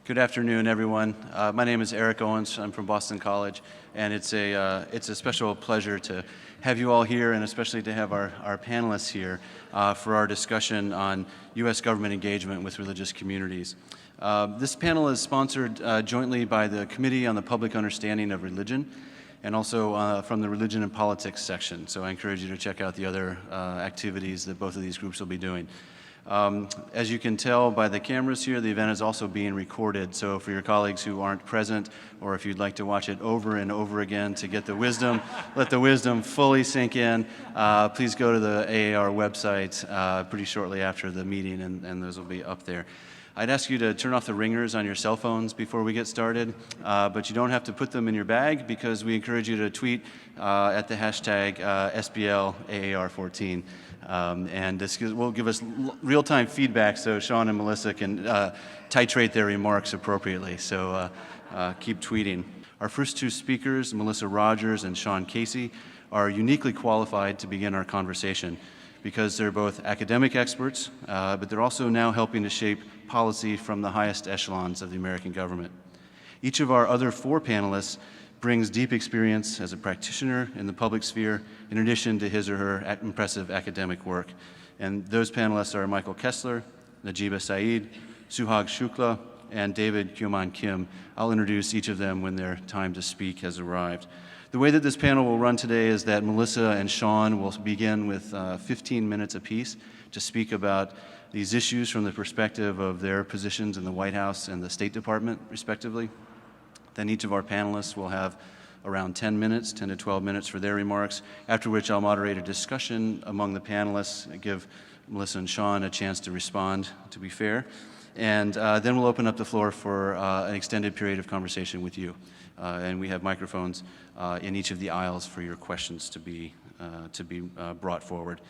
Good afternoon, everyone. My name is Erik Owens. I'm from Boston College, and it's a special pleasure to have you all here, and especially to have our panelists here for our discussion on U.S. government engagement with religious communities. This panel is sponsored jointly by the Committee on the Public Understanding of Religion, and also from the Religion and Politics section. So I encourage you to check out the other activities that both of these groups will be doing. As you can tell by the cameras here, the event is also being recorded, so for your colleagues who aren't present, or if you'd like to watch it over and over again to get the wisdom, let the wisdom fully sink in, please go to the AAR website pretty shortly after the meeting, and those will be up there. I'd ask you to turn off the ringers on your cell phones before we get started, but you don't have to put them in your bag because we encourage you to tweet at the hashtag SBLAAR14. And this will give us real-time feedback so Shaun and Melissa can titrate their remarks appropriately. So keep tweeting. Our first two speakers, Melissa Rogers and Shaun Casey, are uniquely qualified to begin our conversation because they're both academic experts, but they're also now helping to shape policy from the highest echelons of the American government. Each of our other four panelists brings deep experience as a practitioner in the public sphere, in addition to his or her impressive academic work. And those panelists are Michael Kessler, Najeeba Saeed, Suhag Shukla, and David Kyuman Kim. I'll introduce each of them when their time to speak has arrived. The way that this panel will run today is that Melissa and Shaun will begin with 15 minutes apiece to speak about these issues from the perspective of their positions in the White House and the State Department, respectively. Then each of our panelists will have around 10 minutes, 10 to 12 minutes for their remarks, after which I'll moderate a discussion among the panelists and give Melissa and Shaun a chance to respond, to be fair. And then we'll open up the floor for an extended period of conversation with you. And we have microphones in each of the aisles for your questions to be brought forward.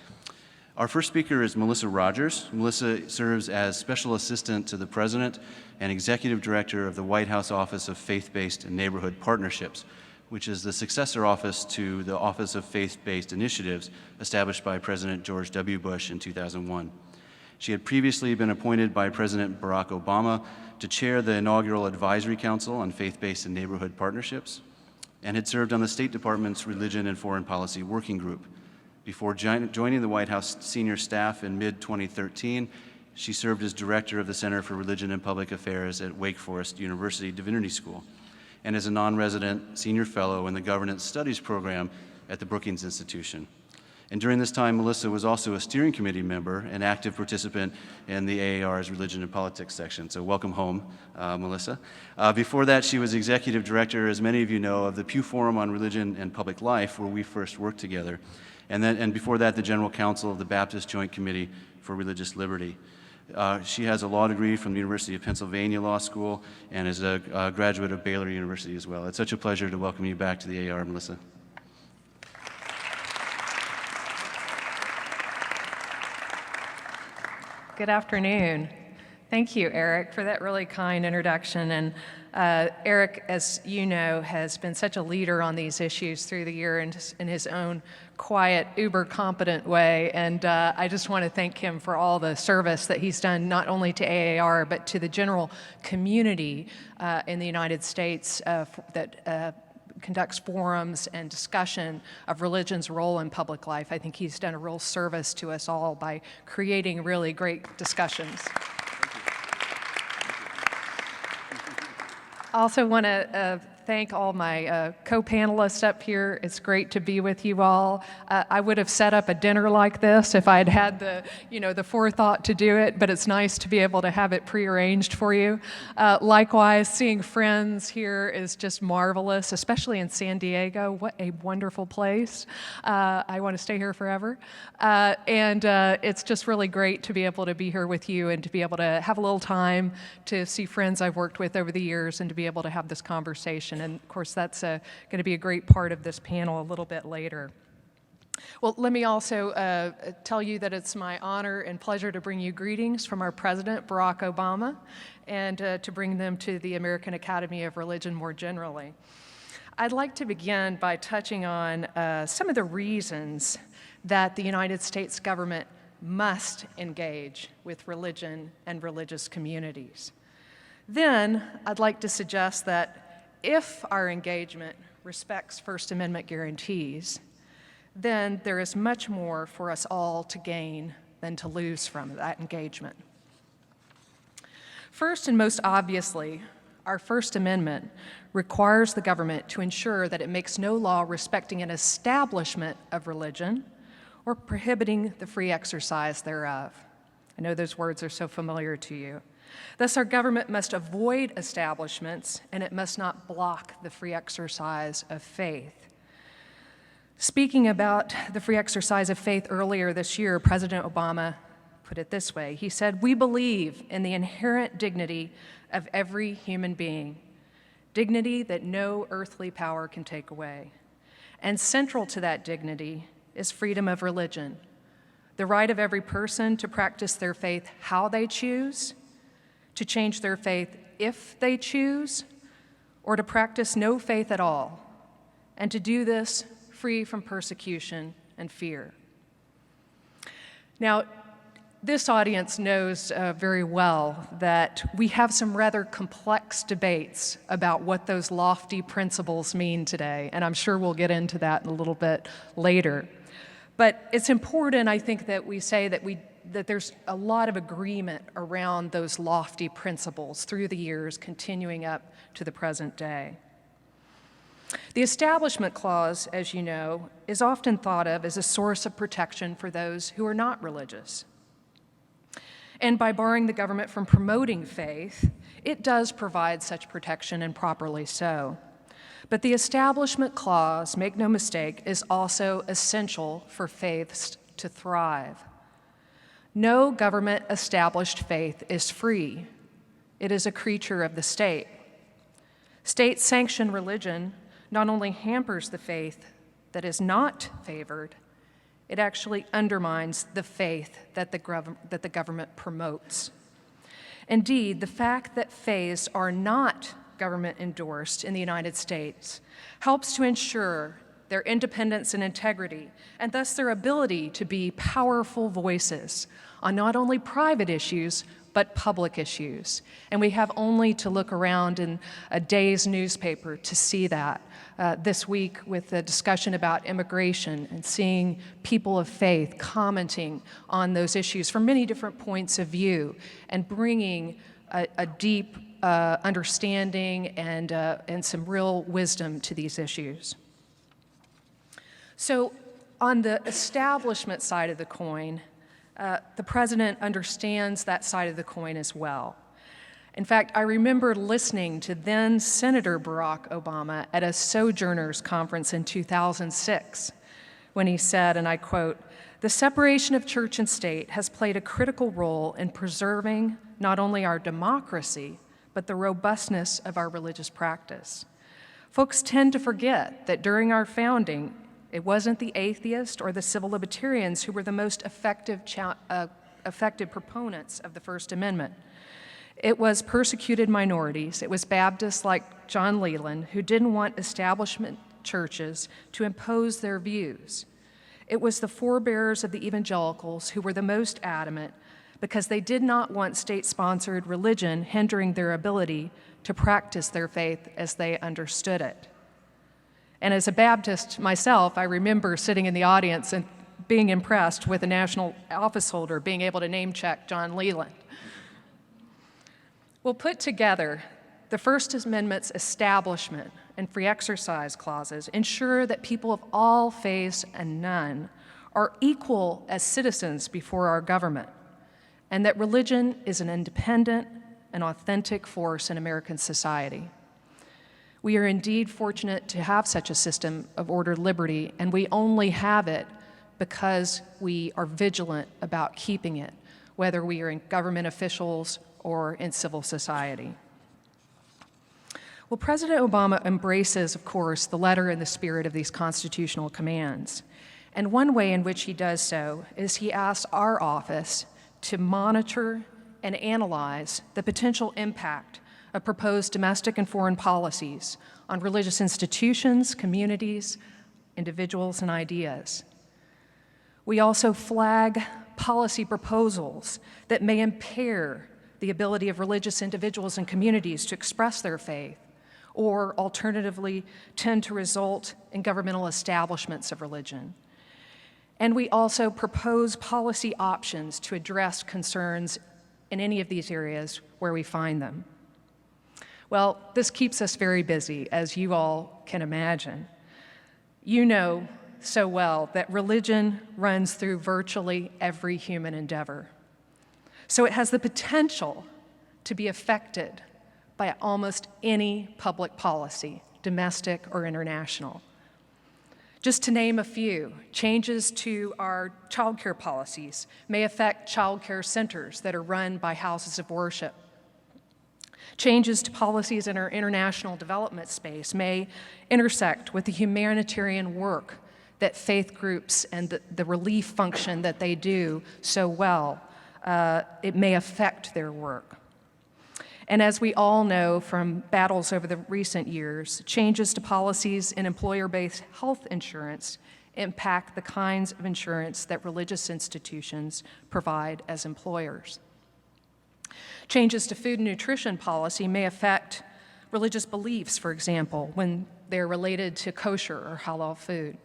Our first speaker is Melissa Rogers. Melissa serves as Special Assistant to the President and Executive Director of the White House Office of Faith-Based and Neighborhood Partnerships, which is the successor office to the Office of Faith-Based Initiatives established by President George W. Bush in 2001. She had previously been appointed by President Barack Obama to chair the inaugural Advisory Council on Faith-Based and Neighborhood Partnerships, and had served on the State Department's Religion and Foreign Policy Working Group. Before joining the White House senior staff in mid-2013, she served as director of the Center for Religion and Public Affairs at Wake Forest University Divinity School, and as a non-resident senior fellow in the Governance Studies program at the Brookings Institution. And during this time, Melissa was also a steering committee member and active participant in the AAR's Religion and Politics section. So welcome home, Melissa. Before that, she was executive director, as many of you know, of the Pew Forum on Religion and Public Life, where we first worked together. And before that, the general counsel of the Baptist Joint Committee for Religious Liberty. She has a law degree from the University of Pennsylvania Law School and is a graduate of Baylor University as well. It's such a pleasure to welcome you back to the AAR, Melissa. Good afternoon. Thank you, Erik, for that really kind introduction. And Erik, as you know, has been such a leader on these issues through the year in his own quiet, uber-competent way. And I just want to thank him for all the service that he's done, not only to AAR, but to the general community in the United States that conducts forums and discussion of religion's role in public life. I think he's done a real service to us all by creating really great discussions. I also want to thank all my co-panelists up here. It's great to be with you all. I would have set up a dinner like this if I had had the forethought to do it, but it's nice to be able to have it prearranged for you. Likewise, seeing friends here is just marvelous, especially in San Diego. What a wonderful place. I want to stay here forever. And it's just really great to be able to be here with you and to be able to have a little time to see friends I've worked with over the years and to be able to have this conversation. And of course, that's going to be a great part of this panel a little bit later. Well, let me also tell you that it's my honor and pleasure to bring you greetings from our President, Barack Obama, and to bring them to the American Academy of Religion more generally. I'd like to begin by touching on some of the reasons that the United States government must engage with religion and religious communities. Then I'd like to suggest that if our engagement respects First Amendment guarantees, then there is much more for us all to gain than to lose from that engagement. First and most obviously, our First Amendment requires the government to ensure that it makes no law respecting an establishment of religion or prohibiting the free exercise thereof. I know those words are so familiar to you. Thus, our government must avoid establishments, and it must not block the free exercise of faith. Speaking about the free exercise of faith earlier this year, President Obama put it this way. He said, "We believe in the inherent dignity of every human being, dignity that no earthly power can take away. And central to that dignity is freedom of religion, the right of every person to practice their faith how they choose, to change their faith if they choose, or to practice no faith at all, and to do this free from persecution and fear." Now, this audience knows very well that we have some rather complex debates about what those lofty principles mean today, and I'm sure we'll get into that a little bit later. But it's important, I think, that we say that there's a lot of agreement around those lofty principles through the years, continuing up to the present day. The Establishment Clause, as you know, is often thought of as a source of protection for those who are not religious. And by barring the government from promoting faith, it does provide such protection, and properly so. But the Establishment Clause, make no mistake, is also essential for faiths to thrive. No government-established faith is free. It is a creature of the state. State-sanctioned religion not only hampers the faith that is not favored, it actually undermines the faith that the government promotes. Indeed, the fact that faiths are not government-endorsed in the United States helps to ensure their independence and integrity, and thus their ability to be powerful voices on not only private issues, but public issues. And we have only to look around in a day's newspaper to see that. This week with the discussion about immigration and seeing people of faith commenting on those issues from many different points of view and bringing a deep understanding and some real wisdom to these issues. So on the establishment side of the coin, the president understands that side of the coin as well. In fact, I remember listening to then Senator Barack Obama at a Sojourners Conference in 2006 when he said, and I quote, "The separation of church and state has played a critical role in preserving not only our democracy, but the robustness of our religious practice. Folks tend to forget that during our founding, it wasn't the atheists or the civil libertarians who were the most effective proponents of the First Amendment. It was persecuted minorities. It was Baptists like John Leland who didn't want establishment churches to impose their views. It was the forebears of the evangelicals who were the most adamant because they did not want state-sponsored religion hindering their ability to practice their faith as they understood it." And as a Baptist myself, I remember sitting in the audience and being impressed with a national office holder being able to name-check John Leland. Well, put together, the First Amendment's establishment and free exercise clauses ensure that people of all faiths and none are equal as citizens before our government, and that religion is an independent and authentic force in American society. We are indeed fortunate to have such a system of ordered liberty, and we only have it because we are vigilant about keeping it, whether we are in government officials or in civil society. Well, President Obama embraces, of course, the letter and the spirit of these constitutional commands. And one way in which he does so is he asks our office to monitor and analyze the potential impact of proposed domestic and foreign policies on religious institutions, communities, individuals, and ideas. We also flag policy proposals that may impair the ability of religious individuals and communities to express their faith, or alternatively tend to result in governmental establishments of religion. And we also propose policy options to address concerns in any of these areas where we find them. Well, this keeps us very busy, as you all can imagine. You know so well that religion runs through virtually every human endeavor. So it has the potential to be affected by almost any public policy, domestic or international. Just to name a few, changes to our child care policies may affect child care centers that are run by houses of worship. Changes to policies in our international development space may intersect with the humanitarian work that faith groups and the relief function that they do so well. It may affect their work. And as we all know from battles over the recent years, changes to policies in employer-based health insurance impact the kinds of insurance that religious institutions provide as employers. Changes to food and nutrition policy may affect religious beliefs, for example, when they're related to kosher or halal food.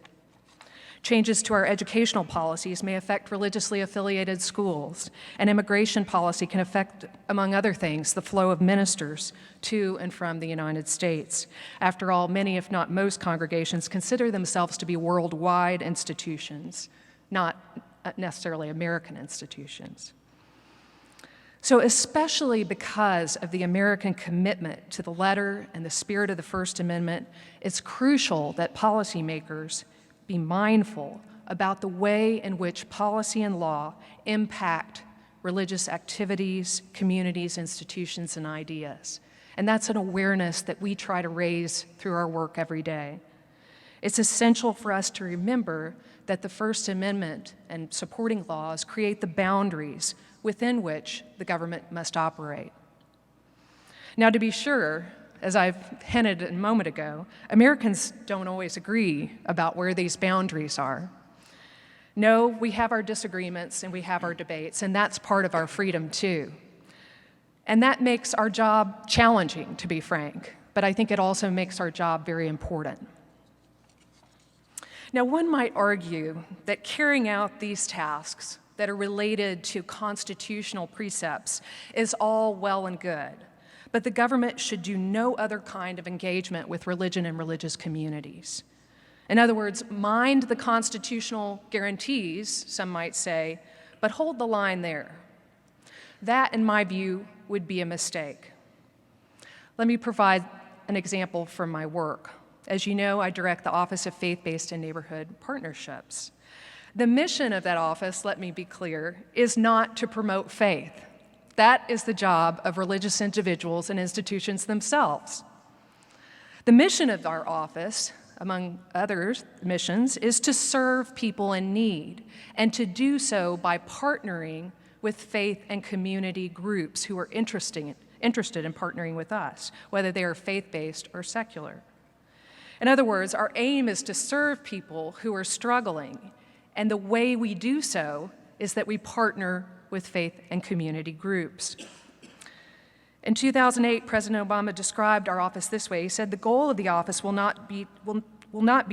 Changes to our educational policies may affect religiously affiliated schools, and immigration policy can affect, among other things, the flow of ministers to and from the United States. After all, many, if not most, congregations consider themselves to be worldwide institutions, not necessarily American institutions. So especially because of the American commitment to the letter and the spirit of the First Amendment, it's crucial that policymakers be mindful about the way in which policy and law impact religious activities, communities, institutions, and ideas. And that's an awareness that we try to raise through our work every day. It's essential for us to remember that the First Amendment and supporting laws create the boundaries within which the government must operate. Now, to be sure, as I've hinted a moment ago, Americans don't always agree about where these boundaries are. No, we have our disagreements and we have our debates, and that's part of our freedom too. And that makes our job challenging, to be frank, but I think it also makes our job very important. Now, one might argue that carrying out these tasks that are related to constitutional precepts is all well and good. But the government should do no other kind of engagement with religion and religious communities. In other words, mind the constitutional guarantees, some might say, but hold the line there. That, in my view, would be a mistake. Let me provide an example from my work. As you know, I direct the Office of Faith-Based and Neighborhood Partnerships. The mission of that office, let me be clear, is not to promote faith. That is the job of religious individuals and institutions themselves. The mission of our office, among other missions, is to serve people in need, and to do so by partnering with faith and community groups who are interested in partnering with us, whether they are faith-based or secular. In other words, our aim is to serve people who are struggling, and the way we do so is that we partner with faith and community groups. In 2008, President Obama described our office this way. He said, "The goal of the office will not be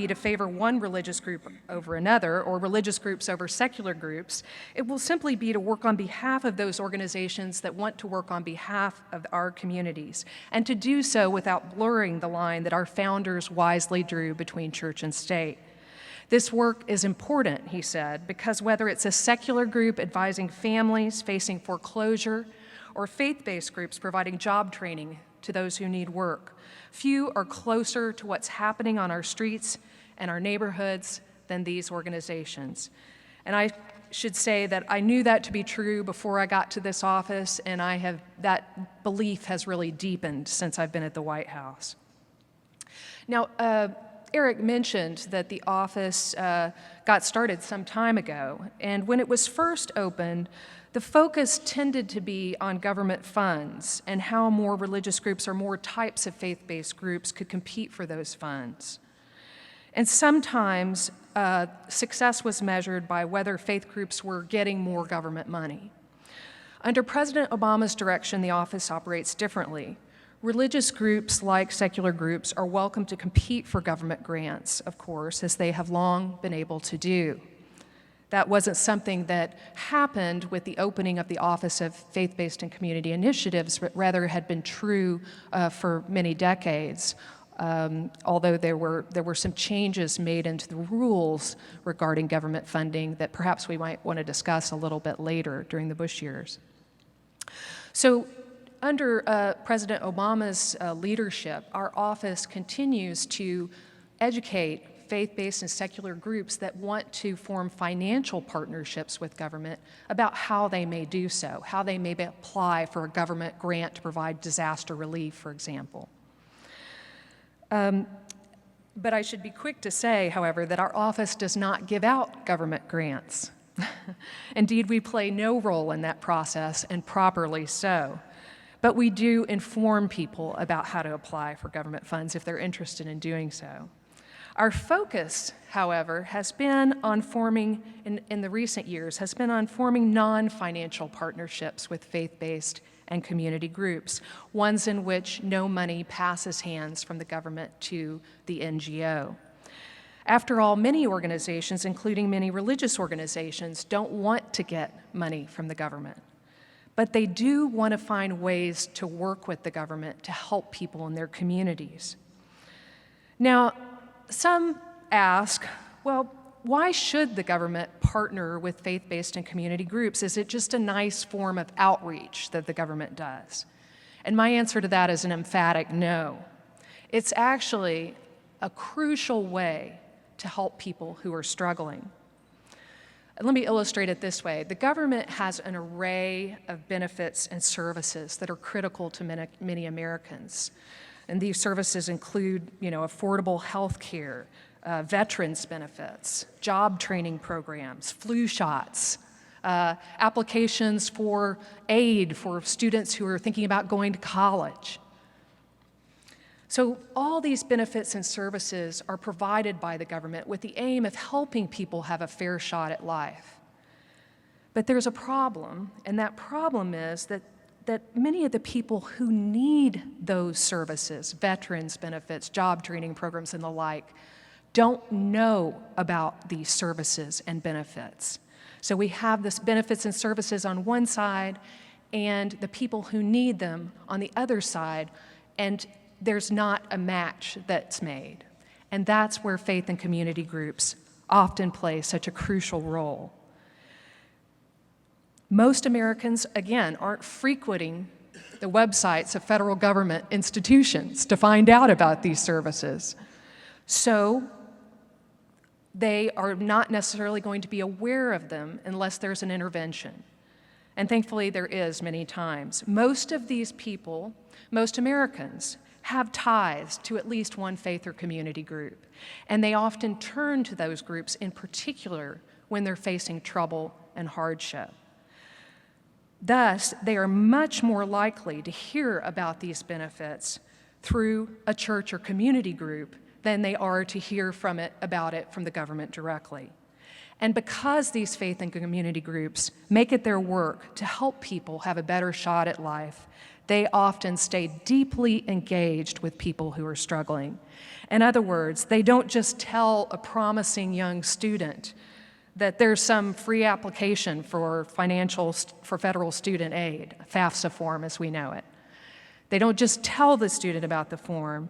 to favor one religious group over another or religious groups over secular groups. It will simply be to work on behalf of those organizations that want to work on behalf of our communities, and to do so without blurring the line that our founders wisely drew between church and state. This work is important," he said, "because whether it's a secular group advising families facing foreclosure or faith-based groups providing job training to those who need work, few are closer to what's happening on our streets and our neighborhoods than these organizations." And I should say that I knew that to be true before I got to this office, and that belief has really deepened since I've been at the White House. Now, Erik mentioned that the office got started some time ago, and when it was first opened, the focus tended to be on government funds and how more religious groups or more types of faith-based groups could compete for those funds. And sometimes success was measured by whether faith groups were getting more government money. Under President Obama's direction, the office operates differently. Religious groups, like secular groups, are welcome to compete for government grants, of course, as they have long been able to do. That wasn't something that happened with the opening of the Office of Faith-Based and Community Initiatives, but rather had been true for many decades, although there were some changes made into the rules regarding government funding that perhaps we might want to discuss a little bit later during the Bush years. So under President Obama's leadership, our office continues to educate faith-based and secular groups that want to form financial partnerships with government about how they may do so, how they may apply for a government grant to provide disaster relief, for example. But I should be quick to say, however, that our office does not give out government grants. Indeed, we play no role in that process, and properly so. But we do inform people about how to apply for government funds if they're interested in doing so. Our focus, however, has been on forming, in the recent years, has been on forming non-financial partnerships with faith-based and community groups, ones in which no money passes hands from the government to the NGO. After all, many organizations, including many religious organizations, don't want to get money from the government, but they do want to find ways to work with the government to help people in their communities. Now, some ask, well, why should the government partner with faith-based and community groups? Is it just a nice form of outreach that the government does? And my answer to that is an emphatic no. It's actually a crucial way to help people who are struggling. Let me illustrate it this way. The government has an array of benefits and services that are critical to many Americans. And these services include, affordable health care, veterans benefits, job training programs, flu shots, applications for aid for students who are thinking about going to college. So all these benefits and services are provided by the government with the aim of helping people have a fair shot at life. But there's a problem, and that problem is that many of the people who need those services, veterans benefits, job training programs, and the like, don't know about these services and benefits. So we have this benefits and services on one side and the people who need them on the other side, and there's not a match that's made. And that's where faith and community groups often play such a crucial role. Most Americans, again, aren't frequenting the websites of federal government institutions to find out about these services. So they are not necessarily going to be aware of them unless there's an intervention. And thankfully there is many times. Most of these people, most Americans, have ties to at least one faith or community group. And they often turn to those groups in particular when they're facing trouble and hardship. Thus, they are much more likely to hear about these benefits through a church or community group than they are to hear about it from the government directly. And because these faith and community groups make it their work to help people have a better shot at life, they often stay deeply engaged with people who are struggling. In other words, they don't just tell a promising young student that there's some free application for federal student aid, FAFSA form as we know it. They don't just tell the student about the form.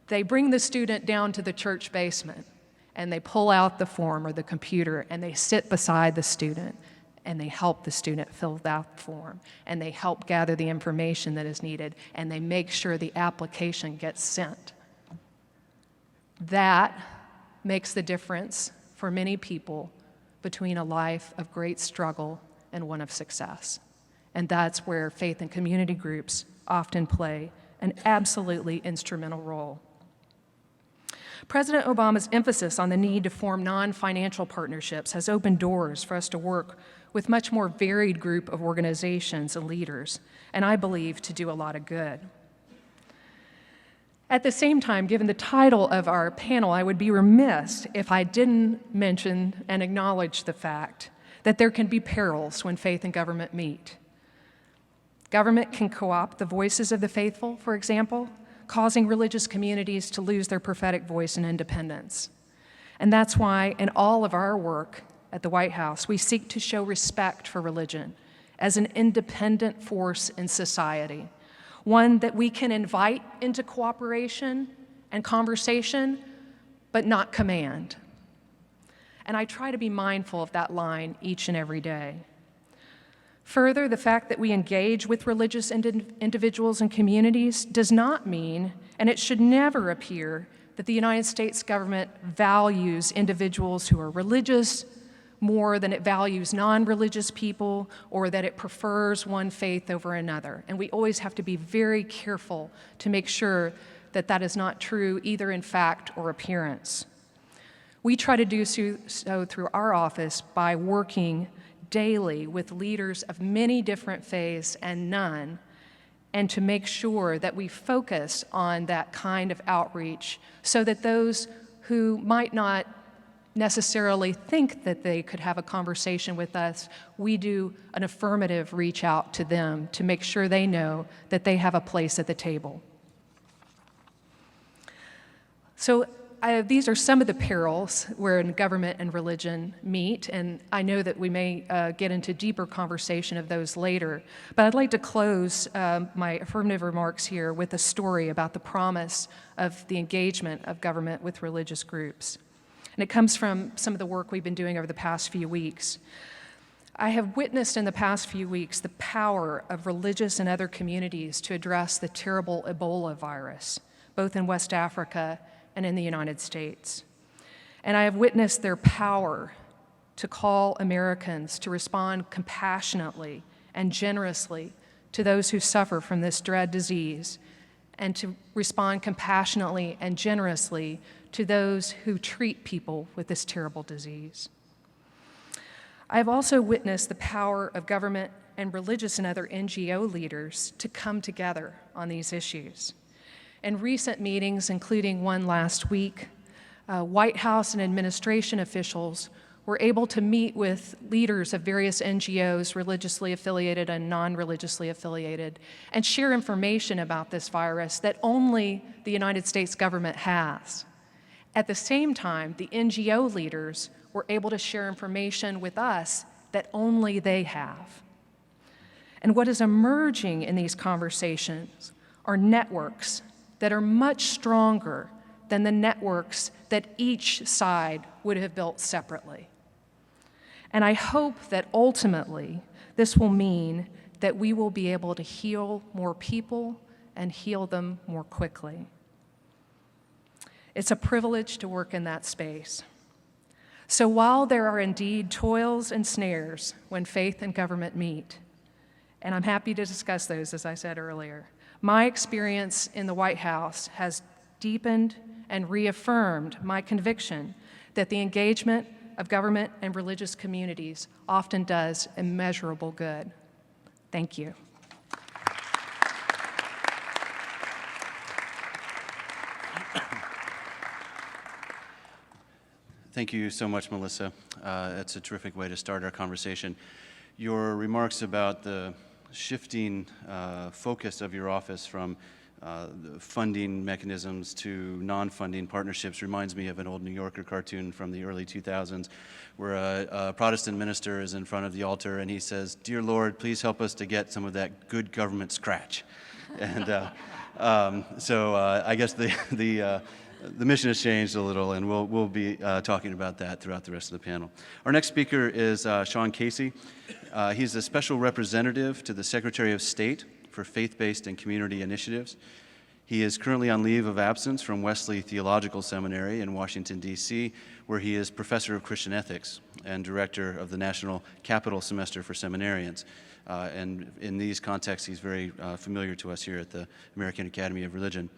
They bring the student down to the church basement and they pull out the form or the computer and they sit beside the student and they help the student fill out the form and they help gather the information that is needed and they make sure the application gets sent. That makes the difference for many people between a life of great struggle and one of success. And that's where faith and community groups often play an absolutely instrumental role. President Obama's emphasis on the need to form non-financial partnerships has opened doors for us to work with much more varied group of organizations and leaders, and I believe to do a lot of good. At the same time, given the title of our panel, I would be remiss if I didn't mention and acknowledge the fact that there can be perils when faith and government meet. Government can co-opt the voices of the faithful, for example, causing religious communities to lose their prophetic voice and independence. And that's why in all of our work at the White House, we seek to show respect for religion as an independent force in society, one that we can invite into cooperation and conversation, but not command. And I try to be mindful of that line each and every day. Further, the fact that we engage with religious individuals and communities does not mean, and it should never appear, that the United States government values individuals who are religious more than it values non-religious people, or that it prefers one faith over another. And we always have to be very careful to make sure that that is not true either in fact or appearance. We try to do so through our office by working daily with leaders of many different faiths and none, and to make sure that we focus on that kind of outreach so that those who might not necessarily think that they could have a conversation with us, we do an affirmative reach out to them to make sure they know that they have a place at the table. So these are some of the perils where government and religion meet, and I know that we may get into deeper conversation of those later, but I'd like to close my affirmative remarks here with a story about the promise of the engagement of government with religious groups. And it comes from some of the work we've been doing over the past few weeks. I have witnessed in the past few weeks the power of religious and other communities to address the terrible Ebola virus, both in West Africa and in the United States. And I have witnessed their power to call Americans to respond compassionately and generously to those who suffer from this dread disease, and to respond compassionately and generously to those who treat people with this terrible disease. I have also witnessed the power of government and religious and other NGO leaders to come together on these issues. In recent meetings, including one last week, White House and administration officials were able to meet with leaders of various NGOs, religiously affiliated and non-religiously affiliated, and share information about this virus that only the United States government has. At the same time, the NGO leaders were able to share information with us that only they have. And what is emerging in these conversations are networks that are much stronger than the networks that each side would have built separately. And I hope that ultimately this will mean that we will be able to heal more people and heal them more quickly. It's a privilege to work in that space. So while there are indeed toils and snares when faith and government meet, and I'm happy to discuss those, as I said earlier, my experience in the White House has deepened and reaffirmed my conviction that the engagement of government and religious communities often does immeasurable good. Thank you. Thank you so much, Melissa. That's a terrific way to start our conversation. Your remarks about the shifting focus of your office from funding mechanisms to non-funding partnerships reminds me of an old New Yorker cartoon from the early 2000s where a Protestant minister is in front of the altar and he says, "Dear Lord, please help us to get some of that good government scratch." And so I guess the mission has changed a little, and we'll be talking about that throughout the rest of the panel. Our next speaker is Shaun. He's a special representative to the Secretary of State for Faith-Based and Community Initiatives. He is currently on leave of absence from Wesley Theological Seminary in Washington, D.C., where he is Professor of Christian Ethics and Director of the National Capital Semester for Seminarians. And in these contexts, he's very familiar to us here at the American Academy of Religion.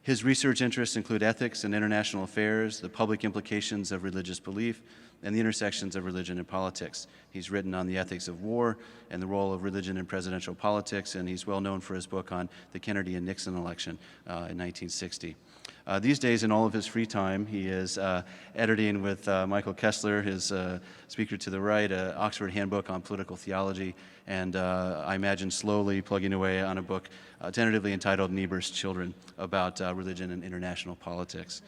His research interests include ethics and international affairs, the public implications of religious belief, and the intersections of religion and politics. He's written on the ethics of war and the role of religion in presidential politics, and he's well known for his book on the Kennedy and Nixon election in 1960. These days, in all of his free time, he is editing with Michael Kessler, his speaker to the right, an Oxford Handbook on Political Theology, and I imagine slowly plugging away on a book tentatively entitled Niebuhr's Children about religion and international politics.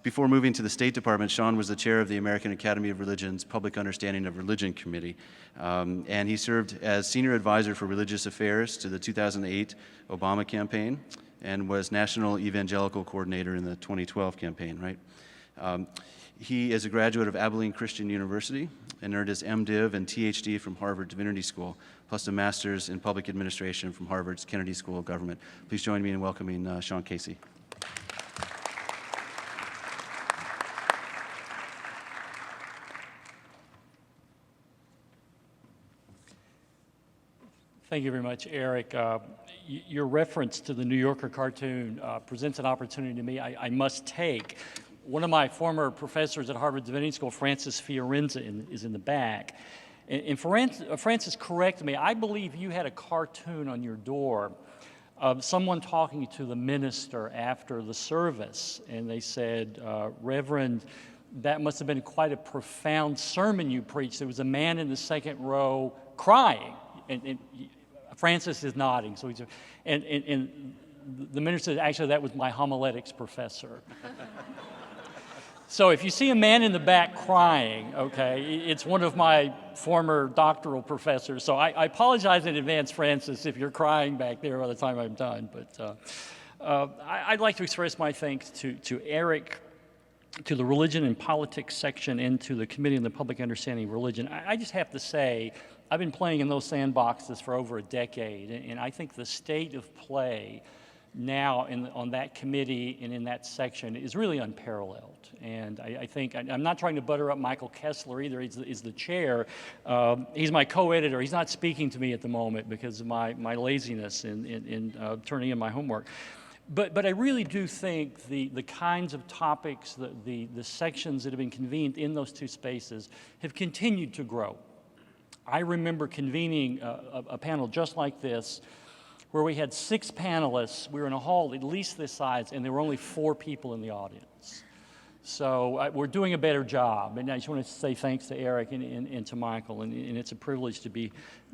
Before moving to the State Department, Shaun was the chair of the American Academy of Religion's Public Understanding of Religion Committee, and he served as senior advisor for religious affairs to the 2008 Obama campaign and was national evangelical coordinator in the 2012 campaign, right? He is a graduate of Abilene Christian University and earned his MDiv and THD from Harvard Divinity School, plus a master's in public administration from Harvard's Kennedy School of Government. Please join me in welcoming Shaun Casey. Thank you very much, Erik. Your reference to the New Yorker cartoon presents an opportunity to me I must take. One of my former professors at Harvard Divinity School, Francis Fiorenza, is in the back. And Francis corrected me. I believe you had a cartoon on your door of someone talking to the minister after the service. And they said, Reverend, that must have been quite a profound sermon you preached. There was a man in the second row crying. And Francis is nodding. So he's, and the minister said, actually, that was my homiletics professor. So if you see a man in the back crying, okay, it's one of my former doctoral professors. So I apologize in advance, Francis, if you're crying back there by the time I'm done. But I'd like to express my thanks to Erik, to the Religion and Politics section, and to the Committee on the Public Understanding of Religion. I just have to say, I've been playing in those sandboxes for over a decade, and I think the state of play now on that committee and in that section is really unparalleled. And I think, I'm not trying to butter up Michael Kessler either. He's the chair. He's my co-editor. He's not speaking to me at the moment because of my laziness in turning in my homework. But I really do think the kinds of topics, the sections that have been convened in those two spaces have continued to grow. I remember convening a panel just like this, where we had 6 panelists. We were in a hall at least this size, and there were only 4 people in the audience. So we're doing a better job. And I just want to say thanks to Erik and to Michael, and it's a privilege to be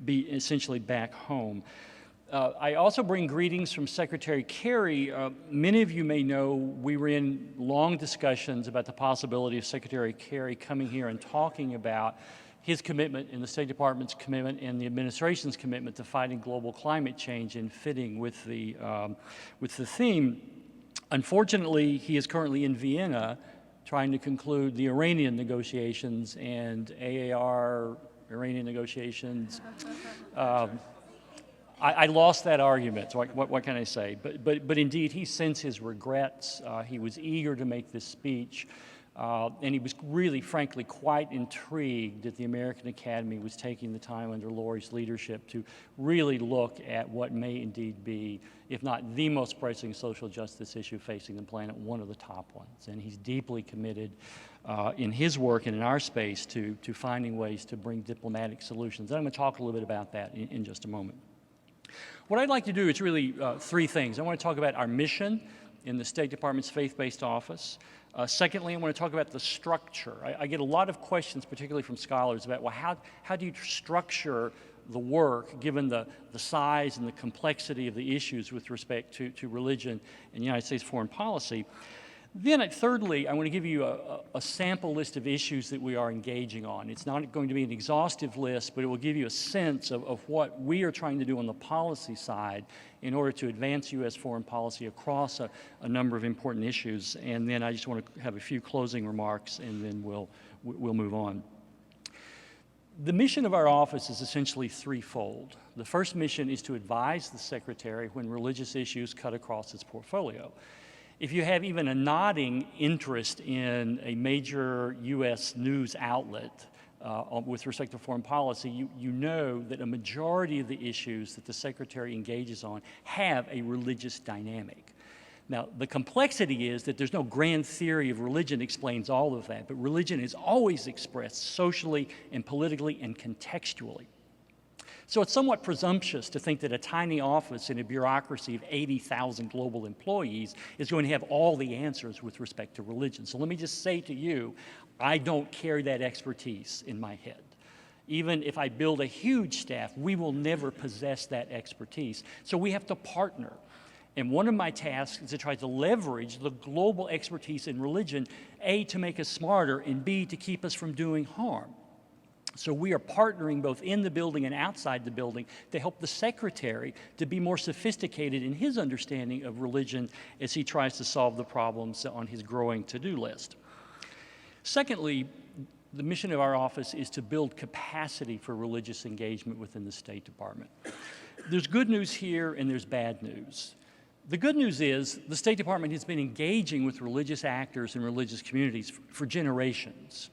essentially back home. I also bring greetings from Secretary Kerry. Many of you may know we were in long discussions about the possibility of Secretary Kerry coming here and talking about his commitment and the State Department's commitment and the administration's commitment to fighting global climate change and fitting with the theme. Unfortunately, he is currently in Vienna trying to conclude the Iranian negotiations and AAR Iranian negotiations. I lost that argument, so what can I say? But indeed, he sends his regrets. He was eager to make this speech. And he was really, frankly, quite intrigued that the American Academy was taking the time under Lori's leadership to really look at what may indeed be, if not the most pressing social justice issue facing the planet, one of the top ones. And he's deeply committed in his work and in our space to finding ways to bring diplomatic solutions. And I'm going to talk a little bit about that in just a moment. What I'd like to do is really 3 things. I want to talk about our mission in the State Department's faith-based office. Secondly, I want to talk about the structure. I get a lot of questions, particularly from scholars, about, well, how do you structure the work given the size and the complexity of the issues with respect to religion and United States foreign policy? Then, thirdly, I want to give you a sample list of issues that we are engaging on. It's not going to be an exhaustive list, but it will give you a sense of what we are trying to do on the policy side in order to advance U.S. foreign policy across a number of important issues. And then I just want to have a few closing remarks, and then we'll move on. The mission of our office is essentially threefold. The first mission is to advise the Secretary when religious issues cut across its portfolio. If you have even a nodding interest in a major U.S. news outlet with respect to foreign policy, you know that a majority of the issues that the Secretary engages on have a religious dynamic. Now, the complexity is that there's no grand theory of religion explains all of that, but religion is always expressed socially and politically and contextually. So it's somewhat presumptuous to think that a tiny office in a bureaucracy of 80,000 global employees is going to have all the answers with respect to religion. So let me just say to you, I don't carry that expertise in my head. Even if I build a huge staff, we will never possess that expertise. So we have to partner. And one of my tasks is to try to leverage the global expertise in religion, A, to make us smarter, and B, to keep us from doing harm. So we are partnering both in the building and outside the building to help the secretary to be more sophisticated in his understanding of religion as he tries to solve the problems on his growing to-do list. Secondly, the mission of our office is to build capacity for religious engagement within the State Department. There's good news here and there's bad news. The good news is the State Department has been engaging with religious actors and religious communities for generations.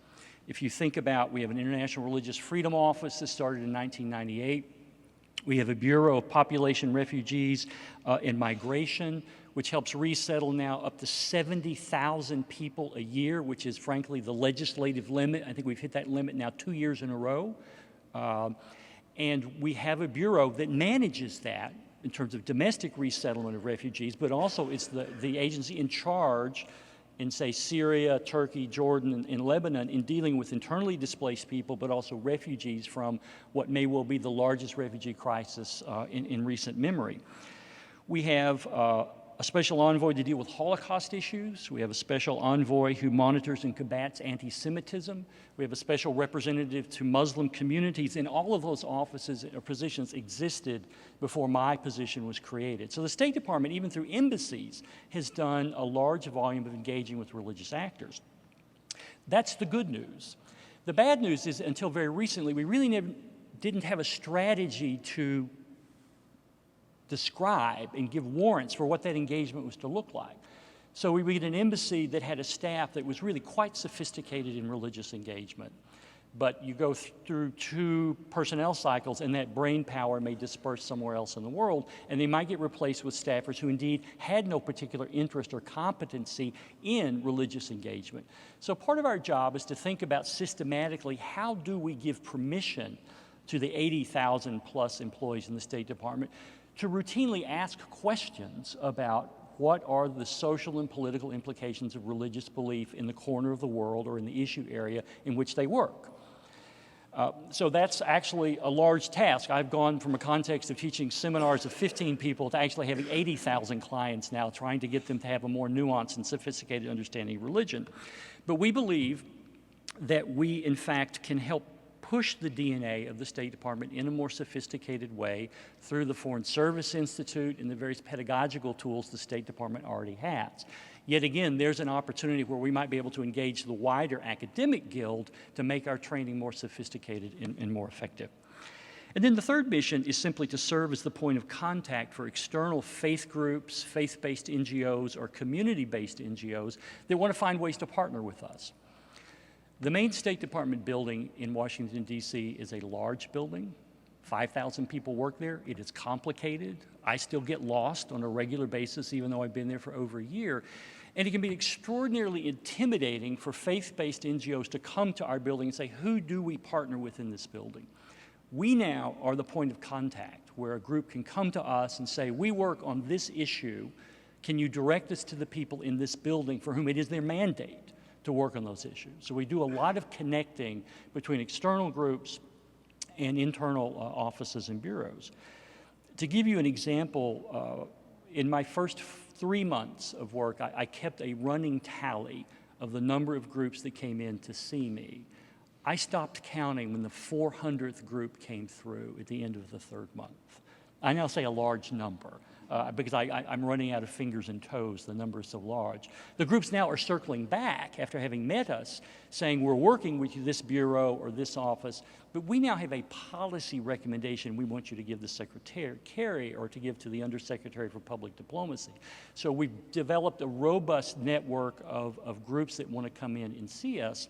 If you think about, we have an International Religious Freedom Office that started in 1998. We have a Bureau of Population, Refugees, and Migration, which helps resettle now up to 70,000 people a year, which is frankly the legislative limit. I think we've hit that limit now 2 years in a row. And we have a bureau that manages that in terms of domestic resettlement of refugees, but also it's the agency in charge in, say, Syria, Turkey, Jordan, and Lebanon in dealing with internally displaced people, but also refugees from what may well be the largest refugee crisis in recent memory. We have a special envoy to deal with Holocaust issues. We have a special envoy who monitors and combats anti-Semitism. We have a special representative to Muslim communities, and all of those offices or positions existed before my position was created. So the State Department, even through embassies, has done a large volume of engaging with religious actors. That's the good news. The bad news is, until very recently, we really didn't have a strategy to describe and give warrants for what that engagement was to look like. So we had an embassy that had a staff that was really quite sophisticated in religious engagement. But you go through 2 personnel cycles and that brain power may disperse somewhere else in the world, and they might get replaced with staffers who indeed had no particular interest or competency in religious engagement. So part of our job is to think about systematically, how do we give permission to the 80,000 plus employees in the State Department to routinely ask questions about what are the social and political implications of religious belief in the corner of the world or in the issue area in which they work. So that's actually a large task. I've gone from a context of teaching seminars of 15 people to actually having 80,000 clients now, trying to get them to have a more nuanced and sophisticated understanding of religion. But we believe that we, in fact, can help push the DNA of the State Department in a more sophisticated way through the Foreign Service Institute and the various pedagogical tools the State Department already has. Yet again, there's an opportunity where we might be able to engage the wider academic guild to make our training more sophisticated and more effective. And then the third mission is simply to serve as the point of contact for external faith groups, faith-based NGOs, or community-based NGOs that want to find ways to partner with us. The main State Department building in Washington, D.C. is a large building. 5,000 people work there. It is complicated. I still get lost on a regular basis, even though I've been there for over a year. And it can be extraordinarily intimidating for faith-based NGOs to come to our building and say, who do we partner with in this building? We now are the point of contact where a group can come to us and say, we work on this issue. Can you direct us to the people in this building for whom it is their mandate to work on those issues? So we do a lot of connecting between external groups and internal offices and bureaus. To give you an example, in my first 3 months of work, I kept a running tally of the number of groups that came in to see me. I stopped counting when the 400th group came through at the end of the 3rd month. I now say a large number. Because I'm running out of fingers and toes, the number is so large. The groups now are circling back after having met us, saying we're working with this bureau or this office, but we now have a policy recommendation we want you to give the secretary or to give to the Undersecretary for Public Diplomacy. So we've developed a robust network of groups that want to come in and see us,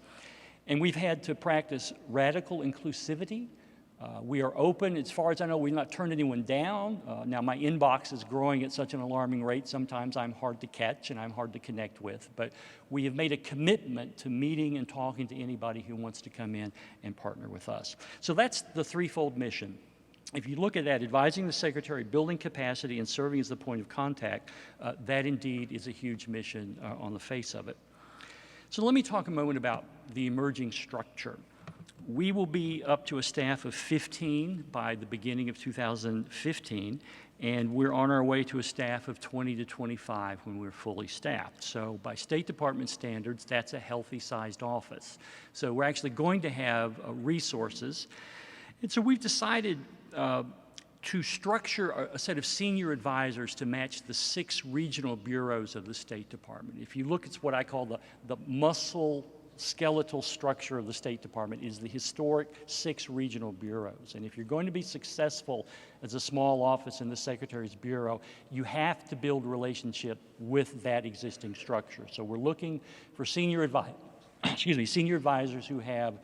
and we've had to practice radical inclusivity. We are open. As far as I know, we've not turned anyone down. Now, my inbox is growing at such an alarming rate. Sometimes I'm hard to catch and I'm hard to connect with. But we have made a commitment to meeting and talking to anybody who wants to come in and partner with us. So that's the threefold mission. If you look at that, advising the Secretary, building capacity, and serving as the point of contact, that indeed is a huge mission on the face of it. So let me talk a moment about the emerging structure. We will be up to a staff of 15 by the beginning of 2015, and we're on our way to a staff of 20 to 25 when we're fully staffed. So by State Department standards, that's a healthy-sized office. So we're actually going to have resources. And so we've decided to structure a set of senior advisors to match the 6 regional bureaus of the State Department. If you look at what I call the muscle skeletal structure of the State Department is the historic 6 regional bureaus. And if you're going to be successful as a small office in the Secretary's Bureau, you have to build a relationship with that existing structure. So we're looking for senior advisors who have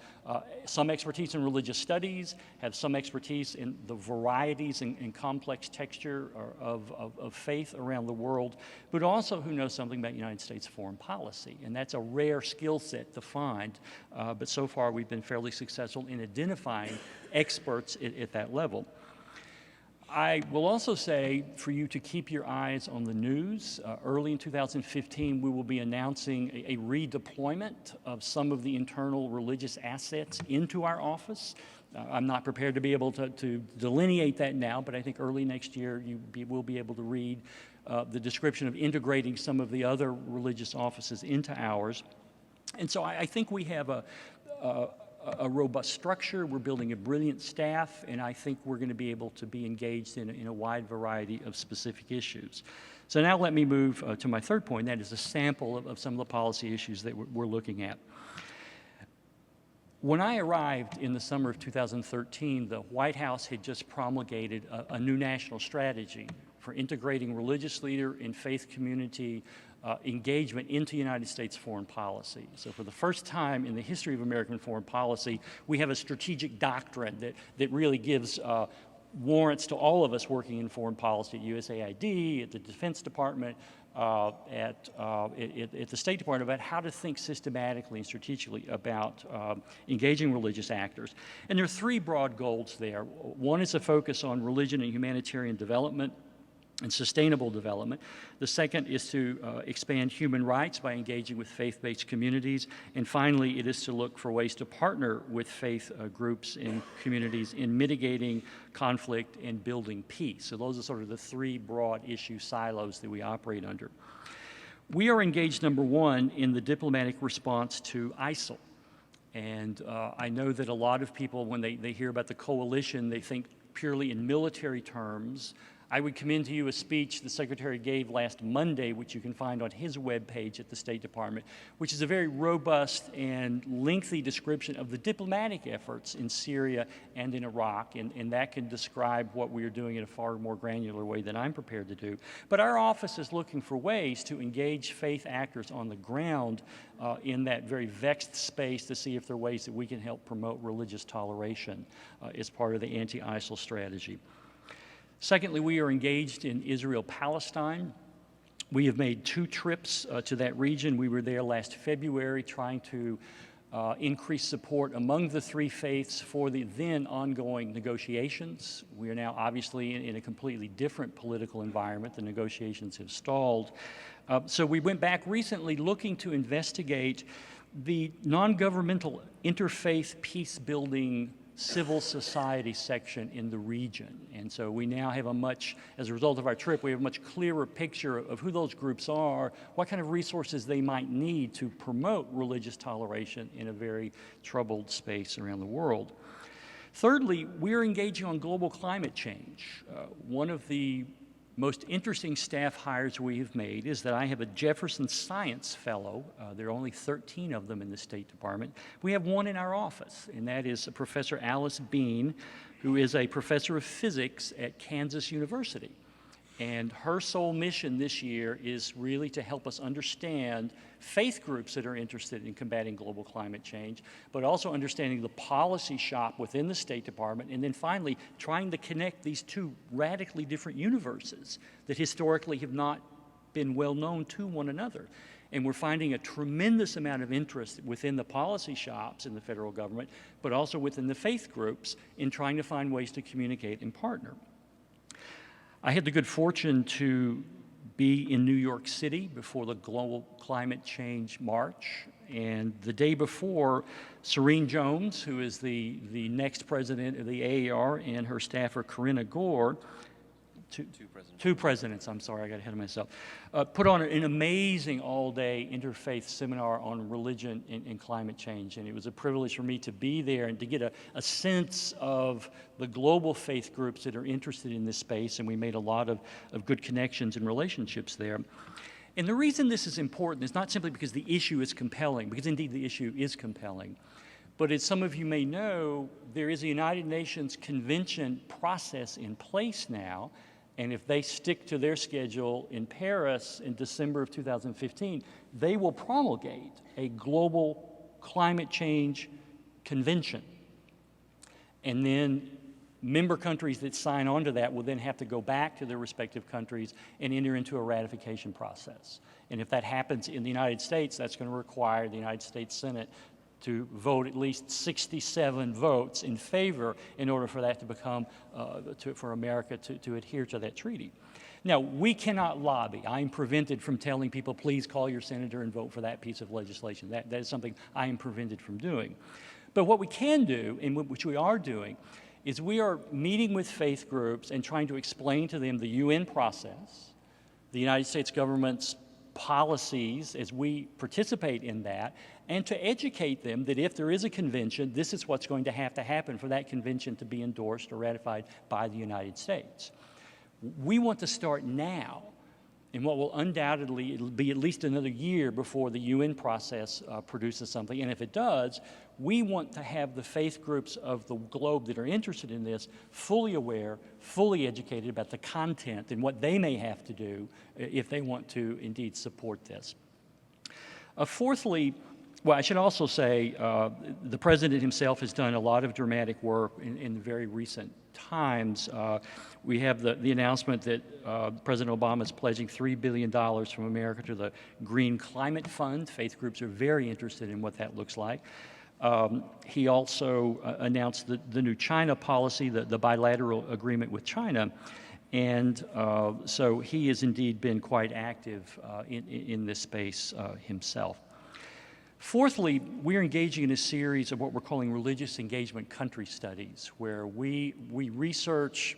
some expertise in religious studies, have some expertise in the varieties and complex texture of faith around the world, but also who know something about United States foreign policy. And that's a rare skill set to find, but so far we've been fairly successful in identifying experts at that level. I will also say for you to keep your eyes on the news. Early in 2015, we will be announcing a redeployment of some of the internal religious assets into our office. I'm not prepared to be able to delineate that now, but I think early next year you will be able to read the description of integrating some of the other religious offices into ours. And so I think we have a robust structure, we're building a brilliant staff, and I think we're going to be able to be engaged in a wide variety of specific issues. So now let me move to my third point, that is a sample of some of the policy issues that we're looking at. When I arrived in the summer of 2013, the White House had just promulgated a new national strategy for integrating religious leader and faith community engagement into United States foreign policy. So for the first time in the history of American foreign policy, we have a strategic doctrine that really gives warrants to all of us working in foreign policy at USAID, at the Defense Department, at the State Department, about how to think systematically and strategically about engaging religious actors. And there are 3 broad goals there. One is a focus on religion and humanitarian development and sustainable development. The second is to expand human rights by engaging with faith-based communities. And finally, it is to look for ways to partner with faith groups and communities in mitigating conflict and building peace. So those are sort of the 3 broad issue silos that we operate under. We are engaged, number 1, in the diplomatic response to ISIL. And I know that a lot of people, when they hear about the coalition, they think purely in military terms. I would commend to you a speech the Secretary gave last Monday, which you can find on his webpage at the State Department, which is a very robust and lengthy description of the diplomatic efforts in Syria and in Iraq, and that can describe what we are doing in a far more granular way than I'm prepared to do. But our office is looking for ways to engage faith actors on the ground in that very vexed space to see if there are ways that we can help promote religious toleration as part of the anti-ISIL strategy. Secondly, we are engaged in Israel-Palestine. We have made 2 trips to that region. We were there last February trying to increase support among the 3 faiths for the then ongoing negotiations. We are now obviously in a completely different political environment. The negotiations have stalled. So we went back recently looking to investigate the non-governmental interfaith peace-building civil society section in the region. And so we now have as a result of our trip, we have a much clearer picture of who those groups are, what kind of resources they might need to promote religious toleration in a very troubled space around the world. Thirdly, we're engaging on global climate change. One of the most interesting staff hires we have made is that I have a Jefferson Science Fellow. There are only 13 of them in the State Department. We have one in our office, and that is Professor Alice Bean, who is a professor of physics at Kansas University. And her sole mission this year is really to help us understand faith groups that are interested in combating global climate change, but also understanding the policy shop within the State Department, and then finally trying to connect these 2 radically different universes that historically have not been well known to one another. And we're finding a tremendous amount of interest within the policy shops in the federal government, but also within the faith groups in trying to find ways to communicate and partner. I had the good fortune to be in New York City before the Global Climate Change March. And the day before, Serene Jones, who is the next president of the AAR, and her staffer, Corinna Gore, two presidents, I'm sorry, I got ahead of myself, put on an amazing all-day interfaith seminar on religion and climate change. And it was a privilege for me to be there and to get a sense of the global faith groups that are interested in this space. And we made a lot of good connections and relationships there. And the reason this is important is not simply because the issue is compelling, because indeed the issue is compelling, but as some of you may know, there is a United Nations Convention process in place now. And if they stick to their schedule in Paris in December of 2015, they will promulgate a global climate change convention. And then member countries that sign on to that will then have to go back to their respective countries and enter into a ratification process. And if that happens in the United States, that's going to require the United States Senate to vote at least 67 votes in favor in order for that to become, for America to adhere to that treaty. Now, we cannot lobby. I am prevented from telling people, please call your senator and vote for that piece of legislation. That is something I am prevented from doing. But what we can do, and which we are doing, is we are meeting with faith groups and trying to explain to them the UN process, the United States government's policies as we participate in that, and to educate them that if there is a convention, this is what's going to happen for that convention to be endorsed or ratified by the United States. We want to start now in what will undoubtedly be at least another year before the UN process produces something. And if it does, we want to have the faith groups of the globe that are interested in this fully aware, fully educated about the content and what they may have to do if they want to indeed support this. Fourthly, well, I should also say the president himself has done a lot of dramatic work in very recent times. We have the announcement that President Obama is pledging $3 billion from America to the Green Climate Fund. Faith groups are very interested in what that looks like. He also announced the new China policy, the bilateral agreement with China. And so he has indeed been quite active in this space himself. Fourthly, we're engaging in a series of what we're calling religious engagement country studies, where we research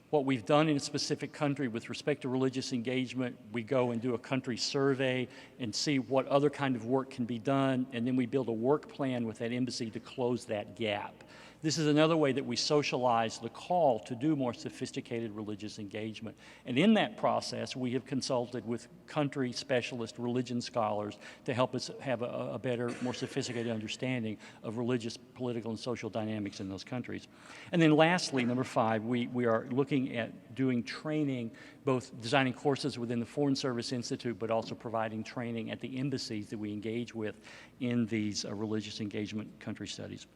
what we've done in a specific country with respect to religious engagement. We go and do a country survey and see what other kind of work can be done, and then we build a work plan with that embassy to close that gap. This is another way that we socialize the call to do more sophisticated religious engagement. And in that process, we have consulted with country specialist religion scholars to help us have a better, more sophisticated understanding of religious, political, and social dynamics in those countries. And then lastly, number 5, we are looking at doing training, both designing courses within the Foreign Service Institute, but also providing training at the embassies that we engage with in these religious engagement country studies.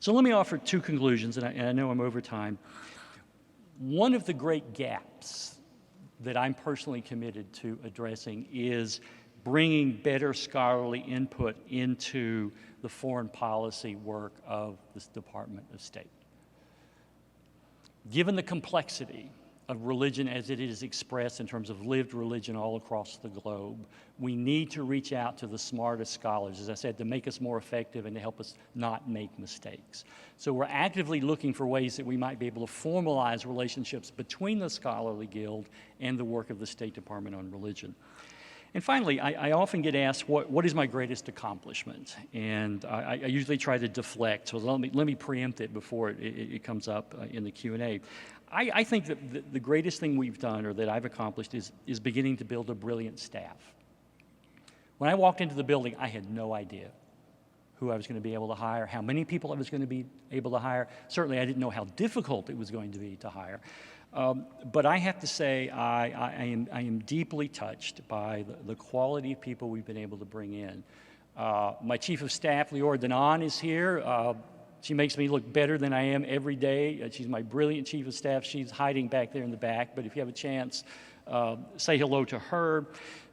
So let me offer 2 conclusions, and I know I'm over time. One of the great gaps that I'm personally committed to addressing is bringing better scholarly input into the foreign policy work of this Department of State. Given the complexity of religion as it is expressed in terms of lived religion all across the globe, we need to reach out to the smartest scholars, as I said, to make us more effective and to help us not make mistakes. So we're actively looking for ways that we might be able to formalize relationships between the scholarly guild and the work of the State Department on religion. And finally, I often get asked, what is my greatest accomplishment? And I usually try to deflect, so let me preempt it before it comes up in the Q&A. I think that the greatest thing we've done, or that I've accomplished, is beginning to build a brilliant staff. When I walked into the building, I had no idea who I was going to be able to hire, how many people I was going to be able to hire. Certainly, I didn't know how difficult it was going to be to hire. But I have to say, I am deeply touched by the quality of people we've been able to bring in. My Chief of Staff, Leora Danan, is here. She makes me look better than I am every day. She's my brilliant Chief of Staff. She's hiding back there in the back, but if you have a chance, say hello to her.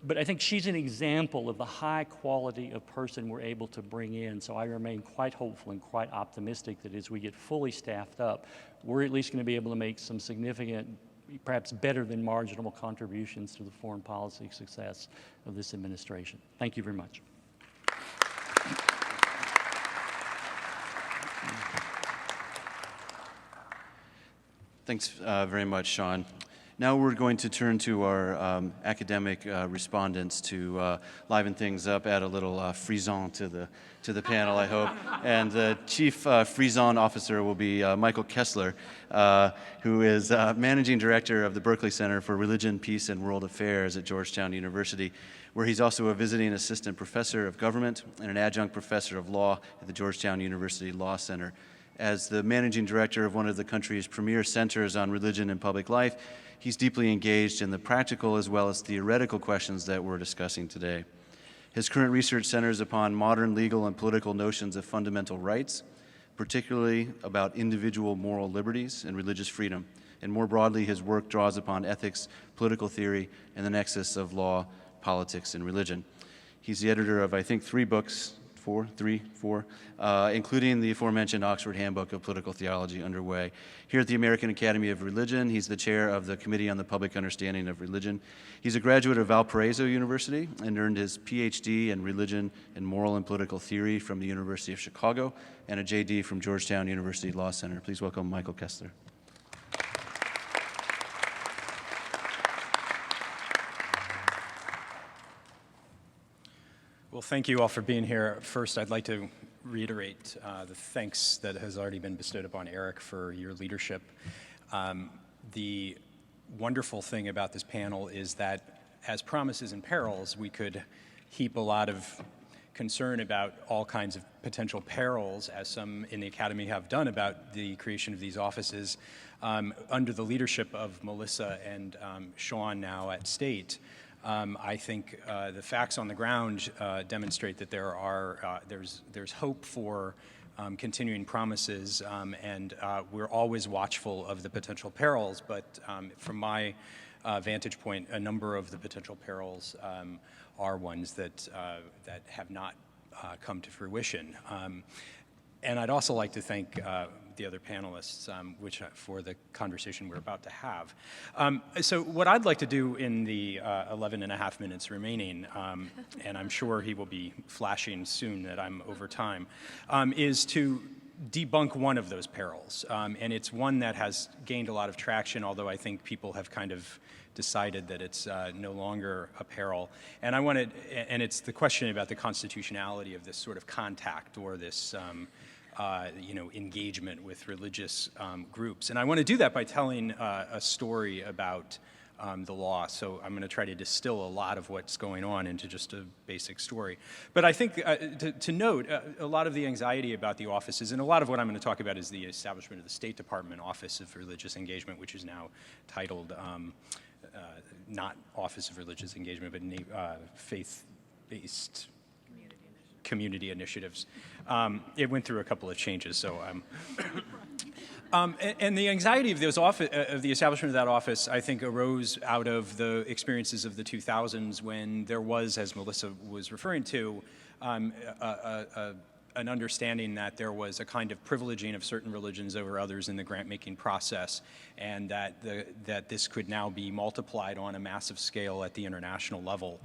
But I think she's an example of the high quality of person we're able to bring in. So I remain quite hopeful and quite optimistic that as we get fully staffed up, we're at least going to be able to make some significant, perhaps better than marginal contributions to the foreign policy success of this administration. Thank you very much. Thanks very much, Shaun. Now we're going to turn to our academic respondents to liven things up, add a little frisson to the panel, I hope. And the chief frisson officer will be Michael Kessler, who is managing director of the Berkeley Center for Religion, Peace, and World Affairs at Georgetown University, where he's also a visiting assistant professor of government and an adjunct professor of law at the Georgetown University Law Center. As the managing director of one of the country's premier centers on religion and public life, he's deeply engaged in the practical as well as theoretical questions that we're discussing today. His current research centers upon modern legal and political notions of fundamental rights, particularly about individual moral liberties and religious freedom. And more broadly, his work draws upon ethics, political theory, and the nexus of law, politics, and religion. He's the editor of, I think, 3 books, including the aforementioned Oxford Handbook of Political Theology underway. Here at the American Academy of Religion, he's the chair of the Committee on the Public Understanding of Religion. He's a graduate of Valparaiso University and earned his PhD in Religion and Moral and Political Theory from the University of Chicago and a JD from Georgetown University Law Center. Please welcome Michael Kessler. Well, thank you all for being here. First, I'd like to reiterate the thanks that has already been bestowed upon Erik for your leadership. The wonderful thing about this panel is that as promises and perils, we could heap a lot of concern about all kinds of potential perils, as some in the Academy have done about the creation of these offices, under the leadership of Melissa and Shaun now at State. I think the facts on the ground demonstrate that there's hope for continuing promises, and we're always watchful of the potential perils. But from my vantage point, a number of the potential perils are ones that have not come to fruition. And I'd also like to thank the other panelists for the conversation we're about to have. So what I'd like to do in the 11 and a half minutes remaining, and I'm sure he will be flashing soon that I'm over time, is to debunk one of those perils. And it's one that has gained a lot of traction, although I think people have kind of decided that it's no longer a peril. And and it's the question about the constitutionality of this sort of contact or this engagement with religious groups. And I want to do that by telling a story about the law. So I'm going to try to distill a lot of what's going on into just a basic story. But I think to note, a lot of the anxiety about the offices, and a lot of what I'm going to talk about is the establishment of the State Department Office of Religious Engagement, which is now titled not Office of Religious Engagement, but Faith-Based Community Initiatives. It went through a couple of changes, so and the anxiety of the establishment of that office, I think, arose out of the experiences of the 2000s when there was, as Melissa was referring to, an understanding that there was a kind of privileging of certain religions over others in the grant-making process, and that this could now be multiplied on a massive scale at the international level.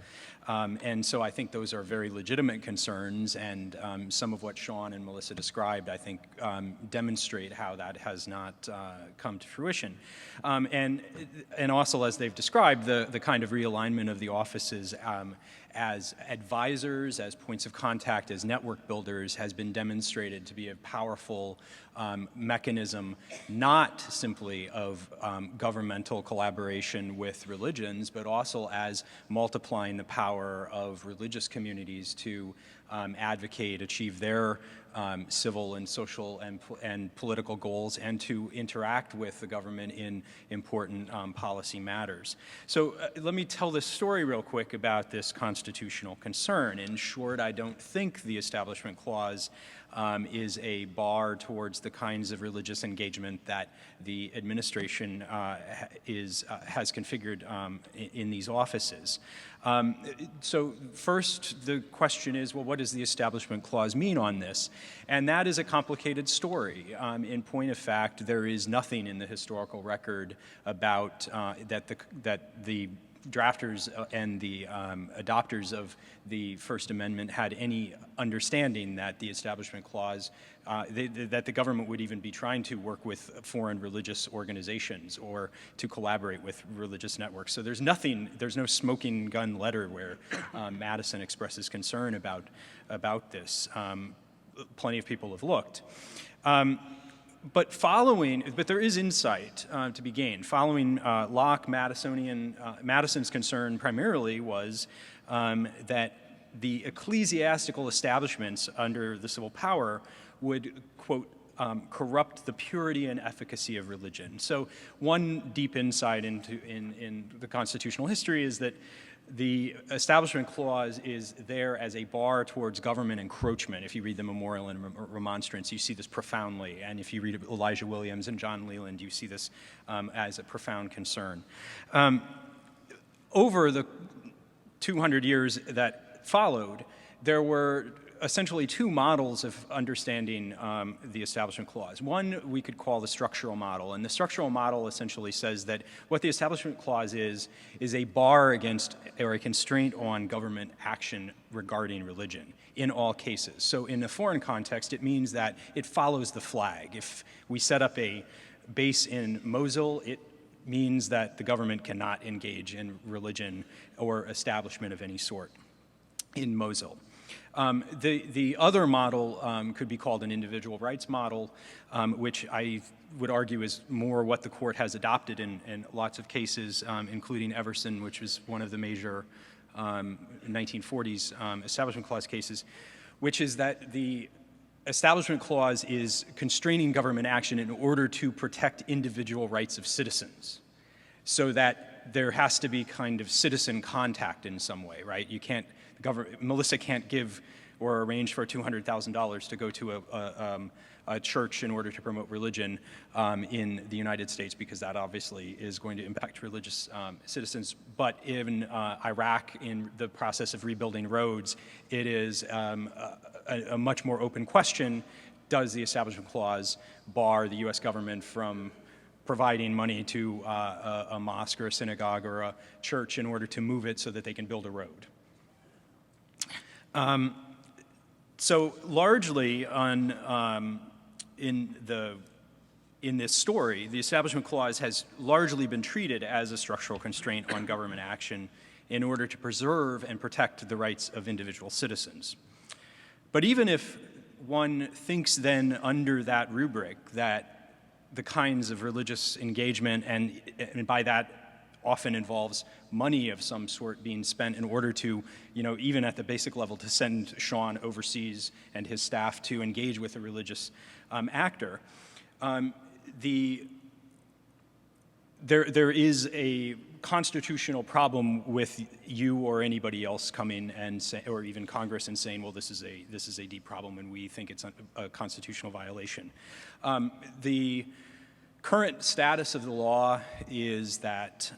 And so I think those are very legitimate concerns, and some of what Shaun and Melissa described, I think, demonstrate how that has not come to fruition. And also, as they've described, the kind of realignment of the offices as advisors, as points of contact, as network builders has been demonstrated to be a powerful mechanism, not simply of governmental collaboration with religions, but also as multiplying the power of religious communities to advocate, achieve their civil and social and political goals, and to interact with the government in important policy matters. So let me tell this story real quick about this constitution constitutional concern. In short, I don't think the Establishment Clause is a bar towards the kinds of religious engagement that the administration has configured in these offices. So first, the question is, well, what does the Establishment Clause mean on this? And that is a complicated story. In point of fact, there is nothing in the historical record about that the drafters and the adopters of the First Amendment had any understanding that the Establishment Clause, that the government would even be trying to work with foreign religious organizations or to collaborate with religious networks. So there's no smoking gun letter where Madison expresses concern about this. Plenty of people have looked. But there is insight to be gained. Following Locke, Madison's concern primarily was that the ecclesiastical establishments under the civil power would, quote, corrupt the purity and efficacy of religion. So one deep insight in the constitutional history is that the Establishment Clause is there as a bar towards government encroachment. If you read the Memorial and Remonstrance, you see this profoundly. And if you read Elijah Williams and John Leland, you see this as a profound concern. Over the 200 years that followed, there were essentially two models of understanding the Establishment Clause. One we could call the structural model, and the structural model essentially says that what the Establishment Clause is a bar against or a constraint on government action regarding religion in all cases. So in a foreign context, it means that it follows the flag. If we set up a base in Mosul, it means that the government cannot engage in religion or establishment of any sort in Mosul. The other model could be called an individual rights model, which I would argue is more what the court has adopted in lots of cases, including Everson, which was one of the major 1940s Establishment Clause cases, which is that the Establishment Clause is constraining government action in order to protect individual rights of citizens, so that there has to be kind of citizen contact in some way, right? You can't, Melissa can't give or arrange for $200,000 to go to a church in order to promote religion in the United States, because that obviously is going to impact religious citizens. But in Iraq, in the process of rebuilding roads, it is a much more open question. Does the Establishment Clause bar the U.S. government from providing money to a mosque or a synagogue or a church in order to move it so that they can build a road? So largely in this story, the Establishment Clause has largely been treated as a structural constraint on government action in order to preserve and protect the rights of individual citizens. But even if one thinks then under that rubric that the kinds of religious engagement, and by that often involves money of some sort being spent in order to, even at the basic level, to send Shaun overseas and his staff to engage with a religious actor. There is a constitutional problem with you or anybody else coming and say, or even Congress, and saying, well, this is a deep problem and we think it's a constitutional violation. The current status of the law is that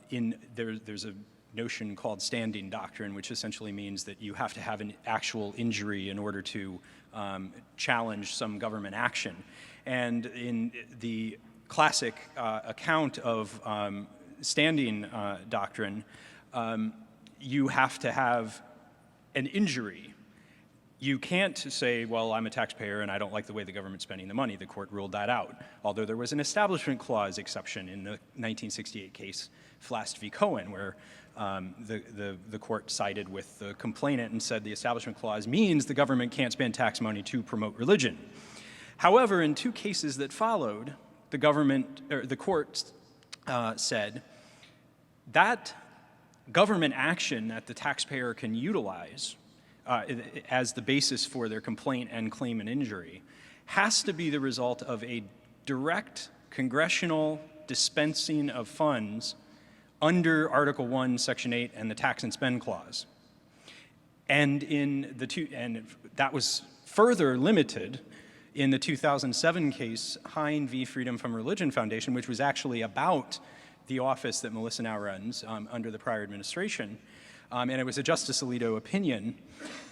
there's a notion called standing doctrine, which essentially means that you have to have an actual injury in order to challenge some government action. And in the classic account of standing doctrine, you have to have an injury. You can't say, well, I'm a taxpayer and I don't like the way the government's spending the money. The court ruled that out, although there was an Establishment Clause exception in the 1968 case, Flast v. Cohen, where the court sided with the complainant and said the Establishment Clause means the government can't spend tax money to promote religion. However, in two cases that followed, the court said that government action that the taxpayer can utilize as the basis for their complaint and claim an injury has to be the result of a direct congressional dispensing of funds under Article 1, Section 8, and the Tax and Spend Clause. And that was further limited in the 2007 case, Hein v. Freedom from Religion Foundation, which was actually about the office that Melissa now runs under the prior administration. And it was a Justice Alito opinion.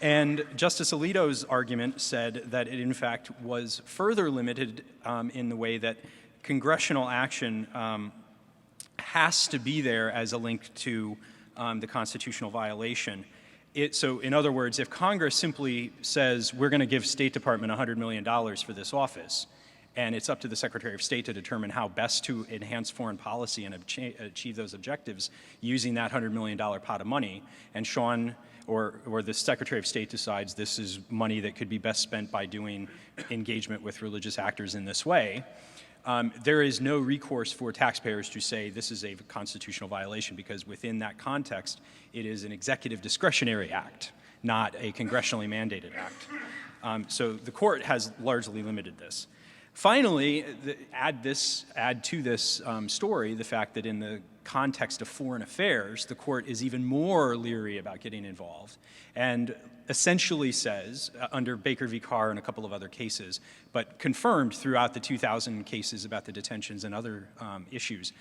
And Justice Alito's argument said that it, in fact, was further limited in the way that congressional action has to be there as a link to the constitutional violation. So in other words, if Congress simply says, we're going to give State Department $100 million for this office, and it's up to the Secretary of State to determine how best to enhance foreign policy and achieve those objectives using that $100 million pot of money, and Shaun or the Secretary of State decides this is money that could be best spent by doing engagement with religious actors in this way, there is no recourse for taxpayers to say this is a constitutional violation, because within that context, it is an executive discretionary act, not a congressionally mandated act. So the court has largely limited this. Finally, add to this story the fact that in the context of foreign affairs, the court is even more leery about getting involved, and essentially says, under Baker v. Carr and a couple of other cases, but confirmed throughout the 2000 cases about the detentions and other issues,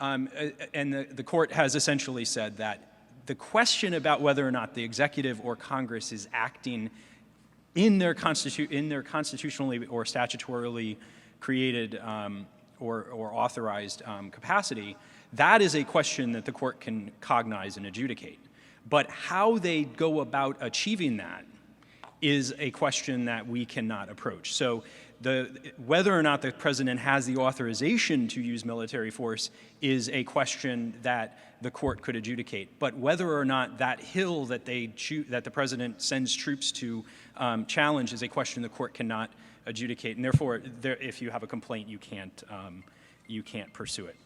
and the court has essentially said that the question about whether or not the executive or Congress is acting in their constitutionally or statutorily created or authorized capacity, that is a question that the court can cognize and adjudicate. But how they go about achieving that is a question that we cannot approach. So whether or not the president has the authorization to use military force is a question that the court could adjudicate. But whether or not that hill that that the president sends troops to challenge is a question the court cannot adjudicate. And therefore, if you have a complaint, you can't pursue it.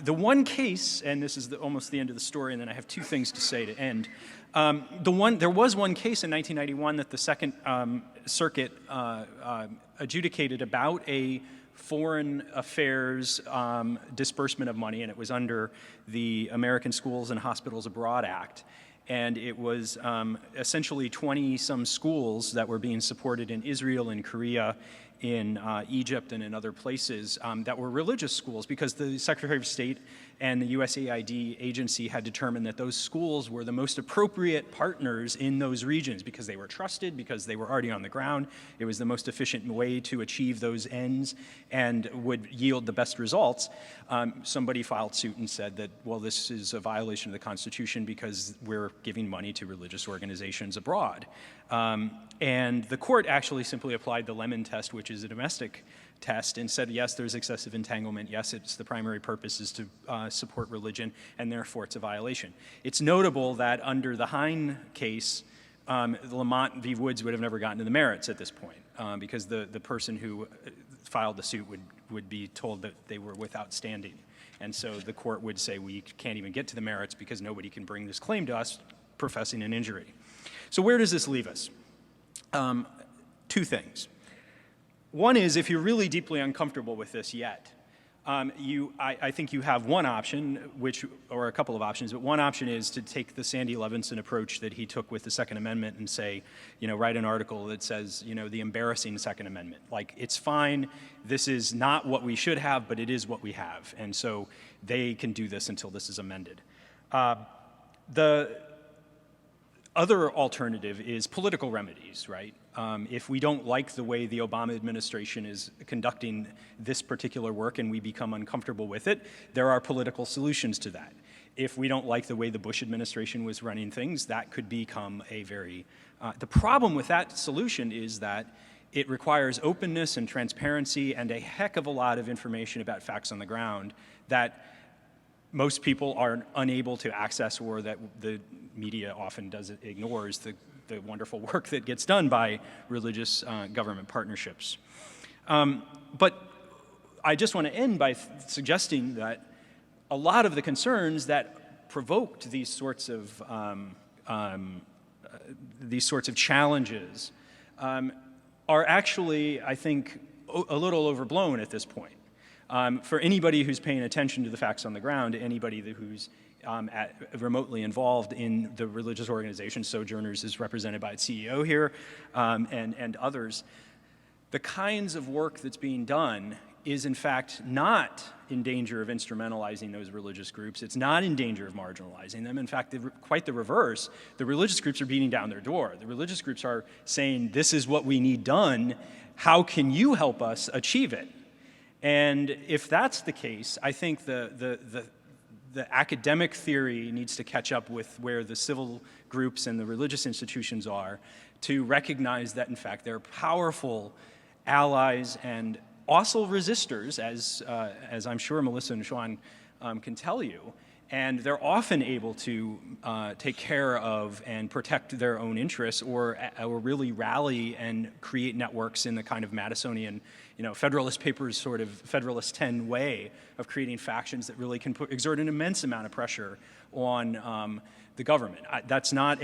The one case, and this is almost the end of the story, and then I have two things to say to end. There was one case in 1991 that the Second Circuit adjudicated about a foreign affairs disbursement of money, and it was under the American Schools and Hospitals Abroad Act. And it was essentially 20-some schools that were being supported in Israel and Korea, in Egypt and in other places that were religious schools, because the Secretary of State and the USAID agency had determined that those schools were the most appropriate partners in those regions because they were trusted, because they were already on the ground. It was the most efficient way to achieve those ends and would yield the best results. Somebody filed suit and said that, well, this is a violation of the Constitution because we're giving money to religious organizations abroad. And the court actually simply applied the Lemon test, which is a domestic test, and said, yes, there's excessive entanglement. Yes, the primary purpose is to support religion, and therefore it's a violation. It's notable that under the Hein case, Lamont v. Woods would have never gotten to the merits at this point, because the person who filed the suit would be told that they were without standing. And so the court would say, we can't even get to the merits because nobody can bring this claim to us professing an injury. So where does this leave us? Two things. One is, if you're really deeply uncomfortable with this yet, I think you have one option, or a couple of options, but one option is to take the Sandy Levinson approach that he took with the Second Amendment and say, write an article that says, the embarrassing Second Amendment. Like, it's fine, this is not what we should have, but it is what we have. And so they can do this until this is amended. The other alternative is political remedies, right? If we don't like the way the Obama administration is conducting this particular work and we become uncomfortable with it, there are political solutions to that. If we don't like the way the Bush administration was running things, that could become a very... the problem with that solution is that it requires openness and transparency and a heck of a lot of information about facts on the ground that most people are unable to access, or that the media often ignores the wonderful work that gets done by religious government partnerships. But I just want to end by suggesting that a lot of the concerns that provoked these sorts of challenges are actually, I think, a little overblown at this point. For anybody who's paying attention to the facts on the ground, anybody who's remotely involved in the religious organization. Sojourners is represented by its CEO here, and others. The kinds of work that's being done is in fact not in danger of instrumentalizing those religious groups. It's not in danger of marginalizing them. In fact, quite the reverse. The religious groups are beating down their door. The religious groups are saying, this is what we need done. How can you help us achieve it? And if that's the case, I think the academic theory needs to catch up with where the civil groups and the religious institutions are to recognize that, in fact, they're powerful allies and also resistors, as I'm sure Melissa and Shaun can tell you, and they're often able to take care of and protect their own interests, or really rally and create networks in the kind of Madisonian, Federalist Papers sort of Federalist 10 way of creating factions that really can exert an immense amount of pressure on the government. That's not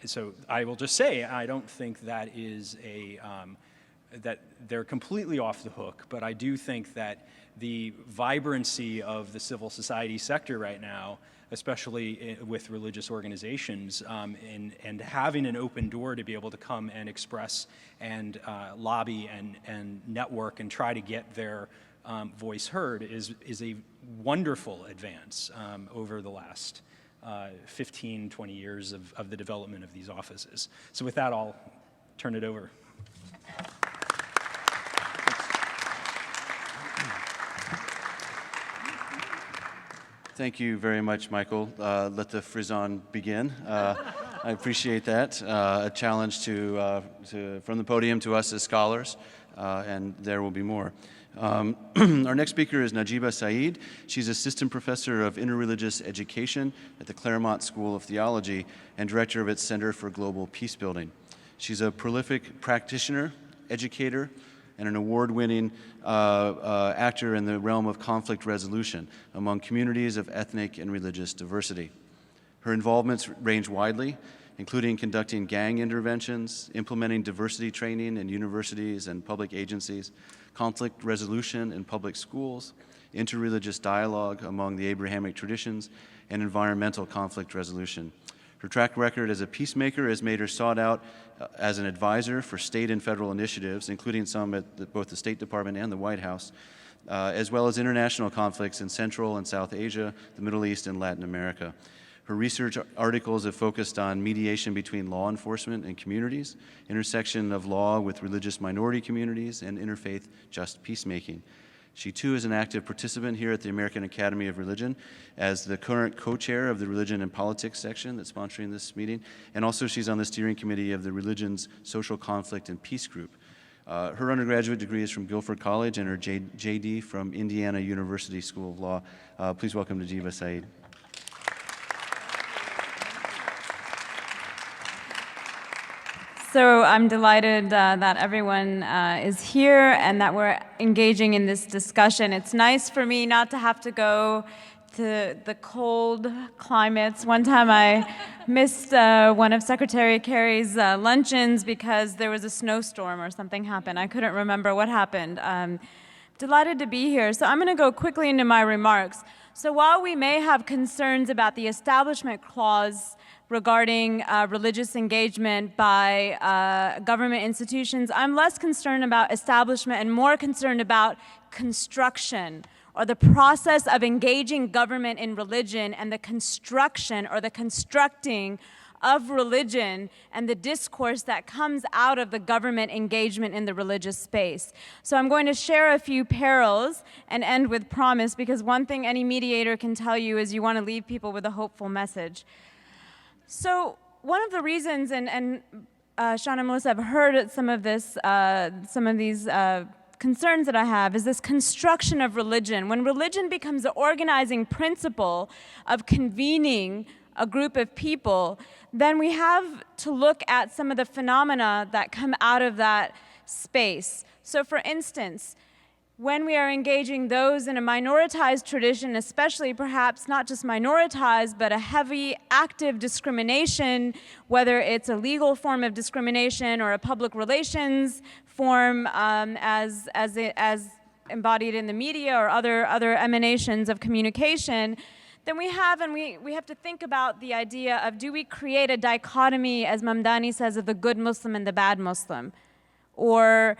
so I will just say, I don't think that is that they're completely off the hook, but I do think that the vibrancy of the civil society sector right now, especially with religious organizations, and having an open door to be able to come and express and lobby and network and try to get their voice heard is a wonderful advance over the last 15, 20 years of the development of these offices. So with that, I'll turn it over. Thank you very much, Michael. Let the frisson begin. I appreciate that. A challenge from the podium to us as scholars, and there will be more. Our next speaker is Najeeba Saeed. She's assistant professor of interreligious education at the Claremont School of Theology and director of its Center for Global Peacebuilding. She's a prolific practitioner, educator, and an award-winning actor in the realm of conflict resolution among communities of ethnic and religious diversity. Her involvements range widely, including conducting gang interventions, implementing diversity training in universities and public agencies, conflict resolution in public schools, interreligious dialogue among the Abrahamic traditions, and environmental conflict resolution. Her track record as a peacemaker has made her sought out as an advisor for state and federal initiatives, including some at both the State Department and the White House, as well as international conflicts in Central and South Asia, the Middle East, and Latin America. Her research articles have focused on mediation between law enforcement and communities, intersection of law with religious minority communities, and interfaith just peacemaking. She, too, is an active participant here at the American Academy of Religion as the current co-chair of the Religion and Politics section that's sponsoring this meeting, and also she's on the steering committee of the Religion's Social Conflict and Peace Group. Her undergraduate degree is from Guilford College and her JD from Indiana University School of Law. Please welcome Najeeba Saeed. So I'm delighted that everyone is here and that we're engaging in this discussion. It's nice for me not to have to go to the cold climates. One time I missed one of Secretary Kerry's luncheons because there was a snowstorm or something happened. I couldn't remember what happened. Delighted to be here. So I'm going to go quickly into my remarks. So while we may have concerns about the Establishment Clause regarding religious engagement by government institutions, I'm less concerned about establishment and more concerned about construction, or the process of engaging government in religion and the construction or the constructing of religion and the discourse that comes out of the government engagement in the religious space. So I'm going to share a few perils and end with promise, because one thing any mediator can tell you is you want to leave people with a hopeful message. So one of the reasons, and Shaun and Melissa have heard some of these concerns that I have, is this construction of religion. When religion becomes the organizing principle of convening a group of people, then we have to look at some of the phenomena that come out of that space. So for instance, when we are engaging those in a minoritized tradition, especially perhaps not just minoritized, but a heavy active discrimination, whether it's a legal form of discrimination or a public relations form as embodied in the media or other emanations of communication, then we have to think about the idea of, do we create a dichotomy, as Mamdani says, of the good Muslim and the bad Muslim? Or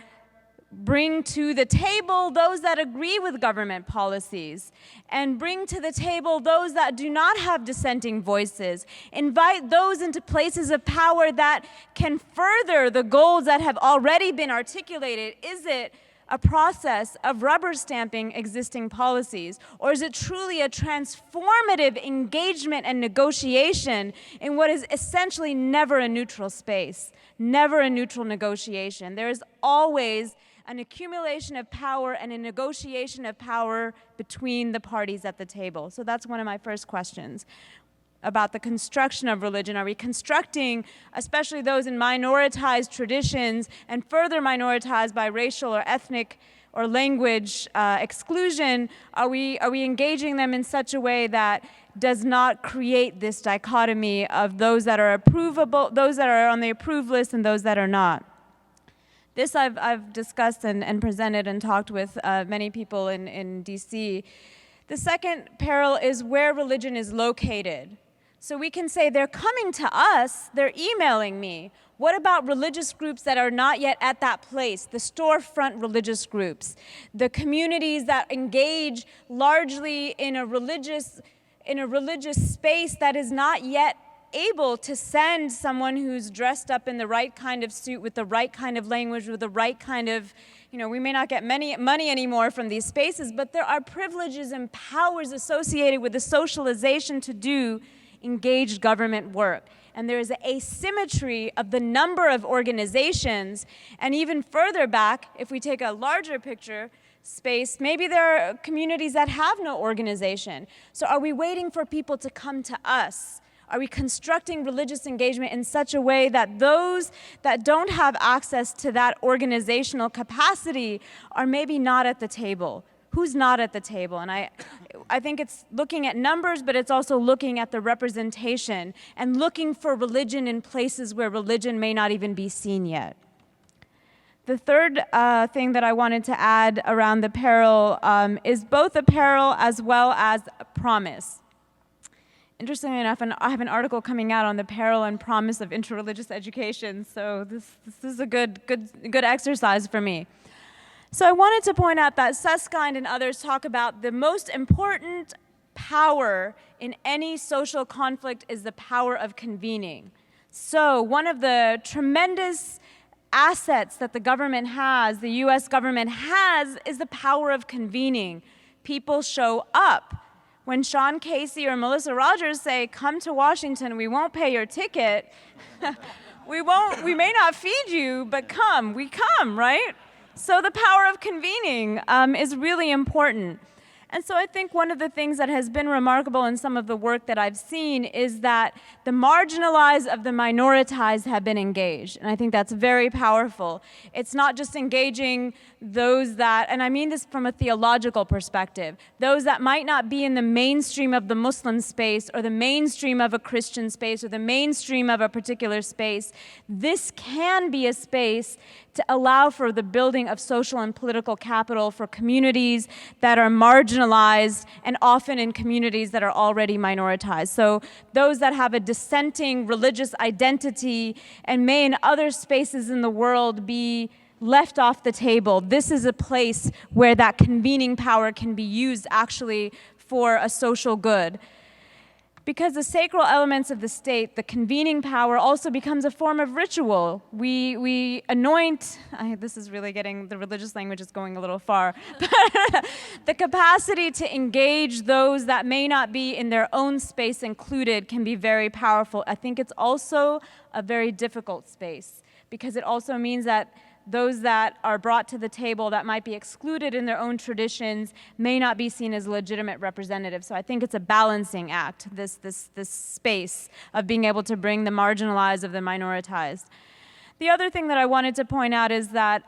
bring to the table those that agree with government policies, and bring to the table those that do not have dissenting voices. Invite those into places of power that can further the goals that have already been articulated. Is it a process of rubber stamping existing policies, or is it truly a transformative engagement and negotiation in what is essentially never a neutral space, never a neutral negotiation? There is always an accumulation of power and a negotiation of power between the parties at the table. So that's one of my first questions about the construction of religion. Are we constructing, especially those in minoritized traditions and further minoritized by racial or ethnic or language exclusion, are we engaging them in such a way that does not create this dichotomy of those that are approvable, those that are on the approved list and those that are not? This I've discussed and presented and talked with many people in DC. The second peril is where religion is located. So we can say they're coming to us, they're emailing me. What about religious groups that are not yet at that place, the storefront religious groups, the communities that engage largely in a religious space that is not yet able to send someone who's dressed up in the right kind of suit with the right kind of language, with the right kind of, we may not get money anymore from these spaces, but there are privileges and powers associated with the socialization to do engaged government work. And there is an asymmetry of the number of organizations, and even further back, if we take a larger picture space, maybe there are communities that have no organization. So are we waiting for people to come to us? Are we constructing religious engagement in such a way that those that don't have access to that organizational capacity are maybe not at the table? Who's not at the table? And I think it's looking at numbers, but it's also looking at the representation and looking for religion in places where religion may not even be seen yet. The third thing that I wanted to add around the peril is both a peril as well as a promise. Interestingly enough, I have an article coming out on the peril and promise of interreligious education, so this is a good exercise for me. So I wanted to point out that Susskind and others talk about the most important power in any social conflict is the power of convening. So one of the tremendous assets that the government has, the US government has, is the power of convening. People show up. When Shaun Casey or Melissa Rogers say, come to Washington, we won't pay your ticket, we may not feed you, but we come, right? So the power of convening is really important. And so I think one of the things that has been remarkable in some of the work that I've seen is that the marginalized of the minoritized have been engaged. And I think that's very powerful. It's not just engaging those that, and I mean this from a theological perspective, those that might not be in the mainstream of the Muslim space or the mainstream of a Christian space or the mainstream of a particular space. This can be a space to allow for the building of social and political capital for communities that are marginalized and often in communities that are already minoritized. So those that have a dissenting religious identity and may in other spaces in the world be left off the table, this is a place where that convening power can be used actually for a social good. Because the sacral elements of the state, the convening power also becomes a form of ritual. We anoint, this is really getting, the religious language is going a little far, but the capacity to engage those that may not be in their own space included can be very powerful. I think it's also a very difficult space because it also means that those that are brought to the table that might be excluded in their own traditions may not be seen as legitimate representatives. So I think it's a balancing act, this space of being able to bring the marginalized of the minoritized. The other thing that I wanted to point out is that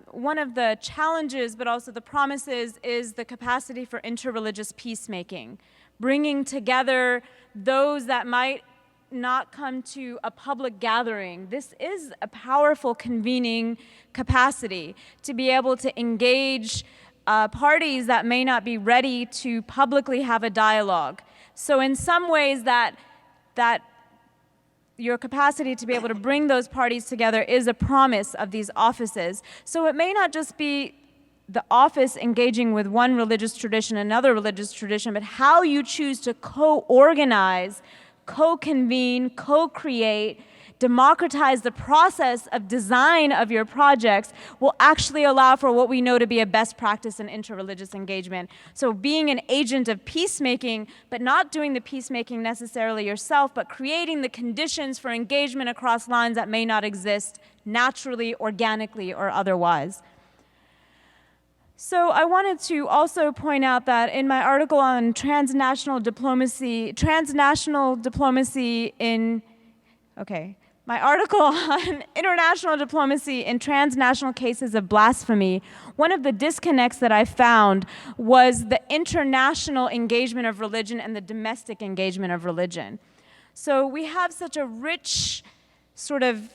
one of the challenges, but also the promises, is the capacity for interreligious peacemaking, bringing together those that might not come to a public gathering. This is a powerful convening capacity to be able to engage parties that may not be ready to publicly have a dialogue. So in some ways that your capacity to be able to bring those parties together is a promise of these offices. So it may not just be the office engaging with one religious tradition, another religious tradition, but how you choose to co-organize, co-convene, co-create, democratize the process of design of your projects will actually allow for what we know to be a best practice in interreligious engagement. So being an agent of peacemaking, but not doing the peacemaking necessarily yourself, but creating the conditions for engagement across lines that may not exist naturally, organically, or otherwise. So I wanted to also point out that in my article on transnational diplomacy my article on international diplomacy in transnational cases of blasphemy, one of the disconnects that I found was the international engagement of religion and the domestic engagement of religion. So we have such a rich sort of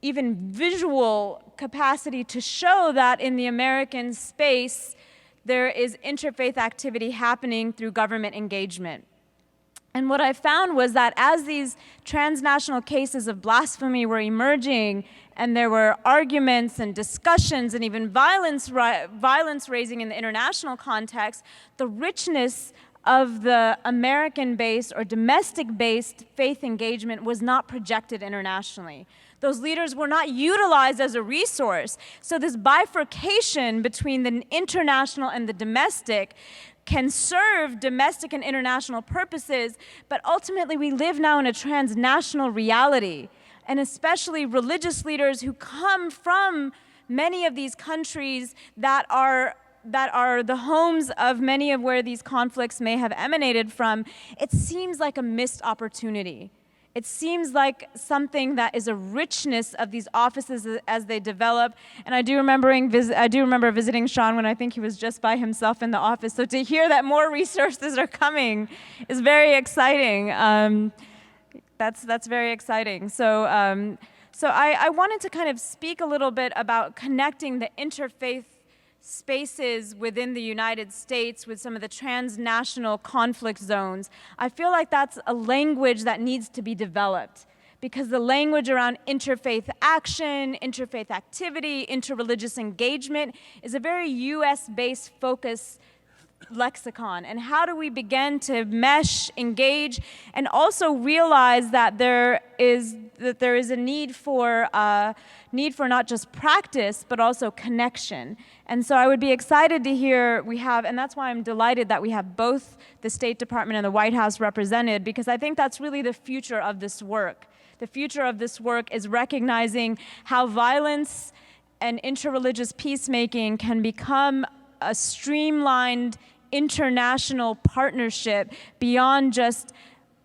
even visual capacity to show that in the American space there is interfaith activity happening through government engagement. And what I found was that as these transnational cases of blasphemy were emerging, and there were arguments and discussions and even violence raising in the international context, the richness of the American-based or domestic-based faith engagement was not projected internationally. Those leaders were not utilized as a resource. So this bifurcation between the international and the domestic can serve domestic and international purposes, but ultimately we live now in a transnational reality, and especially religious leaders who come from many of these countries that are the homes of many of where these conflicts may have emanated from. It seems like a missed opportunity. It seems like something that is a richness of these offices as they develop. And I do remember visiting Shaun when I think he was just by himself in the office. So to hear that more resources are coming is very exciting. That's very exciting. So I wanted to kind of speak a little bit about connecting the interfaith spaces within the United States with some of the transnational conflict zones. I feel like that's a language that needs to be developed, because the language around interfaith action, interfaith activity, interreligious engagement is a very US-based focus lexicon. And how do we begin to mesh, engage, and also realize that there is a need for not just practice, but also connection. And so I would be excited to hear and that's why I'm delighted that we have both the State Department and the White House represented, because I think that's really the future of this work. The future of this work is recognizing how violence and interreligious peacemaking can become a streamlined international partnership beyond just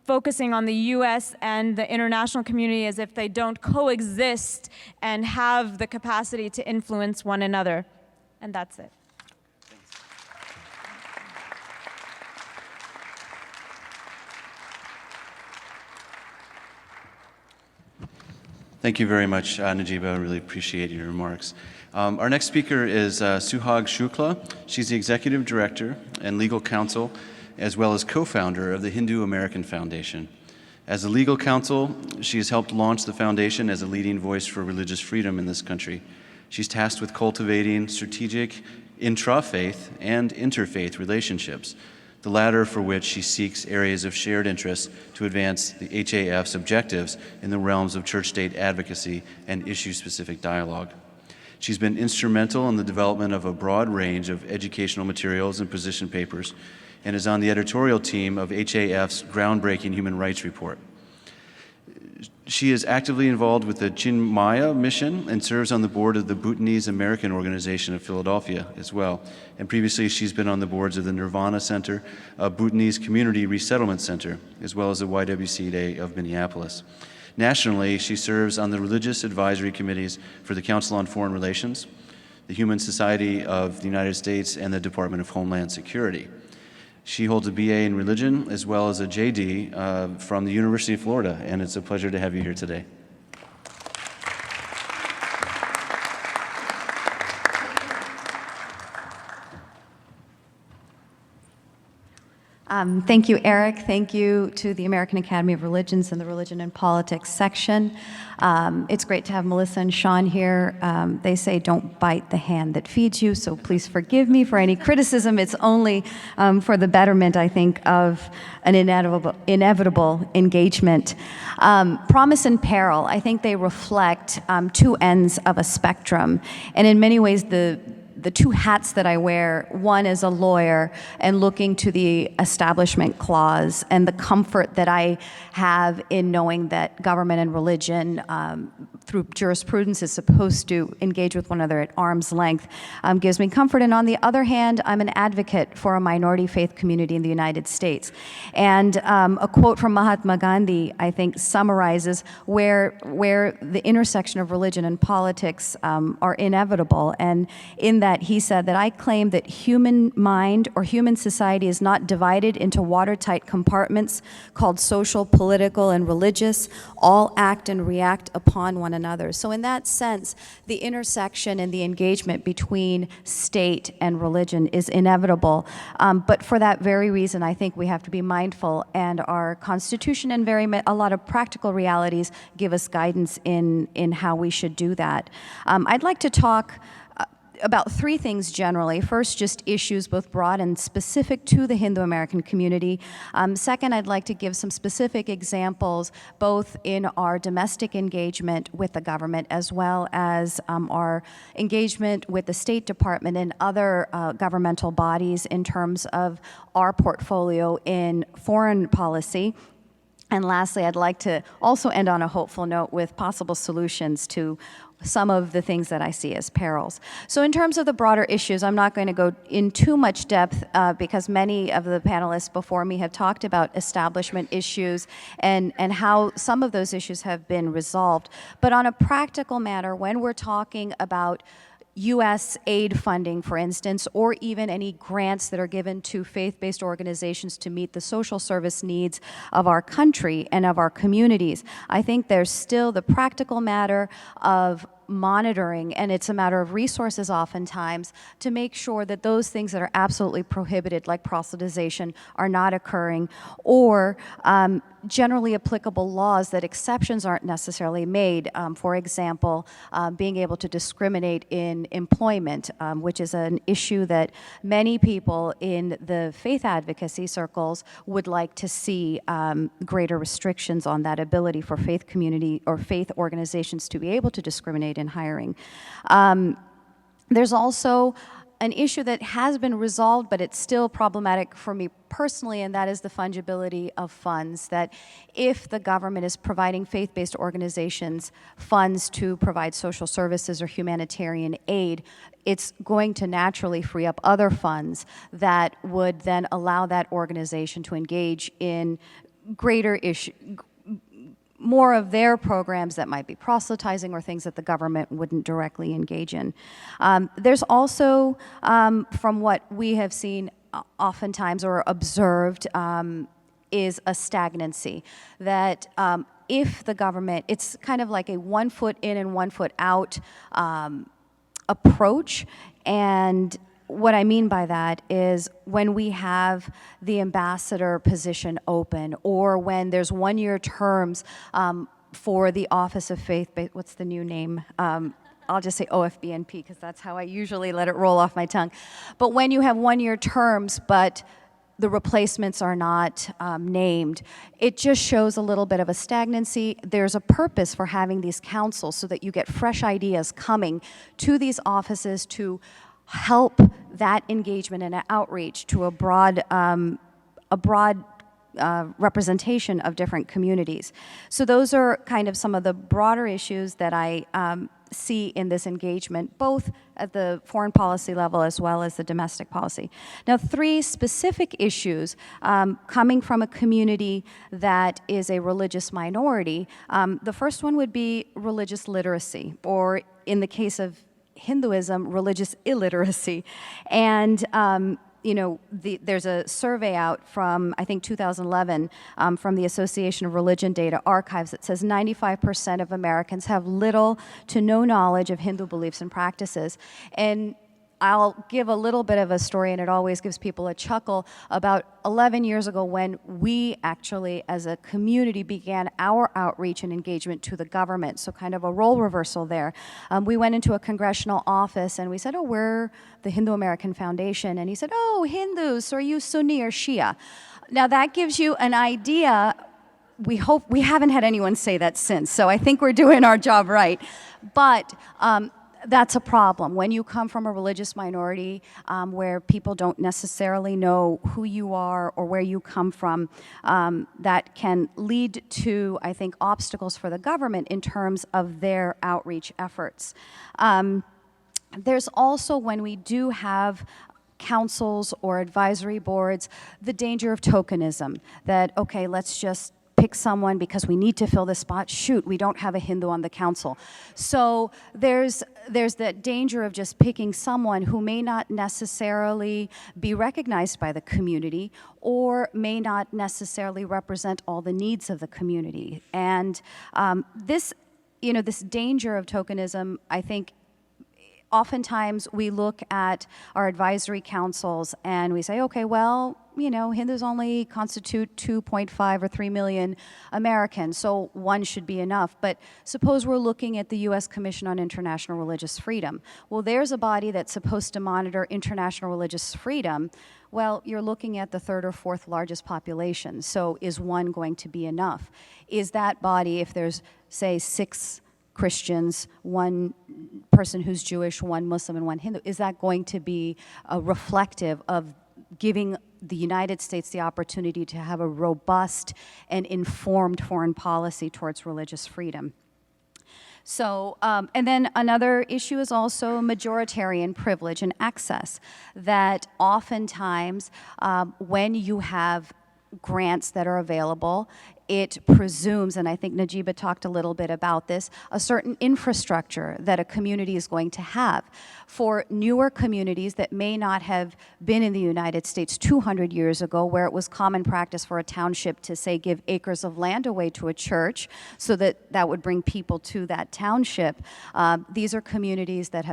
focusing on the US and the international community as if they don't coexist and have the capacity to influence one another. And that's it. Thank you very much, Najeeba. I really appreciate your remarks. Our next speaker is Suhag Shukla. She's the Executive Director and Legal Counsel, as well as co-founder of the Hindu American Foundation. As a legal counsel, she has helped launch the foundation as a leading voice for religious freedom in this country. She's tasked with cultivating strategic intra-faith and interfaith relationships, the latter for which she seeks areas of shared interest to advance the HAF's objectives in the realms of church-state advocacy and issue-specific dialogue. She's been instrumental in the development of a broad range of educational materials and position papers, and is on the editorial team of HAF's groundbreaking human rights report. She is actively involved with the Chinmaya mission and serves on the board of the Bhutanese American Organization of Philadelphia as well. And previously, she's been on the boards of the Nirvana Center, a Bhutanese Community Resettlement Center, as well as the YWCA of Minneapolis. Nationally, she serves on the religious advisory committees for the Council on Foreign Relations, the Human Society of the United States, and the Department of Homeland Security. She holds a BA in religion as well as a JD from the University of Florida, and it's a pleasure to have you here today. Thank you, Erik. Thank you to the American Academy of Religions and the Religion and Politics section. It's great to have Melissa and Shaun here. They say don't bite the hand that feeds you, so please forgive me for any criticism. It's only for the betterment, I think, of an inevitable engagement. Promise and peril, I think they reflect two ends of a spectrum. And in many ways, the two hats that I wear, one as a lawyer and looking to the Establishment Clause and the comfort that I have in knowing that government and religion through jurisprudence is supposed to engage with one another at arm's length, gives me comfort. And on the other hand, I'm an advocate for a minority faith community in the United States. And a quote from Mahatma Gandhi, I think, summarizes where the intersection of religion and politics are inevitable. And in that, he said that I claim that human mind or human society is not divided into watertight compartments called social, political, and religious. All act and react upon one another. So in that sense, the intersection and the engagement between state and religion is inevitable. But for that very reason, I think we have to be mindful, and our Constitution and a lot of practical realities give us guidance in how we should do that. I'd like to talk about three things generally. First, just issues both broad and specific to the Hindu American community. Second, I'd like to give some specific examples, both in our domestic engagement with the government as well as our engagement with the State Department and other governmental bodies in terms of our portfolio in foreign policy. And lastly, I'd like to also end on a hopeful note with possible solutions to some of the things that I see as perils. So in terms of the broader issues, I'm not going to go in too much depth because many of the panelists before me have talked about establishment issues and how some of those issues have been resolved. But on a practical matter, when we're talking about U.S. aid funding, for instance, or even any grants that are given to faith-based organizations to meet the social service needs of our country and of our communities, I think there's still the practical matter of monitoring, and it's a matter of resources oftentimes, to make sure that those things that are absolutely prohibited, like proselytization, are not occurring, or generally applicable laws that exceptions aren't necessarily made. For example, being able to discriminate in employment, which is an issue that many people in the faith advocacy circles would like to see greater restrictions on that ability for faith community or faith organizations to be able to discriminate in hiring. There's also an issue that has been resolved, but it's still problematic for me personally, and that is the fungibility of funds. That if the government is providing faith-based organizations funds to provide social services or humanitarian aid, it's going to naturally free up other funds that would then allow that organization to engage in more of their programs that might be proselytizing or things that the government wouldn't directly engage in. There's also, from what we have seen oftentimes or observed, is a stagnancy. That if the government, it's kind of like a 1 foot in and 1 foot out approach, and what I mean by that is when we have the ambassador position open, or when there's 1-year terms for the Office of Faith, what's the new name? I'll just say OFBNP because that's how I usually let it roll off my tongue. But when you have 1-year terms, but the replacements are not named, it just shows a little bit of a stagnancy. There's a purpose for having these councils so that you get fresh ideas coming to these offices to help that engagement and outreach to a broad representation of different communities. So those are kind of some of the broader issues that I see in this engagement, both at the foreign policy level as well as the domestic policy. Now, 3 specific issues coming from a community that is a religious minority. The first one would be religious literacy, or in the case of Hinduism, religious illiteracy. And there's a survey out from, I think, 2011 from the Association of Religion Data Archives that says 95% of Americans have little to no knowledge of Hindu beliefs and practices. And I'll give a little bit of a story, and it always gives people a chuckle. About 11 years ago, when we actually, as a community, began our outreach and engagement to the government, so kind of a role reversal there, we went into a congressional office and we said, oh, we're the Hindu American Foundation. And he said, oh, Hindus, are you Sunni or Shia? Now that gives you an idea. We hope we haven't had anyone say that since, so I think we're doing our job right. But that's a problem. When you come from a religious minority where people don't necessarily know who you are or where you come from, that can lead to, I think, obstacles for the government in terms of their outreach efforts. There's also, when we do have councils or advisory boards, the danger of tokenism, that, okay, let's just pick someone because we need to fill this spot. Shoot, we don't have a Hindu on the council. So there's that danger of just picking someone who may not necessarily be recognized by the community or may not necessarily represent all the needs of the community. And this danger of tokenism, I think, oftentimes we look at our advisory councils and we say, okay, well, Hindus only constitute 2.5 or 3 million Americans, so one should be enough. But suppose we're looking at the U.S. Commission on International Religious Freedom. Well, there's a body that's supposed to monitor international religious freedom. Well, you're looking at the third or fourth largest population, so is one going to be enough? Is that body, if there's, say, 6 Christians, one person who's Jewish, one Muslim, and one Hindu, is that going to be reflective of giving the United States the opportunity to have a robust and informed foreign policy towards religious freedom? So, and then another issue is also majoritarian privilege and access, that oftentimes when you have grants that are available, it presumes, and I think Najeeba talked a little bit about this, a certain infrastructure that a community is going to have. For newer communities that may not have been in the United States 200 years ago, where it was common practice for a township to, say, give acres of land away to a church so that would bring people to that township, these are communities that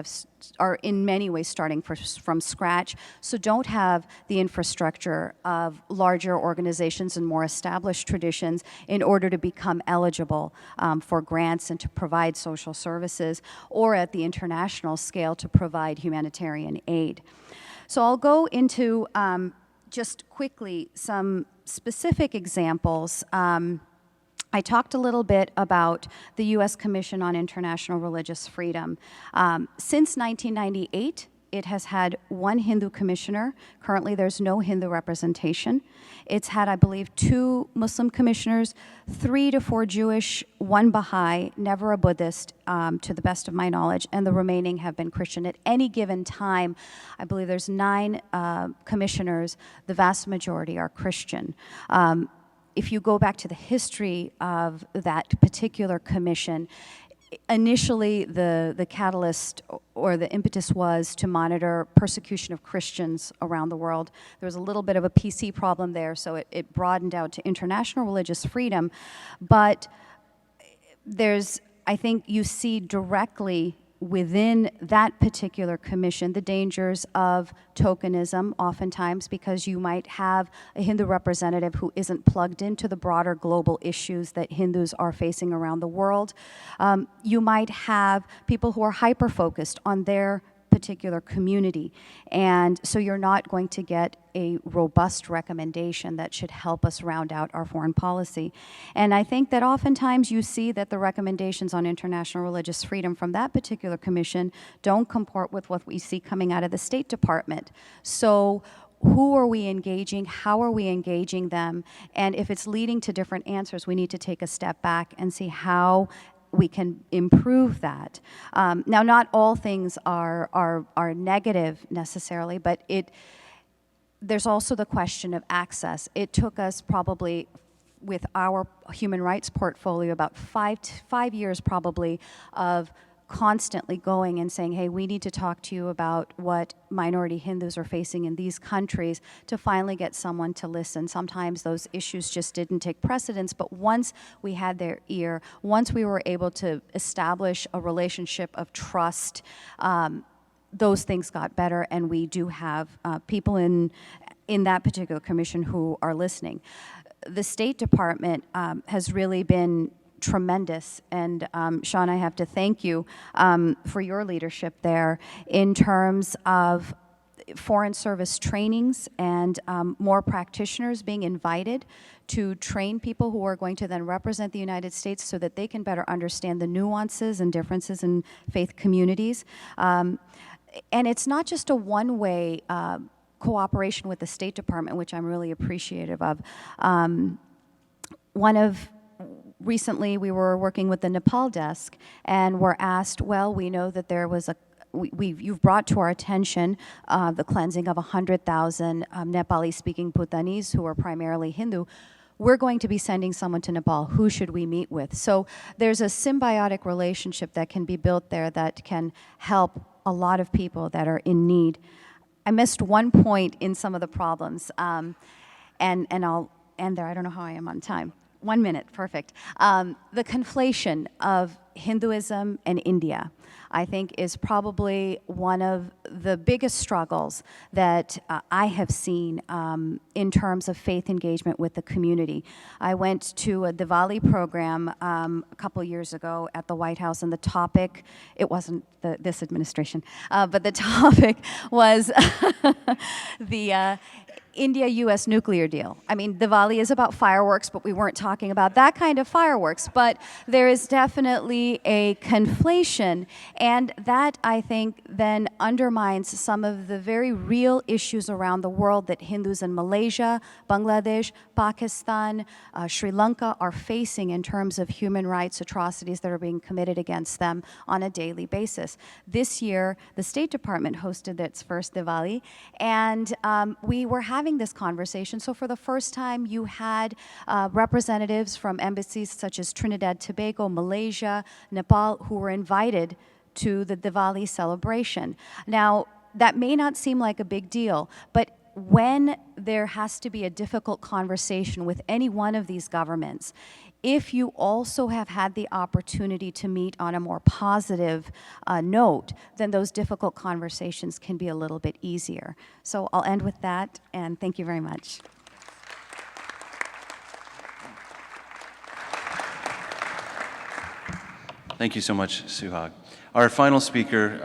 are in many ways starting from scratch, so don't have the infrastructure of larger organizations and more established traditions in order to become eligible for grants and to provide social services, or at the international scale to provide humanitarian aid. So I'll go into just quickly some specific examples. I talked a little bit about the U.S. Commission on International Religious Freedom. Since 1998, it has had one Hindu commissioner. Currently, there's no Hindu representation. It's had, I believe, 2 Muslim commissioners, 3 to 4 Jewish, 1 Baha'i, never a Buddhist, to the best of my knowledge, and the remaining have been Christian. At any given time, I believe there's 9 commissioners. The vast majority are Christian. If you go back to the history of that particular commission, initially the catalyst or the impetus was to monitor persecution of Christians around the world. There was a little bit of a PC problem there, so it broadened out to international religious freedom. But I think you see directly within that particular commission the dangers of tokenism oftentimes, because you might have a Hindu representative who isn't plugged into the broader global issues that Hindus are facing around the world. You might have people who are hyper-focused on their particular community, and so you're not going to get a robust recommendation that should help us round out our foreign policy. And I think that oftentimes you see that the recommendations on international religious freedom from that particular commission don't comport with what we see coming out of the State Department. So who are we engaging? How are we engaging them? And if it's leading to different answers, we need to take a step back and see how we can improve that. Now, not all things are negative necessarily, but there's also the question of access. It took us probably, with our human rights portfolio, about five years probably of constantly going and saying, hey, we need to talk to you about what minority Hindus are facing in these countries, to finally get someone to listen. Sometimes those issues just didn't take precedence, but once we had their ear, once we were able to establish a relationship of trust, those things got better, and we do have people in that particular commission who are listening. The State Department has really been tremendous, and Shaun, I have to thank you for your leadership there in terms of Foreign Service trainings and more practitioners being invited to train people who are going to then represent the United States so that they can better understand the nuances and differences in faith communities. And it's not just a one-way cooperation with the State Department, which I'm really appreciative of. Recently we were working with the Nepal desk and were asked, well, we know that there was you've brought to our attention the cleansing of 100,000 Nepali-speaking Bhutanis who are primarily Hindu. We're going to be sending someone to Nepal. Who should we meet with? So there's a symbiotic relationship that can be built there that can help a lot of people that are in need. I missed one point in some of the problems, and I'll end there. I don't know how I am on time. 1 minute, perfect. The conflation of Hinduism and India, I think, is probably one of the biggest struggles that I have seen in terms of faith engagement with the community. I went to a Diwali program a couple years ago at the White House, and the topic, it wasn't this administration, but the topic was the India-US nuclear deal. I mean, Diwali is about fireworks, but we weren't talking about that kind of fireworks. But there is definitely a conflation, and that, I think, then undermines some of the very real issues around the world that Hindus in Malaysia, Bangladesh, Pakistan, Sri Lanka are facing in terms of human rights atrocities that are being committed against them on a daily basis. This year, the State Department hosted its first Diwali, and we were having this conversation. So for the first time, you had representatives from embassies such as Trinidad, Tobago, Malaysia, Nepal, who were invited to the Diwali celebration. Now, that may not seem like a big deal, but when there has to be a difficult conversation with any one of these governments, if you also have had the opportunity to meet on a more positive note, then those difficult conversations can be a little bit easier. So I'll end with that, and thank you very much. Thank you so much, Suhag. Our final speaker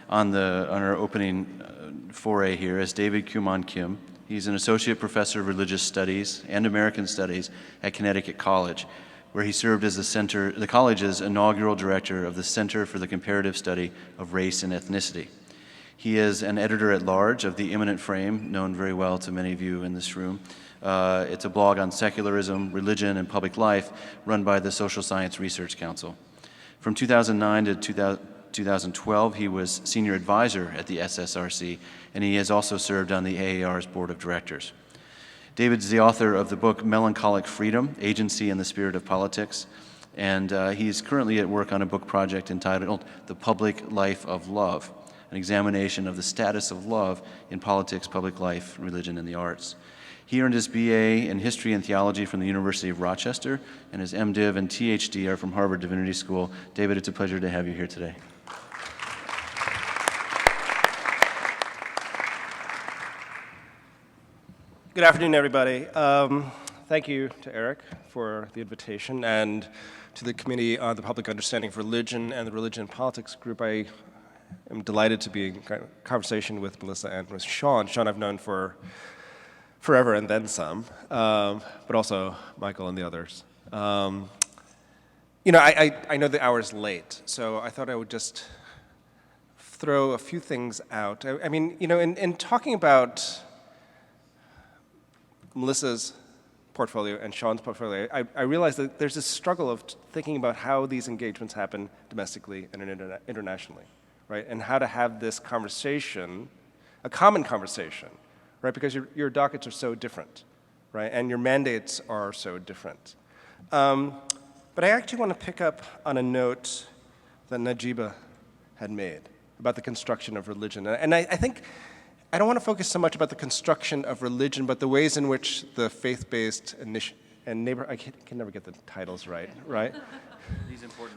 on our opening foray here is David Kyuman Kim. He's an associate professor of religious studies and American studies at Connecticut College, where he served as the college's inaugural director of the Center for the Comparative Study of Race and Ethnicity. He is an editor-at-large of The Imminent Frame, known very well to many of you in this room. It's a blog on secularism, religion, and public life run by the Social Science Research Council. From 2009 to 2012, he was senior advisor at the SSRC, and he has also served on the AAR's board of directors. David's the author of the book Melancholic Freedom, Agency and the Spirit of Politics, and he's currently at work on a book project entitled The Public Life of Love, an examination of the status of love in politics, public life, religion, and the arts. He earned his BA in History and Theology from the University of Rochester, and his MDiv and THD are from Harvard Divinity School. David, it's a pleasure to have you here today. Good afternoon, everybody. Thank you to Erik for the invitation, and to the Committee on the Public Understanding of Religion and the Religion and Politics group. I am delighted to be in conversation with Melissa and with Shaun. Shaun I've known for forever and then some, but also Michael and the others. I know the hour's late, so I thought I would just throw a few things out. I mean, in talking about Melissa's portfolio and Shaun's portfolio, I realized that there's this struggle of thinking about how these engagements happen domestically and internationally, right? And how to have this conversation, a common conversation, right? Because your dockets are so different, right? And your mandates are so different. But I actually want to pick up on a note that Najeeba had made about the construction of religion. And I think I don't want to focus so much about the construction of religion, but the ways in which the faith-based and neighbor, I can never get the titles right?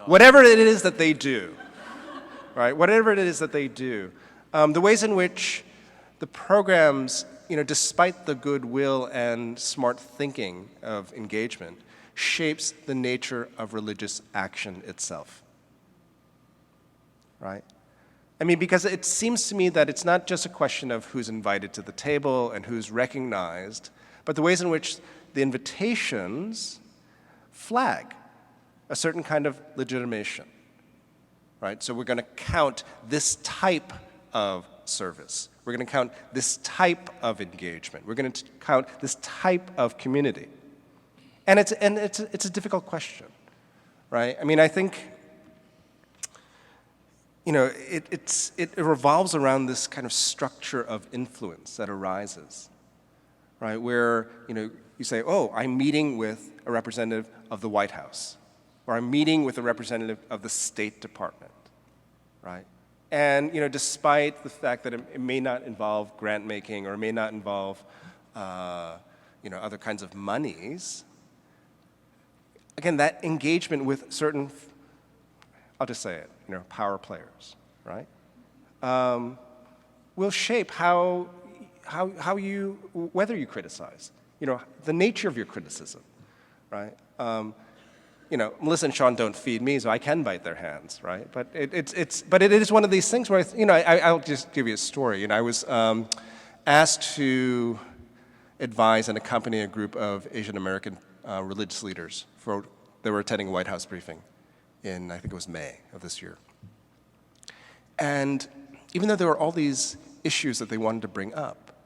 Whatever it is that they do, right? Whatever it is that they do, The ways in which the programs, despite the goodwill and smart thinking of engagement, shapes the nature of religious action itself, right? I mean, because it seems to me that it's not just a question of who's invited to the table and who's recognized, but the ways in which the invitations flag a certain kind of legitimation, right? So we're going to count this type of service. We're going to count this type of engagement. We're going to count this type of community. And it's a difficult question, right? I mean, I think, it revolves around this kind of structure of influence that arises, right? Where, you say, oh, I'm meeting with a representative of the White House, or I'm meeting with a representative of the State Department, right? And, despite the fact that it may not involve grant making or it may not involve, other kinds of monies, again, that engagement with certain, I'll just say it, power players, right, will shape whether you criticize, the nature of your criticism, right? Melissa and Shaun don't feed me, so I can bite their hands, right? But it is one of these things where, I'll just give you a story. I was asked to advise and accompany a group of Asian American religious leaders they were attending a White House briefing in, I think it was May of this year. And even though there were all these issues that they wanted to bring up,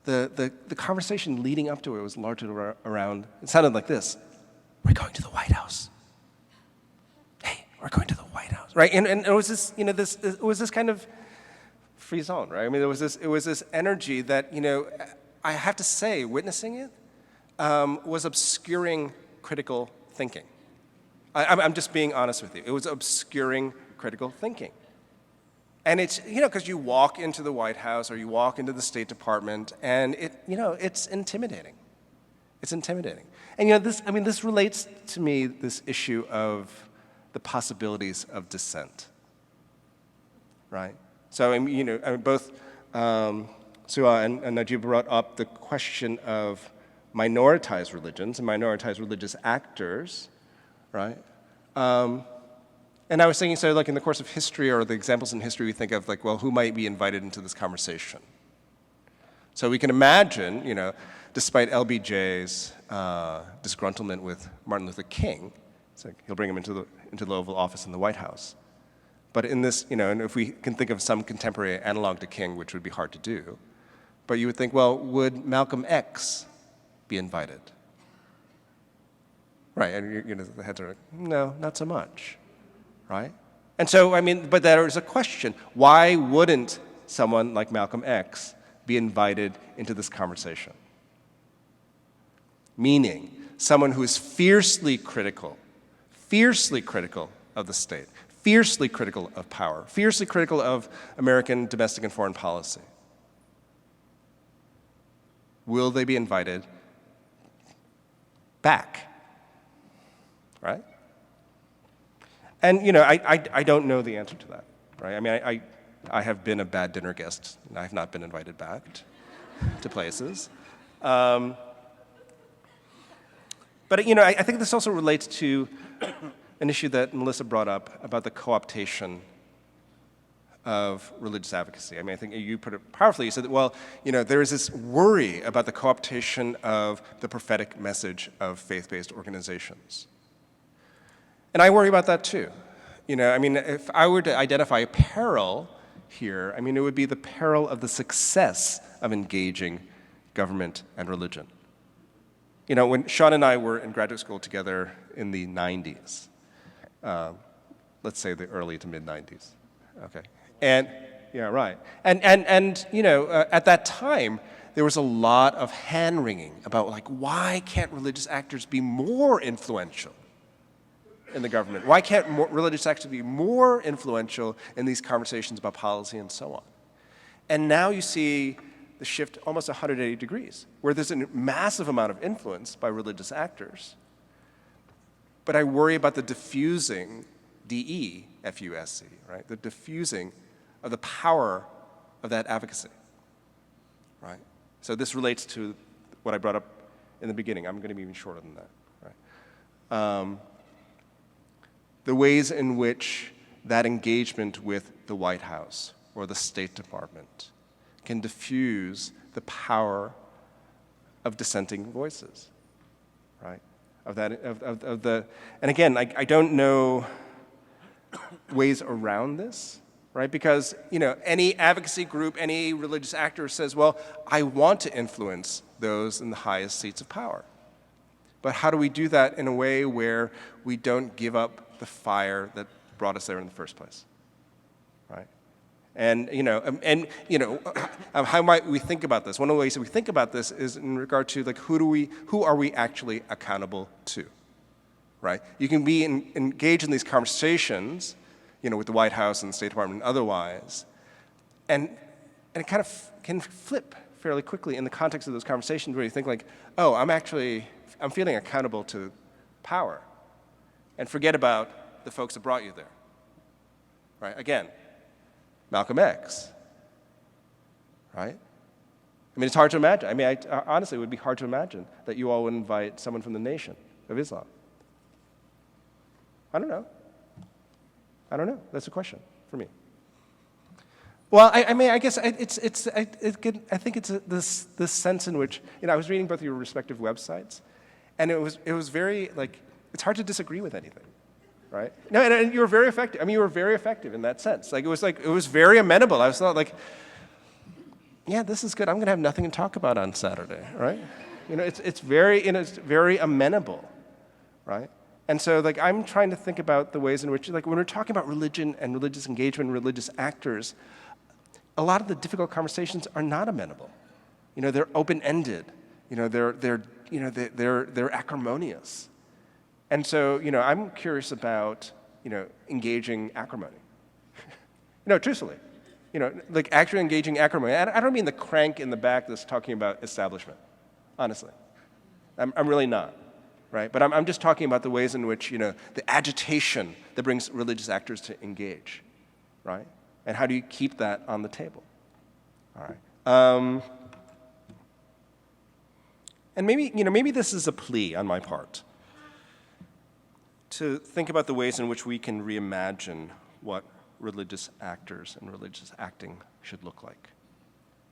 the conversation leading up to it was largely around, it sounded like this: we're going to the White House. Hey, we're going to the White House, right? And it was this, it was this kind of free zone, right? I mean, it was this energy that, I have to say, witnessing it was obscuring critical thinking. I'm just being honest with you. It was obscuring critical thinking. And it's, because you walk into the White House or you walk into the State Department, and it's intimidating. It's intimidating. And this relates to me, this issue of the possibilities of dissent, right? So both Suhag and Najeeba brought up the question of minoritized religions and minoritized religious actors, right? And I was thinking, so like in the course of history or the examples in history, we think of like, well, who might be invited into this conversation? So we can imagine, despite LBJ's disgruntlement with Martin Luther King, it's like he'll bring him into the Oval Office in the White House. But in this, and if we can think of some contemporary analog to King, which would be hard to do, but you would think, well, would Malcolm X be invited? Right, and the heads are like, no, not so much, right? And so, but there is a question. Why wouldn't someone like Malcolm X be invited into this conversation? Meaning, someone who is fiercely critical of the state, fiercely critical of power, fiercely critical of American domestic and foreign policy. Will they be invited back? Right? And, I don't know the answer to that, right? I mean, I have been a bad dinner guest, and I have not been invited back to places. But, I think this also relates to an issue that Melissa brought up about the co-optation of religious advocacy. I mean, I think you put it powerfully. You said that, well, there is this worry about the co-optation of the prophetic message of faith-based organizations. And I worry about that too. If I were to identify a peril here, it would be the peril of the success of engaging government and religion. When Shaun and I were in graduate school together in the 90s, let's say the early to mid 90s, okay. And, yeah, right. And at that time, there was a lot of hand-wringing about, like, why can't religious actors be more influential in the government? Why can't religious actors be more influential in these conversations about policy and so on? And now you see the shift almost 180 degrees, where there's a massive amount of influence by religious actors. But I worry about the diffusing, D-E-F-U-S-C, right? The diffusing of the power of that advocacy, right? So this relates to what I brought up in the beginning. I'm going to be even shorter than that, right? The ways in which that engagement with the White House or the State Department can diffuse the power of dissenting voices, right? And again, I don't know ways around this, right? Because, any advocacy group, any religious actor says, well, I want to influence those in the highest seats of power. But how do we do that in a way where we don't give up the fire that brought us there in the first place, right? And how might we think about this? One of the ways that we think about this is in regard to who are we actually accountable to, right? You can be engaged in these conversations, with the White House and the State Department and otherwise, and it kind of can flip fairly quickly in the context of those conversations where you think oh, I'm feeling accountable to power, and forget about the folks that brought you there, right? Again, Malcolm X, right? It's hard to imagine. Honestly, it would be hard to imagine that you all would invite someone from the Nation of Islam. I don't know. That's a question for me. Well, I guess I think it's this sense in which, I was reading both of your respective websites, and it was very, it's hard to disagree with anything, right? No, and you were very effective. You were very effective in that sense. It was very amenable. I was not yeah, this is good. I'm going to have nothing to talk about on Saturday, right? It's very amenable, right? And so, I'm trying to think about the ways in which, when we're talking about religion and religious engagement, and religious actors, a lot of the difficult conversations are not amenable. They're open-ended. They're acrimonious. And so, I'm curious about, engaging acrimony. Truthfully, actually engaging acrimony. I don't mean the crank in the back that's talking about establishment, honestly. I'm really not. Right? But I'm just talking about the ways in which, the agitation that brings religious actors to engage, right? And how do you keep that on the table? All right. And maybe this is a plea on my part to think about the ways in which we can reimagine what religious actors and religious acting should look like.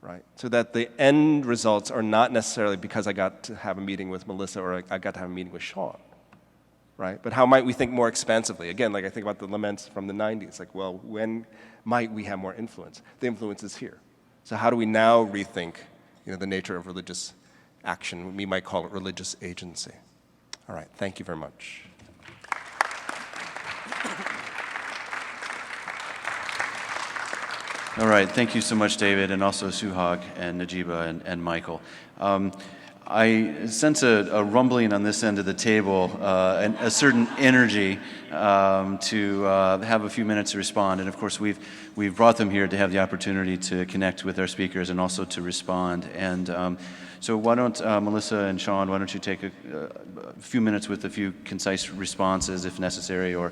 Right? So that the end results are not necessarily because I got to have a meeting with Melissa or I got to have a meeting with Shaun, right? But how might we think more expansively? Again, I think about the laments from the 90s, when might we have more influence? The influence is here. So how do we now rethink, the nature of religious action? We might call it religious agency. All right, thank you very much. All right, thank you so much, David, and also Suhag and Najeeba and Michael. I sense a rumbling on this end of the table, and a certain energy to have a few minutes to respond. And of course, we've brought them here to have the opportunity to connect with our speakers and also to respond. And so why don't Melissa and Shaun, why don't you take a few minutes with a few concise responses if necessary, or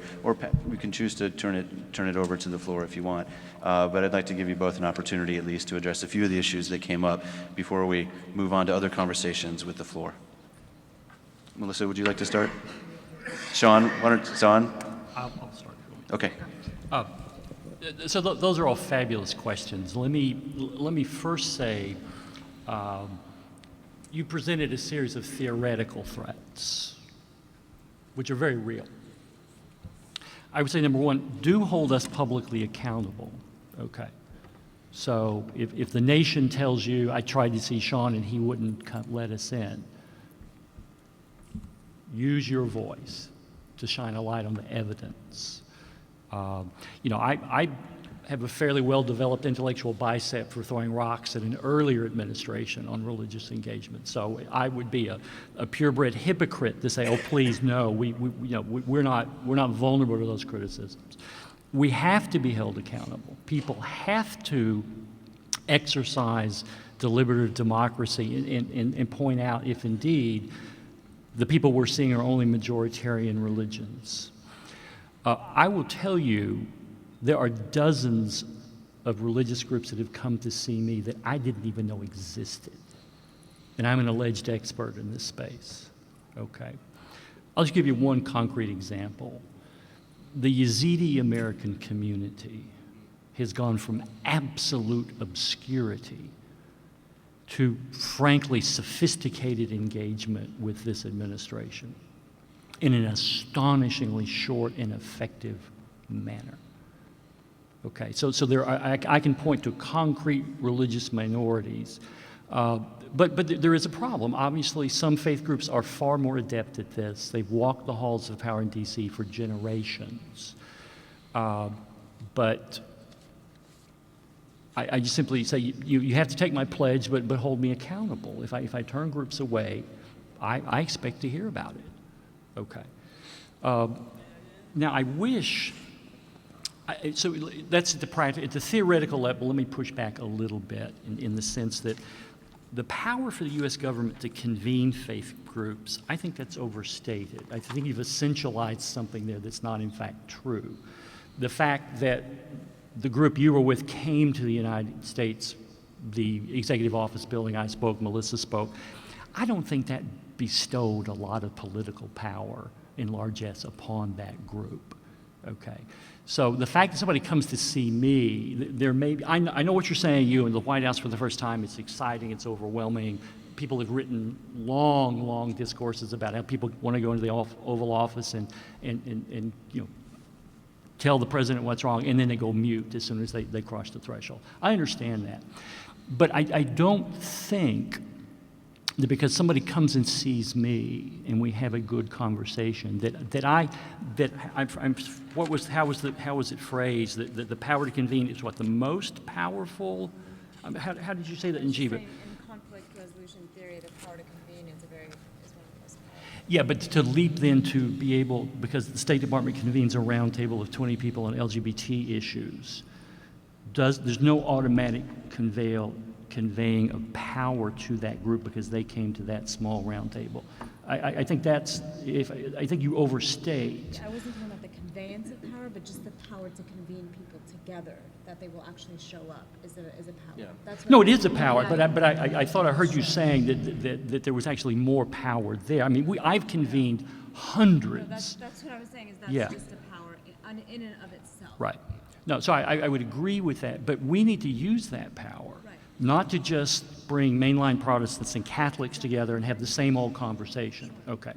we can choose to turn it over to the floor if you want. But I'd like to give you both an opportunity at least to address a few of the issues that came up before we move on to other conversations with the floor. Melissa, would you like to start? Shaun, Shaun? I'll start. Okay. So those are all fabulous questions. Let me first say, you presented a series of theoretical threats, which are very real. I would say, number one, do hold us publicly accountable. Okay. So if the Nation tells you, I tried to see Shaun and he wouldn't let us in, use your voice to shine a light on the evidence. I have a fairly well-developed intellectual bicep for throwing rocks at an earlier administration on religious engagement. So I would be a purebred hypocrite to say, "Oh, please, no, we're not vulnerable to those criticisms." We have to be held accountable. People have to exercise deliberative democracy and point out if indeed the people we're seeing are only majoritarian religions. I will tell you, there are dozens of religious groups that have come to see me that I didn't even know existed. And I'm an alleged expert in this space, okay? I'll just give you one concrete example. The Yazidi American community has gone from absolute obscurity to frankly sophisticated engagement with this administration in an astonishingly short and effective manner. Okay, so there are, I can point to concrete religious minorities, but there is a problem. Obviously, some faith groups are far more adept at this. They've walked the halls of power in DC for generations. But I just simply say, you have to take my pledge, but hold me accountable. If I turn groups away, I expect to hear about it. Okay. Now, I wish, so that's at the theoretical level. Let me push back a little bit in the sense that the power for the U.S. government to convene faith groups, I think that's overstated. I think you've essentialized something there that's not in fact true. The fact that the group you were with came to the United States, the executive office building, I spoke, Melissa spoke, I don't think that bestowed a lot of political power in largesse upon that group, okay? So the fact that somebody comes to see me, there may be, I know what you're saying, you in the White House for the first time, it's exciting, it's overwhelming. People have written long, long discourses about how people want to go into the Oval Office and you know, tell the president what's wrong, and then they go mute as soon as they cross the threshold. I understand that. But I don't think that because somebody comes and sees me and we have a good conversation, how was it phrased? That the power to convene is what, the most powerful? How did you say that, Najeeba? In conflict resolution theory, the power to convene is one of the most powerful. Yeah, but to leap then to be able, because the State Department convenes a roundtable of 20 people on LGBT issues, there's no automatic conveying of power to that group because they came to that small roundtable. I think I think you overstate. I wasn't talking about the conveyance of power, but just the power to convene people together, that they will actually show up is a power. Yeah. That's what No, I it is a mean. power, Yeah. but I thought I heard you saying that there was actually more power there. I mean, I've convened hundreds. No, that's what I was saying, is that's Yeah. just a power in and of itself. Right. No, so I would agree with that, but we need to use that power, Right. not to just bring mainline Protestants and Catholics together and have the same old conversation. Okay.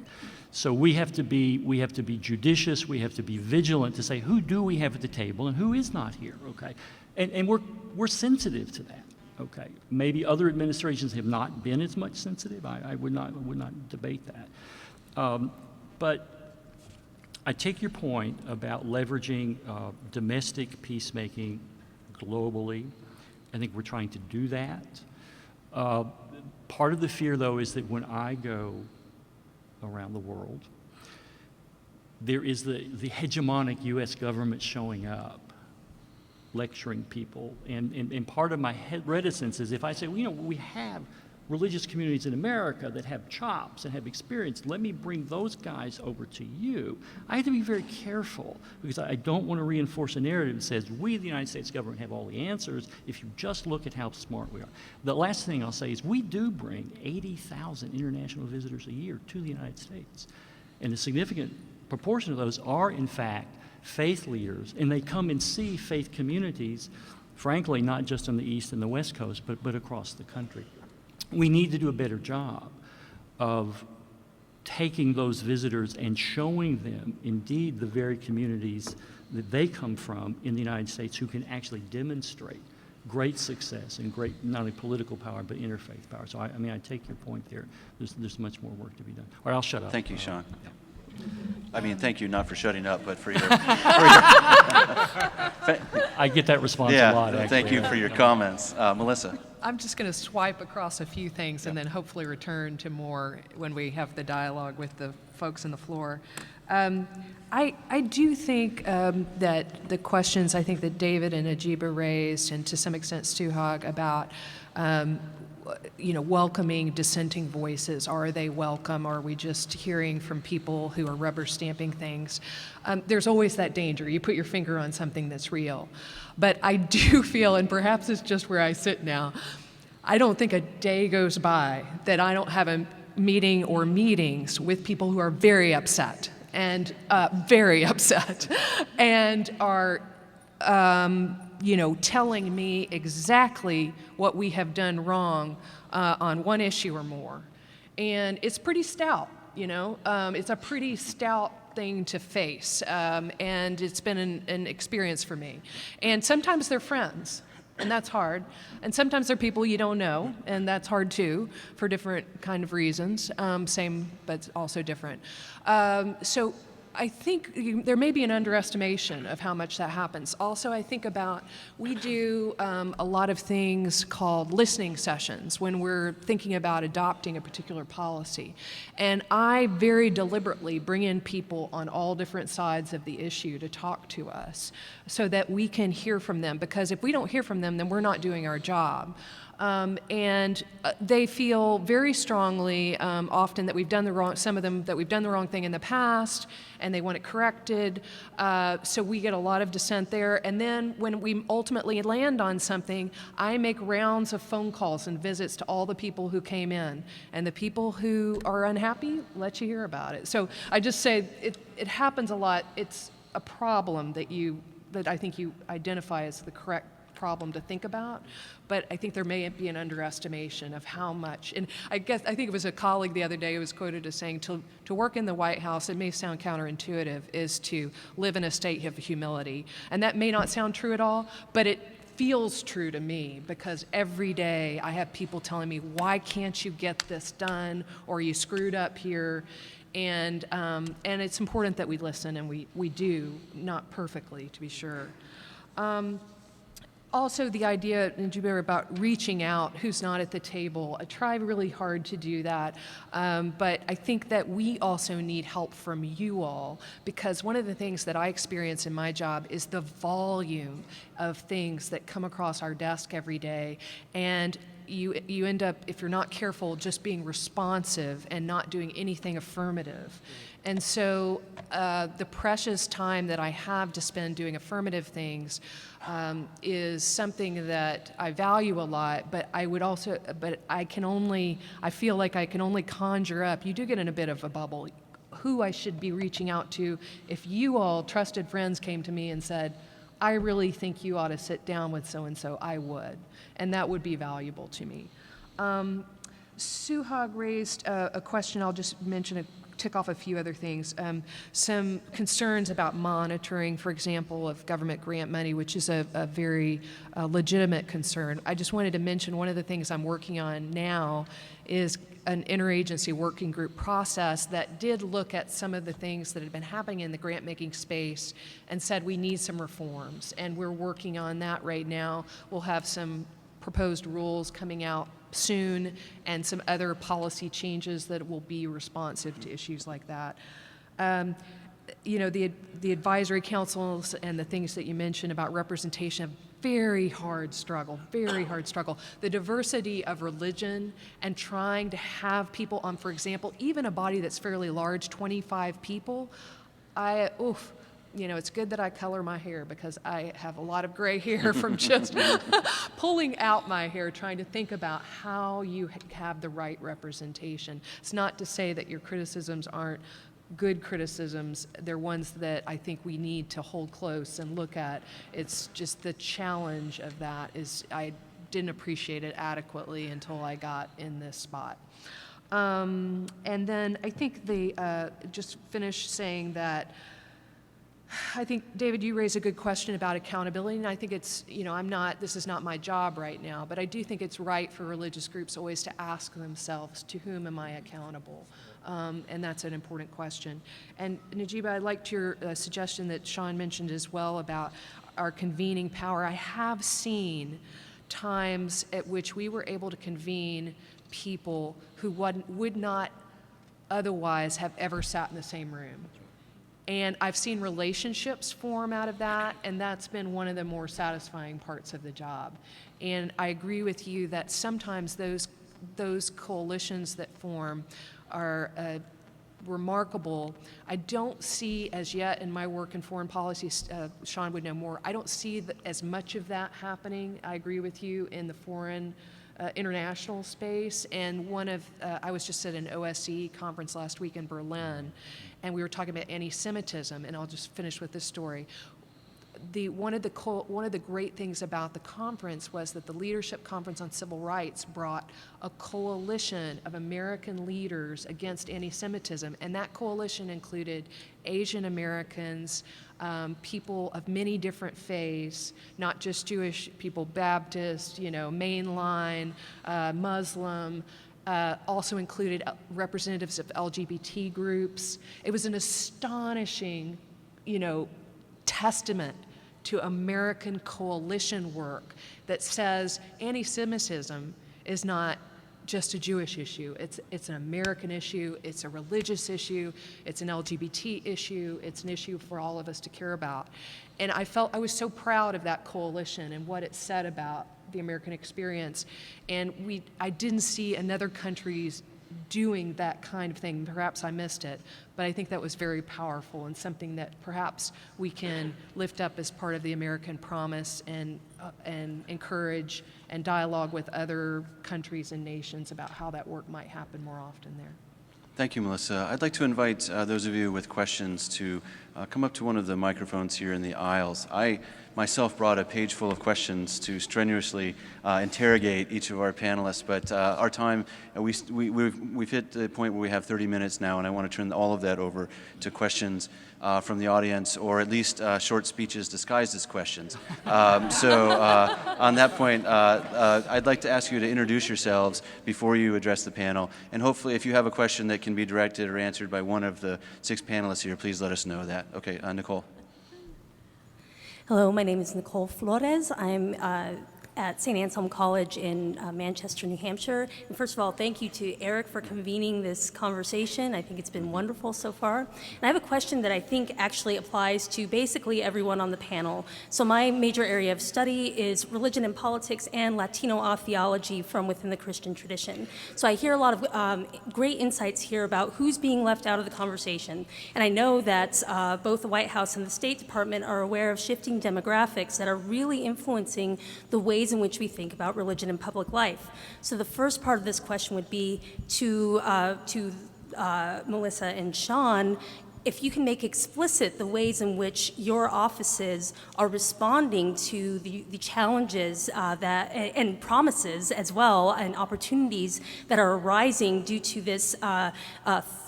So we have to be judicious, we have to be vigilant to say, who do we have at the table and who is not here, okay? And we're sensitive to that, okay? Maybe other administrations have not been as much sensitive. I would not debate that. But I take your point about leveraging domestic peacemaking globally. I think we're trying to do that. Part of the fear, though, is that when I go around the world, there is the hegemonic U.S. government showing up, lecturing people. And part of my reticence is if I say, well, you know, we have religious communities in America that have chops and have experience, let me bring those guys over to you. I have to be very careful because I don't want to reinforce a narrative that says we, the United States government, have all the answers if you just look at how smart we are. The last thing I'll say is we do bring 80,000 international visitors a year to the United States. And a significant proportion of those are, in fact, faith leaders, and they come and see faith communities, frankly, not just on the East and the West Coast, but across the country. We need to do a better job of taking those visitors and showing them, indeed, the very communities that they come from in the United States who can actually demonstrate great success and great, not only political power, but interfaith power. So, I mean, I take your point there. There's much more work to be done. All right, I'll shut up. Thank you, Shaun. I mean, thank you not for shutting up, but for your I get that response a lot, actually. thank you for your comments. Melissa. I'm just going to swipe across a few things and then hopefully return to more when we have the dialogue with the folks on the floor. I do think that the questions I think that David and Najeeba raised, and to some extent Suhag, about welcoming dissenting voices? Are they welcome? Are we just hearing from people who are rubber stamping things? There's always that danger. You put your finger on something that's real. But I do feel, and perhaps it's just where I sit now, I don't think a day goes by that I don't have a meeting or meetings with people who are very upset and are telling me exactly what we have done wrong on one issue or more. And it's pretty stout, it's a pretty stout thing to face, and it's been an experience for me. And sometimes they're friends, and that's hard. And sometimes they're people you don't know, and that's hard too, for different kind of reasons, same but also different. So I think there may be an underestimation of how much that happens. Also, I think about, we do a lot of things called listening sessions when we're thinking about adopting a particular policy. And I very deliberately bring in people on all different sides of the issue to talk to us so that we can hear from them. Because if we don't hear from them, then we're not doing our job. And they feel very strongly often that we've done the wrong, some of them, that we've done the wrong thing in the past, and they want it corrected. So we get a lot of dissent there. And then when we ultimately land on something, I make rounds of phone calls and visits to all the people who came in. And the people who are unhappy, let you hear about it. So I just say it happens a lot. It's a problem that I think you identify as the correct problem to think about, but I think there may be an underestimation of how much, and I think it was a colleague the other day who was quoted as saying, to work in the White House, it may sound counterintuitive, is to live in a state of humility. And that may not sound true at all, but it feels true to me, because every day I have people telling me, why can't you get this done, or you screwed up here. And it's important that we listen, and we do, not perfectly, to be sure. Also, the idea, Najeeba, about reaching out, who's not at the table. I try really hard to do that, but I think that we also need help from you all, because one of the things that I experience in my job is the volume of things that come across our desk every day, and you end up, if you're not careful, just being responsive and not doing anything affirmative. And so the precious time that I have to spend doing affirmative things is something that I value a lot, but I feel like I can only conjure up, you do get in a bit of a bubble, who I should be reaching out to. If you all, trusted friends, came to me and said, I really think you ought to sit down with so-and-so, I would. And that would be valuable to me. Suhag raised a question. I'll just tick off a few other things. Some concerns about monitoring, for example, of government grant money, which is a very legitimate concern. I just wanted to mention one of the things I'm working on now is an interagency working group process that did look at some of the things that had been happening in the grant-making space and said we need some reforms. And we're working on that right now. We'll have some proposed rules coming out soon and some other policy changes that will be responsive to issues like that. The advisory councils and the things that you mentioned about representation, very hard struggle, very hard struggle. The diversity of religion and trying to have people on, for example, even a body that's fairly large, 25 people, it's good that I color my hair, because I have a lot of gray hair from just pulling out my hair, trying to think about how you have the right representation. It's not to say that your criticisms aren't good criticisms. They're ones that I think we need to hold close and look at. It's just the challenge of that is I didn't appreciate it adequately until I got in this spot. And then I think just finish saying that I think, David, you raised a good question about accountability, and I think it's, this is not my job right now, but I do think it's right for religious groups always to ask themselves, to whom am I accountable? And that's an important question. And Najeeba, I liked your suggestion that Shaun mentioned as well about our convening power. I have seen times at which we were able to convene people who would not otherwise have ever sat in the same room. And I've seen relationships form out of that, and that's been one of the more satisfying parts of the job. And I agree with you that sometimes those coalitions that form are remarkable. I don't see as yet in my work in foreign policy, Shaun would know more, I don't see as much of that happening, I agree with you, in the foreign international space. And I was just at an OSCE conference last week in Berlin, and we were talking about anti-Semitism, and I'll just finish with this story. One of the great things about the conference was that the Leadership Conference on Civil Rights brought a coalition of American leaders against anti-Semitism, and that coalition included Asian Americans, people of many different faiths, not just Jewish people, Baptist, mainline, Muslim, also included representatives of LGBT groups. It was an astonishing, testament to American coalition work that says anti-Semitism is not just a Jewish issue. It's an American issue, it's a religious issue, it's an LGBT issue, it's an issue for all of us to care about. And I was so proud of that coalition and what it said about the American experience. And I didn't see another countries doing that kind of thing. Perhaps I missed it, but I think that was very powerful and something that perhaps we can lift up as part of the American promise and encourage and dialogue with other countries and nations about how that work might happen more often there. Thank you, Melissa. I'd like to invite those of you with questions to come up to one of the microphones here in the aisles. I myself brought a page full of questions to strenuously interrogate each of our panelists, but our time, we've hit the point where we have 30 minutes now, and I want to turn all of that over to questions from the audience, or at least short speeches disguised as questions. So on that point, I'd like to ask you to introduce yourselves before you address the panel, and hopefully if you have a question that can be directed or answered by one of the 6 panelists here, please let us know that. Okay, Nicole. Hello, my name is Nicole Flores. I'm at St. Anselm College in Manchester, New Hampshire. And first of all, thank you to Erik for convening this conversation. I think it's been wonderful so far. And I have a question that I think actually applies to basically everyone on the panel. So my major area of study is religion and politics and Latino theology from within the Christian tradition. So I hear a lot of great insights here about who's being left out of the conversation. And I know that both the White House and the State Department are aware of shifting demographics that are really influencing the ways in which we think about religion in public life. So the first part of this question would be to Melissa and Shaun, if you can make explicit the ways in which your offices are responding to the challenges and promises as well, and opportunities that are arising due to this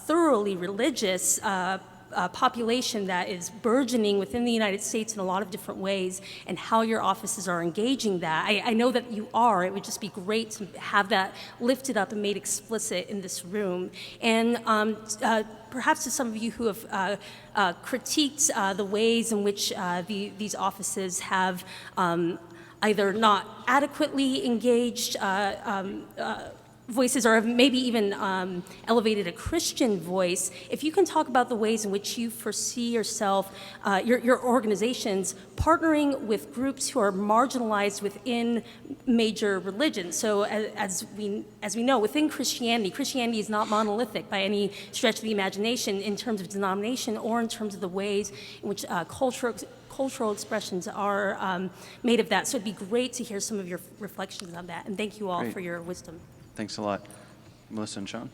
thoroughly religious population that is burgeoning within the United States in a lot of different ways, and how your offices are engaging that. I know that you are. It would just be great to have that lifted up and made explicit in this room. And perhaps to some of you who have critiqued the ways in which these offices have either not adequately engaged voices, or have maybe even elevated a Christian voice, if you can talk about the ways in which you foresee yourself, your organizations, partnering with groups who are marginalized within major religions. So as we know, within Christianity is not monolithic by any stretch of the imagination in terms of denomination or in terms of the ways in which cultural expressions are made of that. So it'd be great to hear some of your reflections on that. And thank you all for your wisdom. Thanks a lot. Melissa and Shaun?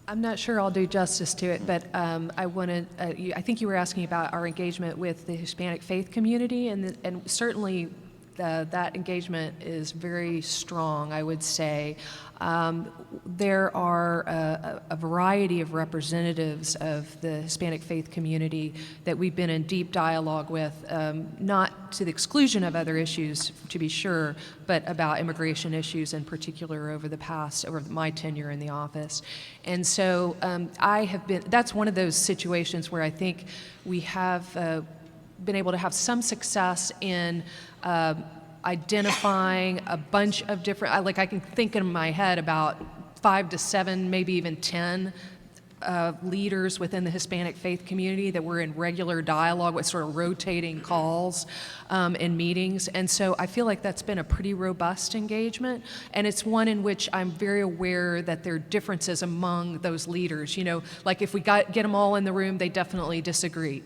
I'm not sure I'll do justice to it, but I think you were asking about our engagement with the Hispanic faith community, and certainly that engagement is very strong, I would say. There are a variety of representatives of the Hispanic faith community that we've been in deep dialogue with, not to the exclusion of other issues, to be sure, but about immigration issues in particular over my tenure in the office. And so that's one of those situations where I think we have been able to have some success in identifying a bunch of different, I can think in my head about 5 to 7, maybe even 10 leaders within the Hispanic faith community that we're in regular dialogue with, sort of rotating calls and meetings. And so I feel like that's been a pretty robust engagement, and it's one in which I'm very aware that there are differences among those leaders. You know, like if we get them all in the room, they definitely disagree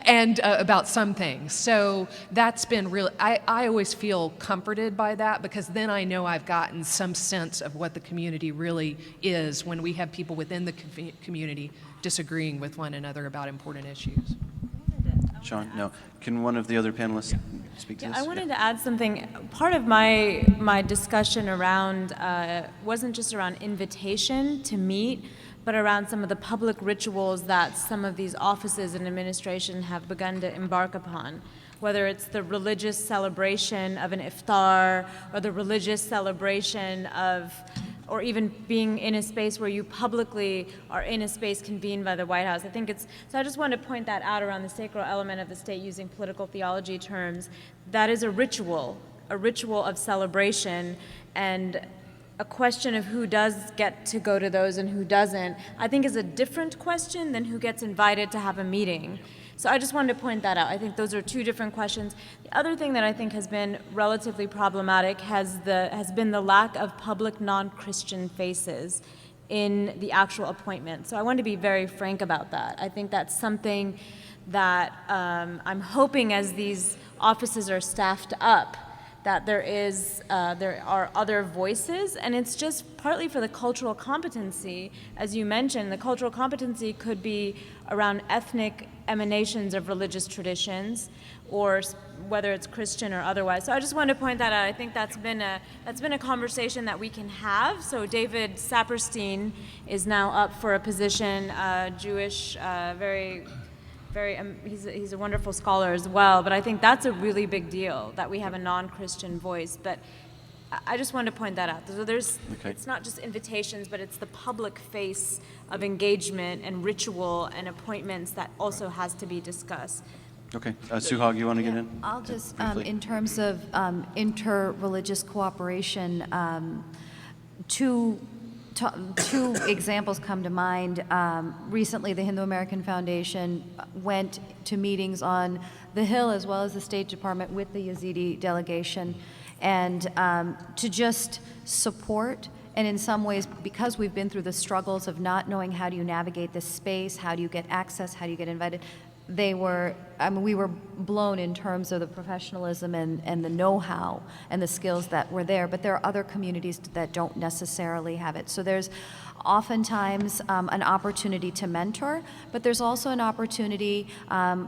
and about some things. So that's been really, I always feel comforted by that, because then I know I've gotten some sense of what the community really is when we have people within the community disagreeing with one another about important issues. Shaun, no. Can one of the other panelists speak to this? I wanted to add something. Part of my discussion around wasn't just around invitation to meet, but around some of the public rituals that some of these offices and administration have begun to embark upon, whether it's the religious celebration of an iftar or the religious celebration of, or even being in a space where you publicly are in a space convened by the White House. I think it's, so I just wanted to point that out around the sacral element of the state, using political theology terms. That is a ritual of celebration, and a question of who does get to go to those and who doesn't, I think is a different question than who gets invited to have a meeting. So I just wanted to point that out. I think those are two different questions. The other thing that I think has been relatively problematic has been the lack of public non-Christian faces in the actual appointment. So I want to be very frank about that. I think that's something that I'm hoping, as these offices are staffed up, that there are other voices, and it's just partly for the cultural competency. As you mentioned, the cultural competency could be around ethnic emanations of religious traditions, or whether it's Christian or otherwise. So I just wanted to point that out. I think that's been a conversation that we can have. So David Saperstein is now up for a position, Jewish, he's a wonderful scholar as well, but I think that's a really big deal that we have a non-Christian voice. But I just wanted to point that out. So it's not just invitations, but it's the public face of engagement and ritual and appointments that also has to be discussed. Okay. Suhag, you want to get in? I'll just, briefly? in terms of inter-religious cooperation, two examples come to mind. Recently, the Hindu American Foundation went to meetings on the Hill as well as the State Department with the Yazidi delegation, and to just support. And in some ways, because we've been through the struggles of not knowing how do you navigate this space, how do you get access, how do you get invited, we were blown in terms of the professionalism and the know-how and the skills that were there, but there are other communities that don't necessarily have it. So there's oftentimes an opportunity to mentor, but there's also an opportunity,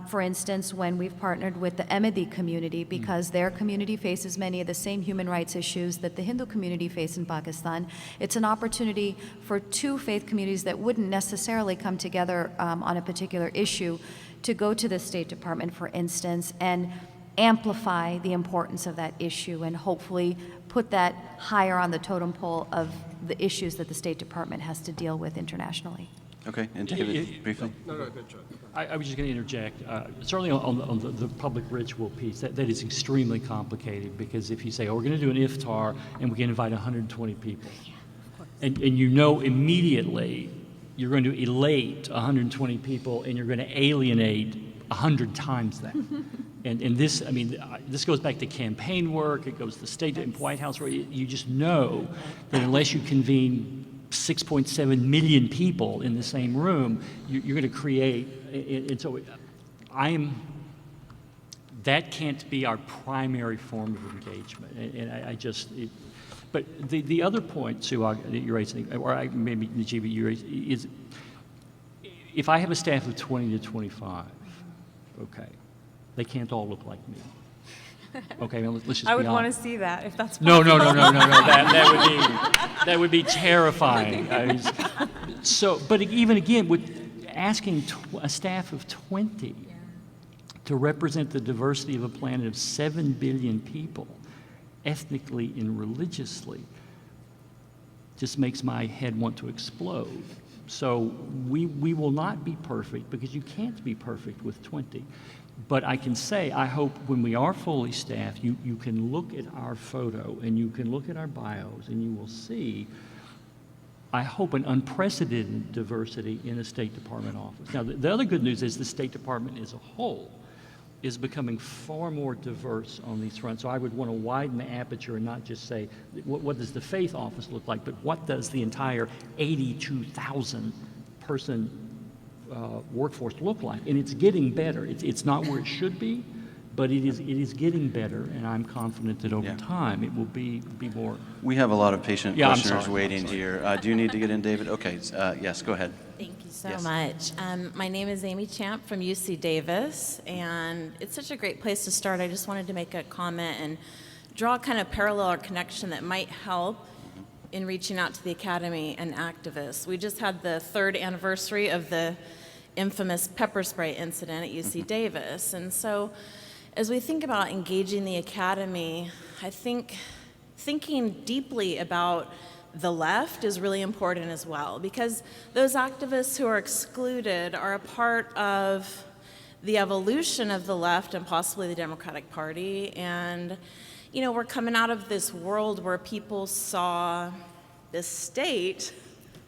for instance, when we've partnered with the Ahmadi community, because their community faces many of the same human rights issues that the Hindu community face in Pakistan. It's an opportunity for two faith communities that wouldn't necessarily come together on a particular issue to go to the State Department, for instance, and amplify the importance of that issue and hopefully put that higher on the totem pole of the issues that the State Department has to deal with internationally. Okay, and David, briefly. I was just going to interject. Certainly on the public ritual piece, that is extremely complicated, because if you say, oh, we're going to do an iftar and we can invite 120 people, and you know immediately you're going to elate 120 people and you're going to alienate 100 times that. And this, I mean, this goes back to campaign work, it goes to the State and White House, where you just know that unless you convene 6.7 million people in the same room, you're going to create, and so that can't be our primary form of engagement. And but the other point, Suhag, that you're raising, or maybe Najeeba, you raised, is if I have a staff of 20 to 25, okay, they can't all look like me. Okay, let's just be honest. I would want to see that if that's possible. No. That would be terrifying. But even again, with asking a staff of 20 to represent the diversity of a planet of 7 billion people, ethnically and religiously, just makes my head want to explode. So we will not be perfect, because you can't be perfect with 20. But I can say, I hope when we are fully staffed, you can look at our photo and you can look at our bios and you will see I hope, an unprecedented diversity in a State Department office. Now, the other good news is the State Department as a whole is becoming far more diverse on these fronts. So I would want to widen the aperture and not just say, what does the faith office look like, but what does the entire 82,000 person workforce look like? And it's getting better. It's not where it should be, but it is getting better, and I'm confident that over time it will be more. We have a lot of patient Yeah, I'm questioners sorry. waiting here. Do you need to get in, David? Okay, yes, go ahead. Thank you so Yes. much. My name is Amy Champ from UC Davis, and it's such a great place to start. I just wanted to make a comment and draw a kind of parallel or connection that might help in reaching out to the academy and activists. We just had the 3rd anniversary of the infamous pepper spray incident at UC Davis, and so as we think about engaging the academy, I think thinking deeply about the left is really important as well, because those activists who are excluded are a part of the evolution of the left and possibly the Democratic Party. And, you know, we're coming out of this world where people saw the state,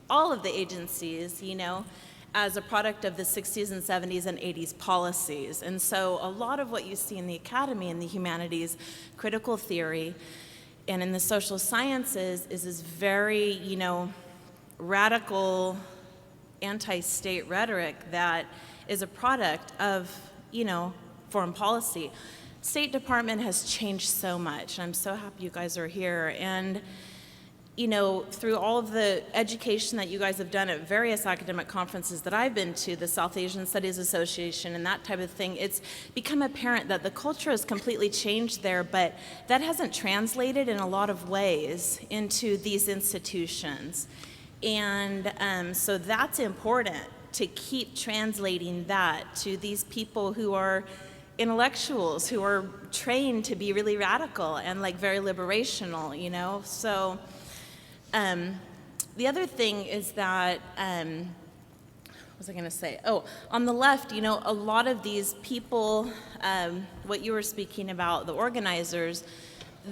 all of the agencies, you know, as a product of the 60s and 70s and 80s policies. And so a lot of what you see in the academy, in the humanities, critical theory, and in the social sciences is this very, you know, radical anti-state rhetoric that is a product of, you know, foreign policy. State Department has changed so much. I'm so happy you guys are here. And, you know, through all of the education that you guys have done at various academic conferences that I've been to, the South Asian Studies Association and that type of thing, it's become apparent that the culture has completely changed there, but that hasn't translated in a lot of ways into these institutions. And so that's important, to keep translating that to these people who are intellectuals, who are trained to be really radical and like very liberational, you know? So the other thing is that, what was I going to say? Oh, on the left, you know, a lot of these people, what you were speaking about, the organizers,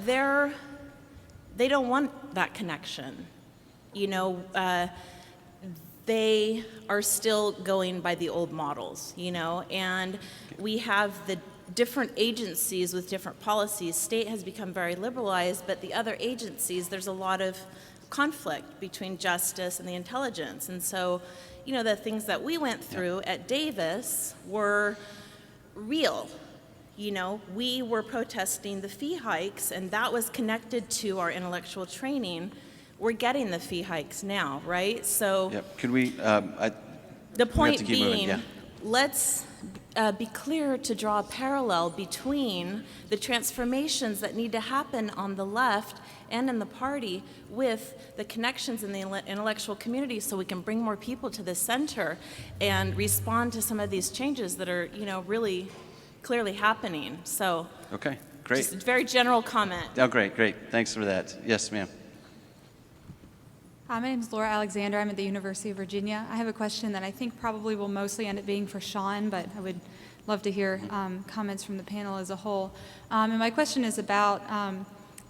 they don't want that connection. You know, they are still going by the old models, you know, and we have the different agencies with different policies. State has become very liberalized, but the other agencies, there's a lot of conflict between justice and the intelligence. And so, you know, the things that we went through at Davis were real. You know, we were protesting the fee hikes, and that was connected to our intellectual training. We're getting the fee hikes now, right? So Could we, the point being, yeah. let's be clear to draw a parallel between the transformations that need to happen on the left and in the party with the connections in the intellectual community, so we can bring more people to the center and respond to some of these changes that are, you know, really clearly happening. So, Okay, great. just a very general comment. Oh, great. Thanks for that. Yes, ma'am. Hi, my name is Laura Alexander. I'm at the University of Virginia. I have a question that I think probably will mostly end up being for Shaun, but I would love to hear comments from the panel as a whole. And my question is about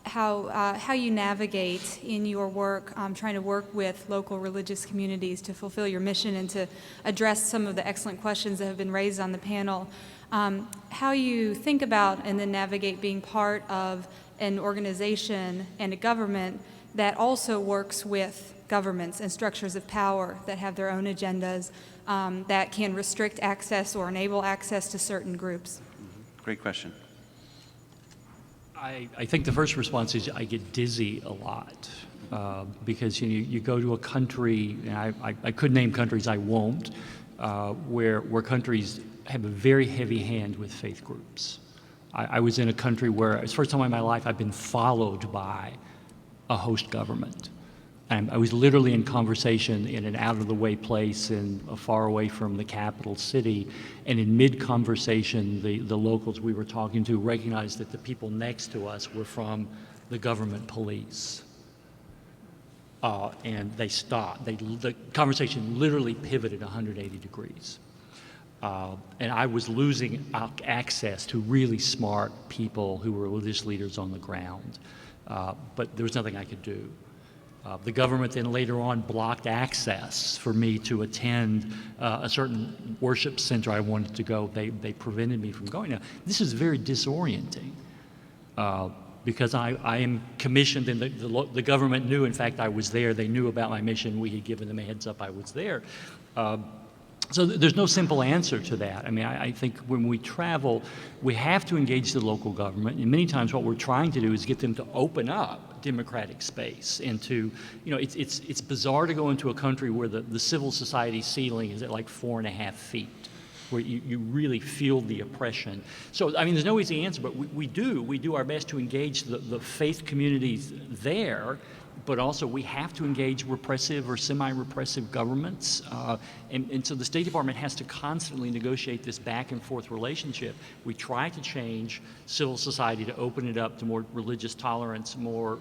how you navigate in your work, trying to work with local religious communities to fulfill your mission and to address some of the excellent questions that have been raised on the panel. How you think about and then navigate being part of an organization and a government that also works with governments and structures of power that have their own agendas that can restrict access or enable access to certain groups. Great question. I think the first response is I get dizzy a lot because you go to a country, and I could name countries, I won't, where countries have a very heavy hand with faith groups. I was in a country where it's the first time in my life I've been followed by a host government. And I was literally in conversation in an out-of-the-way place and far away from the capital city, and in mid-conversation, the locals we were talking to recognized that the people next to us were from the government police. And they stopped. The conversation literally pivoted 180 degrees. And I was losing access to really smart people who were religious leaders on the ground. But there was nothing I could do. The government then later on blocked access for me to attend a certain worship center I wanted to go. They prevented me from going. Now, this is very disorienting because I am commissioned, and the government knew, in fact, I was there. They knew about my mission. We had given them a heads up I was there. So there's no simple answer to that. I mean, I think when we travel, we have to engage the local government, and many times what we're trying to do is get them to open up democratic space and to, you know, it's bizarre to go into a country where the civil society ceiling is at like 4.5 feet, where you really feel the oppression. So, I mean, there's no easy answer, but we do our best to engage the faith communities there, but also we have to engage repressive or semi-repressive governments. And so the State Department has to constantly negotiate this back and forth relationship. We try to change civil society to open it up to more religious tolerance, more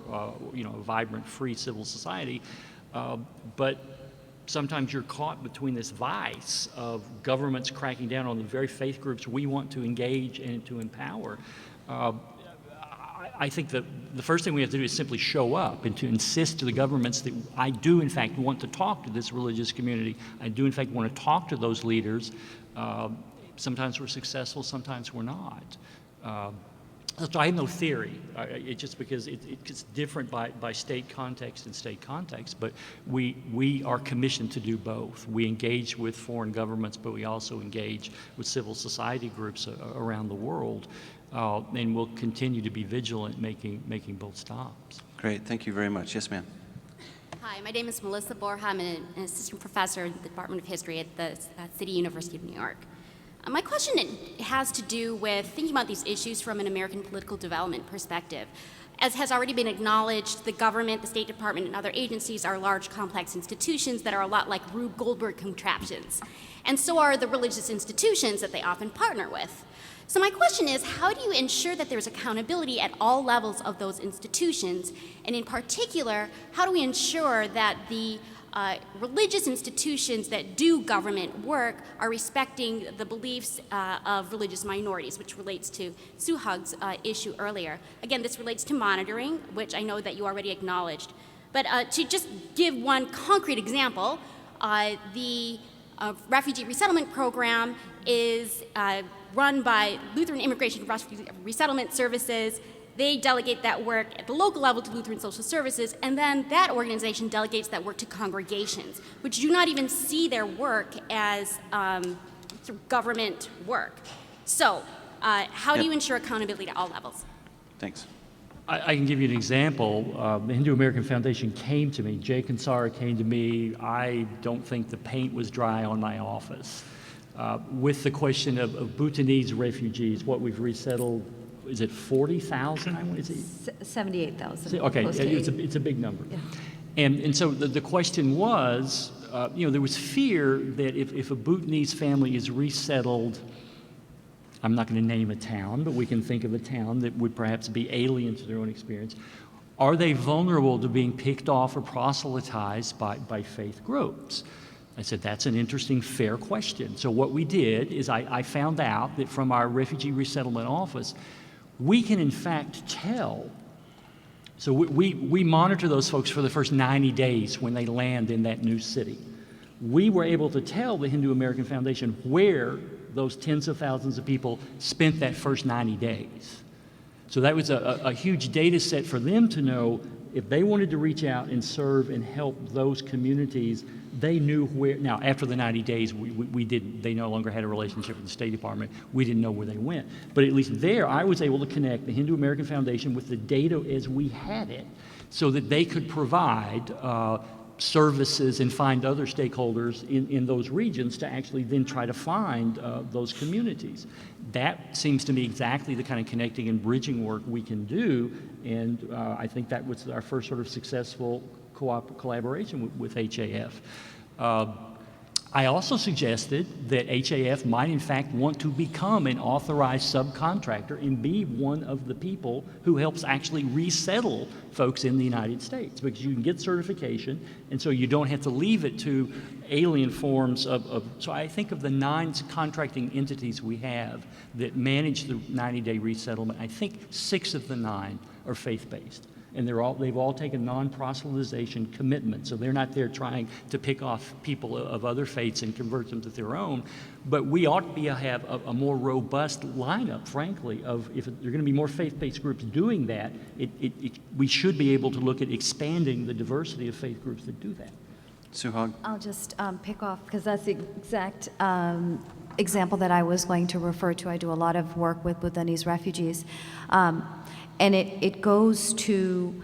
vibrant, free civil society. But sometimes you're caught between this vice of governments cracking down on the very faith groups we want to engage and to empower. I think that the first thing we have to do is simply show up and to insist to the governments that I do, in fact, want to talk to this religious community. I do, in fact, want to talk to those leaders. Sometimes we're successful, sometimes we're not. So I have no theory. It's just because it's different by state context and state context, but we are commissioned to do both. We engage with foreign governments, but we also engage with civil society groups around the world. And we'll continue to be vigilant making both stops. Great, thank you very much. Yes, ma'am. Hi, my name is Melissa Borja. I'm an assistant professor in the Department of History at the City University of New York. My question has to do with thinking about these issues from an American political development perspective. As has already been acknowledged, the government, the State Department, and other agencies are large, complex institutions that are a lot like Rube Goldberg contraptions. And so are the religious institutions that they often partner with. So my question is, how do you ensure that there's accountability at all levels of those institutions? And in particular, how do we ensure that the religious institutions that do government work are respecting the beliefs of religious minorities, which relates to Suhag's issue earlier? Again, this relates to monitoring, which I know that you already acknowledged. But to just give one concrete example, the refugee resettlement program is run by Lutheran Immigration Resettlement Services. They delegate that work at the local level to Lutheran Social Services, and then that organization delegates that work to congregations, which do not even see their work as sort of government work. So how do you ensure accountability at all levels? Thanks. I can give you an example. The Hindu American Foundation came to me. Jay Kansara came to me. I don't think the paint was dry on my office. With the question of Bhutanese refugees, what we've resettled, is it 40,000? 78,000. Okay, it's a big number. Yeah. And so the question was, there was fear that if a Bhutanese family is resettled, I'm not going to name a town, but we can think of a town that would perhaps be alien to their own experience. Are they vulnerable to being picked off or proselytized by faith groups? I said, that's an interesting, fair question. So what we did is I found out that from our refugee resettlement office, we can in fact tell. So we monitor those folks for the first 90 days when they land in that new city. We were able to tell the Hindu American Foundation where those tens of thousands of people spent that first 90 days. So that was a huge data set for them to know if they wanted to reach out and serve and help those communities, they knew where. Now, after the 90 days, we didn't, they no longer had a relationship with the State Department. We didn't know where they went. But at least there, I was able to connect the Hindu American Foundation with the data as we had it so that they could provide services and find other stakeholders in those regions to actually then try to find those communities. That seems to me exactly the kind of connecting and bridging work we can do, and I think that was our first sort of successful collaboration with HAF. I also suggested that HAF might in fact want to become an authorized subcontractor and be one of the people who helps actually resettle folks in the United States, because you can get certification and so you don't have to leave it to alien forms of so I think of the 9 contracting entities we have that manage the 90-day resettlement, I think 6 of the 9 are faith-based. and they've all taken non-proselytization commitments. So they're not there trying to pick off people of other faiths and convert them to their own. But we ought to have a more robust lineup, frankly, of if there are going to be more faith-based groups doing that, we should be able to look at expanding the diversity of faith groups that do that. Suhag? I'll just pick off, because that's the exact example that I was going to refer to. I do a lot of work with Bhutanese refugees. And it goes to,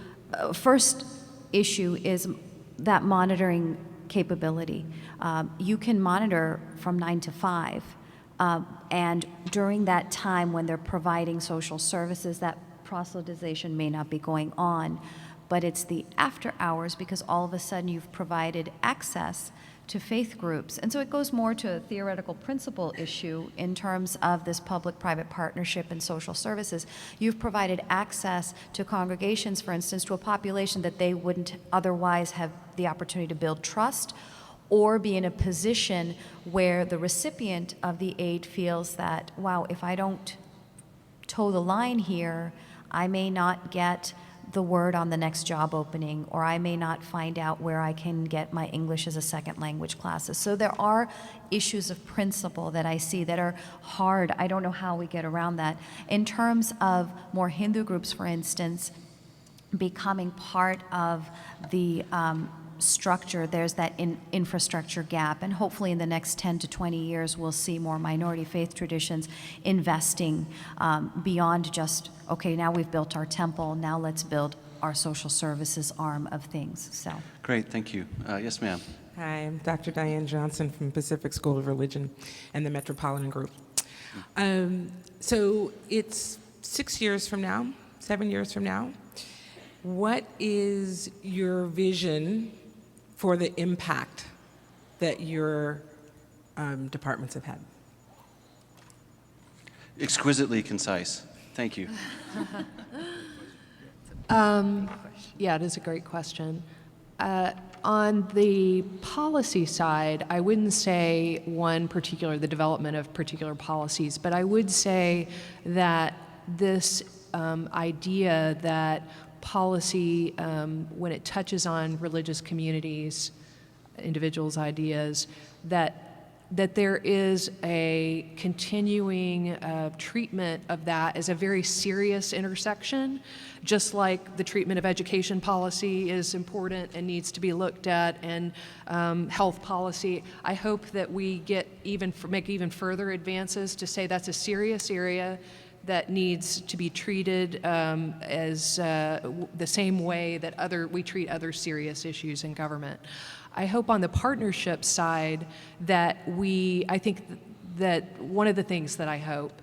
first issue is that monitoring capability. You can monitor from 9 to 5, and during that time when they're providing social services, that proselytization may not be going on, but it's the after hours, because all of a sudden you've provided access to faith groups. And so it goes more to a theoretical principle issue in terms of this public-private partnership and social services. You've provided access to congregations, for instance, to a population that they wouldn't otherwise have the opportunity to build trust or be in a position where the recipient of the aid feels that, wow, if I don't toe the line here, I may not get the word on the next job opening, or I may not find out where I can get my English as a second language classes. So there are issues of principle that I see that are hard. I don't know how we get around that. In terms of more Hindu groups, for instance, becoming part of the structure, there's that infrastructure gap, and hopefully in the next 10 to 20 years we'll see more minority faith traditions investing beyond just, okay, now we've built our temple, now let's build our social services arm of things. So Great, thank you. Yes, ma'am. Hi, I'm Dr. Diane Johnson from Pacific School of Religion and the Metropolitan Group. So it's 7 years from now. What is your vision for the impact that your departments have had? Exquisitely concise. Thank you. Yeah, it is a great question. On the policy side, I wouldn't say the development of particular policies, but I would say that this idea that policy, when it touches on religious communities, individuals' ideas, that there is a continuing treatment of that as a very serious intersection, just like the treatment of education policy is important and needs to be looked at, and health policy. I hope that we make even further advances to say that's a serious area that needs to be treated as the same way that we treat other serious issues in government. I hope on the partnership side that I think that one of the things that I hope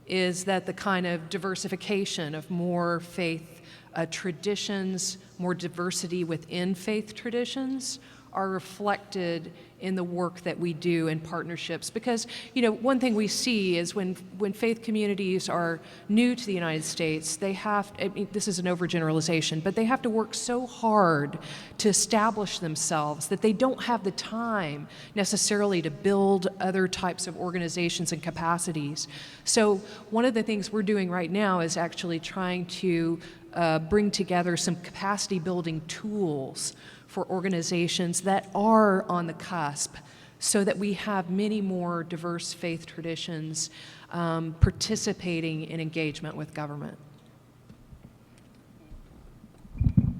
is that the kind of diversification of more faith traditions, more diversity within faith traditions are reflected in the work that we do in partnerships. Because, one thing we see is when faith communities are new to the United States, this is an overgeneralization, but they have to work so hard to establish themselves that they don't have the time necessarily to build other types of organizations and capacities. So one of the things we're doing right now is actually trying to bring together some capacity building tools for organizations that are on the cusp, so that we have many more diverse faith traditions participating in engagement with government.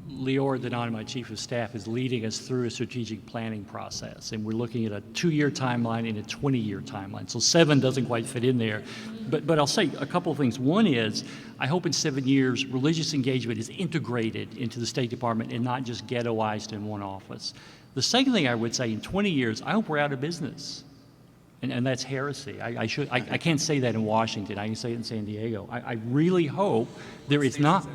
Lior Denani, my chief of staff, is leading us through a strategic planning process, and we're looking at a 2-year timeline and a 20-year timeline. So 7 doesn't quite fit in there, but I'll say a couple of things. One is, I hope in 7 years, religious engagement is integrated into the State Department and not just ghettoized in one office. The second thing I would say, in 20 years, I hope we're out of business. And that's heresy. I can't say that in Washington. I can say it in San Diego. I really hope there is not.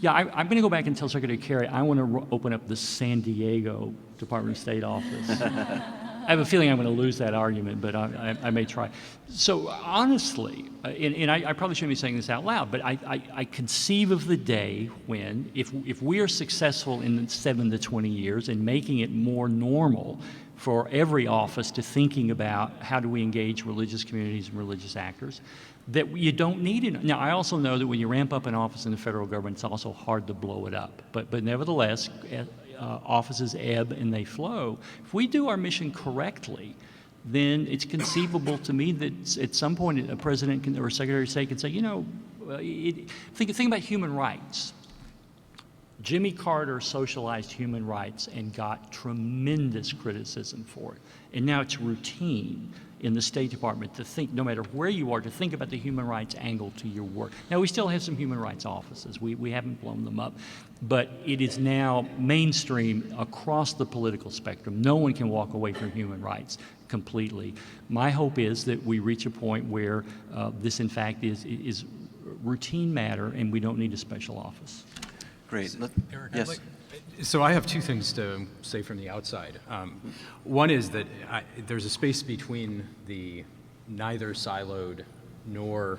Yeah, I'm going to go back and tell Secretary Kerry I want to open up the San Diego Department of State office. I have a feeling I'm going to lose that argument, but I may try. So honestly, and I probably shouldn't be saying this out loud, but I conceive of the day when, if we are successful in 7 to 20 years in making it more normal for every office to thinking about how do we engage religious communities and religious actors, that you don't need it. Now, I also know that when you ramp up an office in the federal government, it's also hard to blow it up. But nevertheless, offices ebb and they flow. If we do our mission correctly, then it's conceivable to me that at some point a president can, or a secretary of state can say, you know, think about human rights. Jimmy Carter socialized human rights and got tremendous criticism for it. And now it's routine in the State Department to think, no matter where you are, to think about the human rights angle to your work. Now, we still have some human rights offices. We haven't blown them up. But it is now mainstream across the political spectrum. No one can walk away from human rights completely. My hope is that we reach a point where this, in fact, is routine matter and we don't need a special office. Great. Erik, Yes. So I have two things to say from the outside. One is that there's a space between the neither siloed nor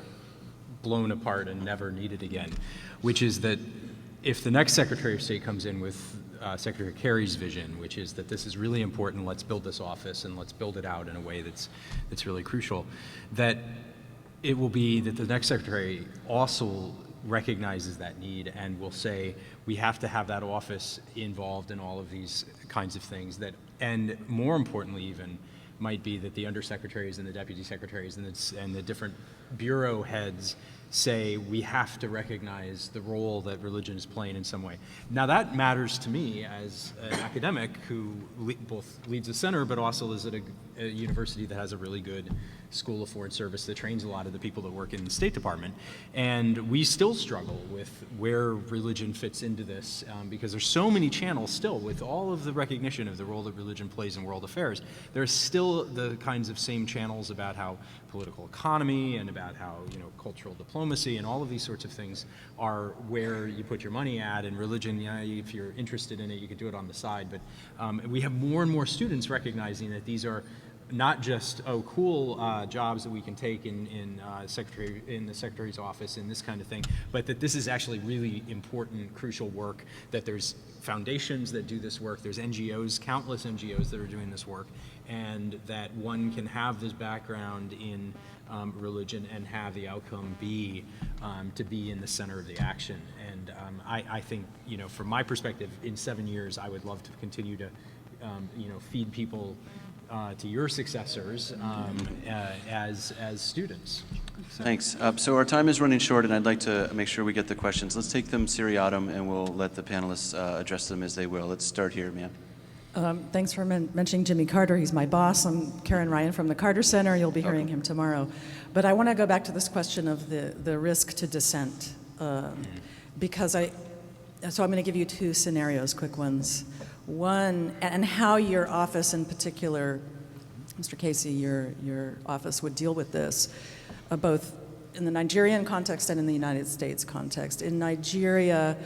blown apart and never needed again, which is that if the next Secretary of State comes in with Secretary Kerry's vision, which is that this is really important, let's build this office and let's build it out in a way that's really crucial, that it will be that the next Secretary also recognizes that need and will say, we have to have that office involved in all of these kinds of things that, and more importantly even, might be that the undersecretaries and the deputy secretaries and the different bureau heads say we have to recognize the role that religion is playing in some way. Now that matters to me as an academic who both leads a center but also is at a university that has a really good school of foreign service that trains a lot of the people that work in the State Department. And we still struggle with where religion fits into this because there's so many channels still with all of the recognition of the role that religion plays in world affairs. There's still the kinds of same channels about how political economy and about how, you know, cultural diplomacy and all of these sorts of things are where you put your money at, and religion, you know, if you're interested in it, you could do it on the side. But we have more and more students recognizing that these are not just, oh, cool jobs that we can take in the secretary's office and this kind of thing, but that this is actually really important, crucial work, that there's foundations that do this work, there's NGOs, countless NGOs that are doing this work, and that one can have this background in religion and have the outcome be to be in the center of the action. And I think, you know, from my perspective, in 7 years, I would love to continue to, you know, feed people to your successors as students. So. Thanks. So our time is running short, and I'd like to make sure we get the questions. Let's take them seriatim, and we'll let the panelists address them as they will. Let's start here, ma'am. Thanks for mentioning Jimmy Carter. He's my boss. I'm Karen Ryan from the Carter Center. You'll be hearing him tomorrow. But I want to go back to this question of the risk to dissent, because so I'm going to give you two scenarios, quick ones. One, and how your office in particular, Mr. Casey, your office would deal with this, both in the Nigerian context and in the United States context. In Nigeria,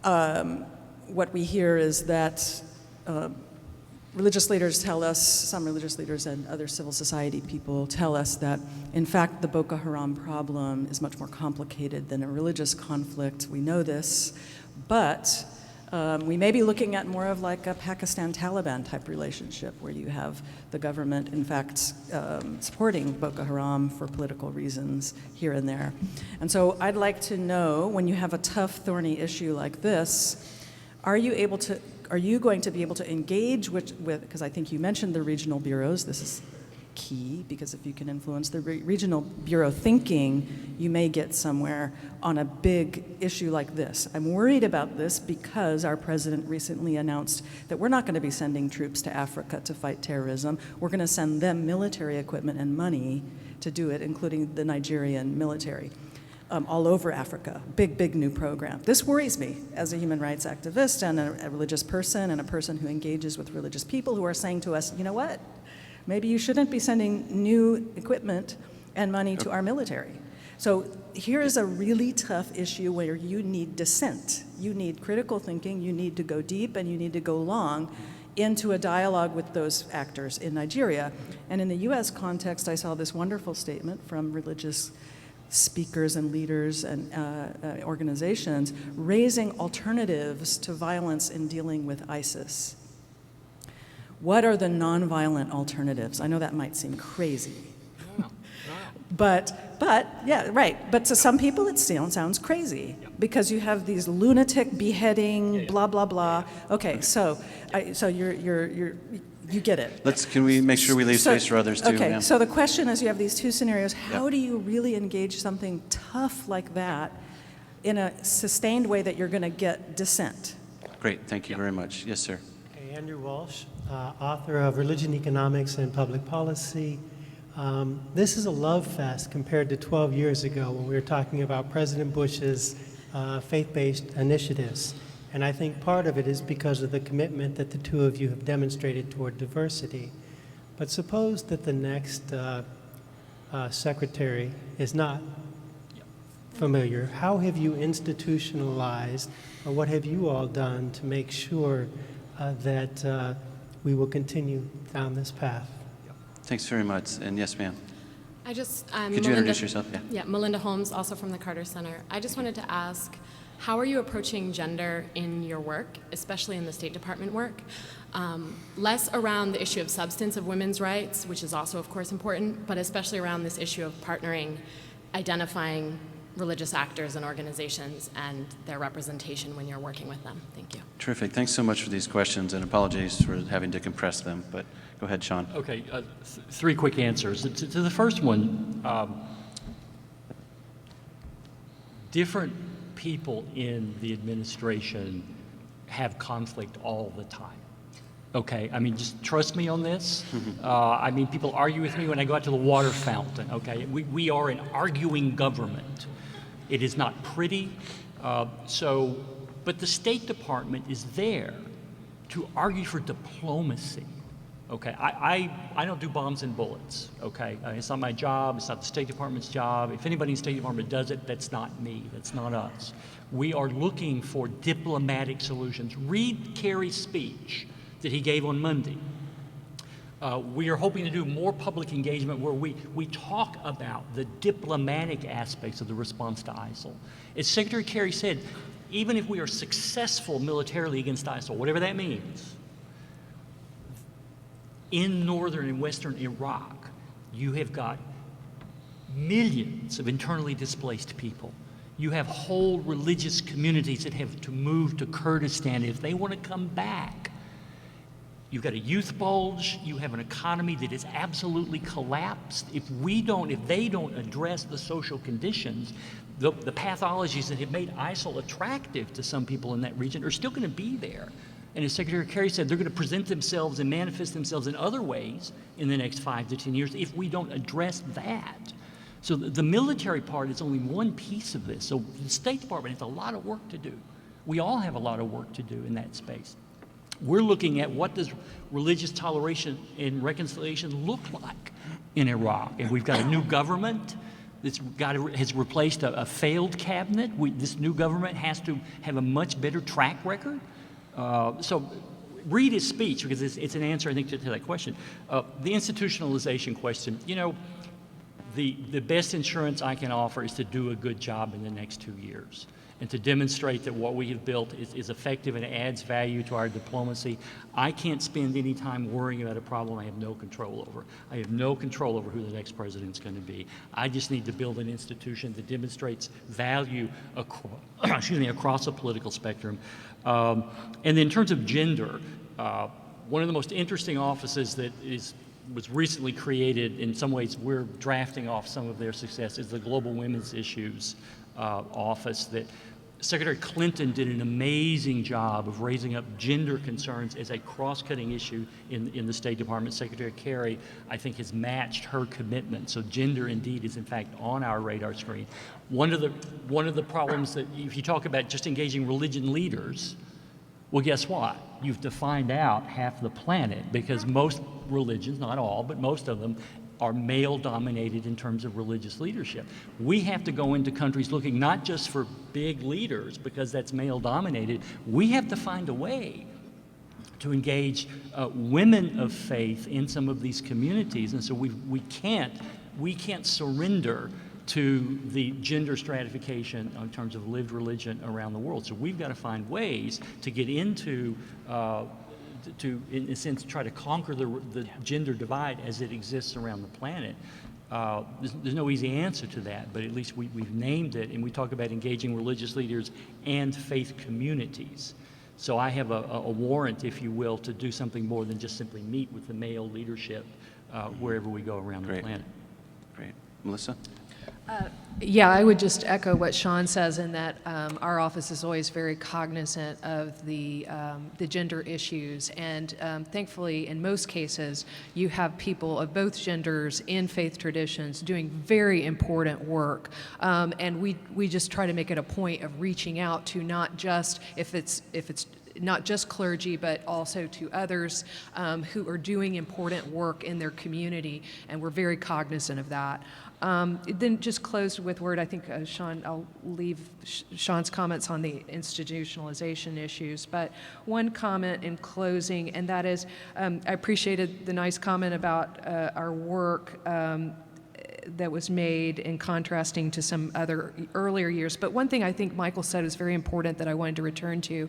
what we hear is that religious leaders tell us, some religious leaders and other civil society people tell us that, in fact, the Boko Haram problem is much more complicated than a religious conflict. We know this, but we may be looking at more of like a Pakistan-Taliban type relationship where you have the government, in fact, supporting Boko Haram for political reasons here and there. And so I'd like to know, when you have a tough, thorny issue like this, are you going to be able to engage with, because I think you mentioned the regional bureaus, this is key, because if you can influence the regional bureau thinking, you may get somewhere on a big issue like this. I'm worried about this because our president recently announced that we're not going to be sending troops to Africa to fight terrorism. We're going to send them military equipment and money to do it, including the Nigerian military. All over Africa. Big new program. This worries me as a human rights activist and a religious person and a person who engages with religious people who are saying to us, you know what? Maybe you shouldn't be sending new equipment and money to our military. So here is a really tough issue where you need dissent. You need critical thinking, you need to go deep, and you need to go long into a dialogue with those actors in Nigeria. And in the US context, I saw this wonderful statement from religious speakers and leaders and organizations raising alternatives to violence in dealing with ISIS. What are the nonviolent alternatives? I know that might seem crazy. But yeah, right. But to some people, it sounds crazy because you have these lunatic beheading, blah blah blah. Okay, so you get it. Can we make sure we leave space for others too? Okay, ma'am? so the question is, you have these two scenarios. How do you really engage something tough like that in a sustained way that you're going to get dissent? Great, thank you very much. Yes, sir. Hey, Andrew Walsh, author of Religion, Economics, and Public Policy. This is a love fest compared to 12 years ago when we were talking about President Bush's faith-based initiatives. And I think part of it is because of the commitment that the two of you have demonstrated toward diversity. But suppose that the next secretary is not familiar. How have you institutionalized, or what have you all done to make sure that we will continue down this path? Thanks very much. And yes, ma'am. Could you introduce yourself? Yeah, Melinda Holmes, also from the Carter Center. I just wanted to ask, how are you approaching gender in your work, especially in the State Department work? Less around the issue of substance of women's rights, which is also, of course, important, but especially around this issue of partnering, identifying religious actors and organizations and their representation when you're working with them. Thank you. Terrific. Thanks so much for these questions, and apologies for having to compress them. But go ahead, Shaun. Okay, three quick answers. To the first one, different people in the administration have conflict all the time. Okay, I mean, just trust me on this. I mean, people argue with me when I go out to the water fountain, okay? We are an arguing government. It is not pretty. But the State Department is there to argue for diplomacy. Okay, I don't do bombs and bullets, okay? It's not my job, it's not the State Department's job. If anybody in the State Department does it, that's not me, that's not us. We are looking for diplomatic solutions. Read Kerry's speech that he gave on Monday. We are hoping to do more public engagement where we talk about the diplomatic aspects of the response to ISIL. As Secretary Kerry said, even if we are successful militarily against ISIL, whatever that means, in northern and western Iraq, you have got millions of internally displaced people. You have whole religious communities that have to move to Kurdistan if they want to come back. You've got a youth bulge, you have an economy that is absolutely collapsed. If they don't address the social conditions, the pathologies that have made ISIL attractive to some people in that region are still going to be there. And as Secretary Kerry said, they're going to present themselves and manifest themselves in other ways in the next 5 to 10 years if we don't address that. So the military part is only one piece of this. So the State Department has a lot of work to do. We all have a lot of work to do in that space. We're looking at what does religious toleration and reconciliation look like in Iraq. And we've got a new government has replaced a failed cabinet. This new government has to have a much better track record. So read his speech because it's an answer, I think, to that question. The institutionalization question, you know, the best insurance I can offer is to do a good job in the next 2 years and to demonstrate that what we have built is effective and adds value to our diplomacy. I can't spend any time worrying about a problem I have no control over. I have no control over who the next president's going to be. I just need to build an institution that demonstrates value across a political spectrum. And then in terms of gender, one of the most interesting offices that was recently created, in some ways we're drafting off some of their success, is the Global Women's Issues Office that Secretary Clinton did an amazing job of raising up gender concerns as a cross-cutting issue in the State Department. Secretary Kerry, I think, has matched her commitment. So gender indeed is in fact on our radar screen. One of the problems that if you talk about just engaging religion leaders, well, guess what? You've defined out half the planet because most religions, not all, but most of them are male-dominated in terms of religious leadership. We have to go into countries looking not just for big leaders because that's male-dominated. We have to find a way to engage women of faith in some of these communities, and so we can't surrender to the gender stratification in terms of lived religion around the world. So we've got to find ways to get into to, in a sense, try to conquer the gender divide as it exists around the planet. There's no easy answer to that, but at least we've named it, and we talk about engaging religious leaders and faith communities. So I have a warrant, if you will, to do something more than just simply meet with the male leadership wherever we go around the planet. Great. Melissa? Yeah, I would just echo what Shaun says in that our office is always very cognizant of the gender issues, and thankfully, in most cases, you have people of both genders in faith traditions doing very important work, and we just try to make it a point of reaching out to not just if it's not just clergy, but also to others who are doing important work in their community, and we're very cognizant of that. Then just close with word, I think, Shaun, I'll leave Shaun's comments on the institutionalization issues, but one comment in closing, and that is, I appreciated the nice comment about our work that was made in contrasting to some other earlier years. But one thing I think Michael said is very important that I wanted to return to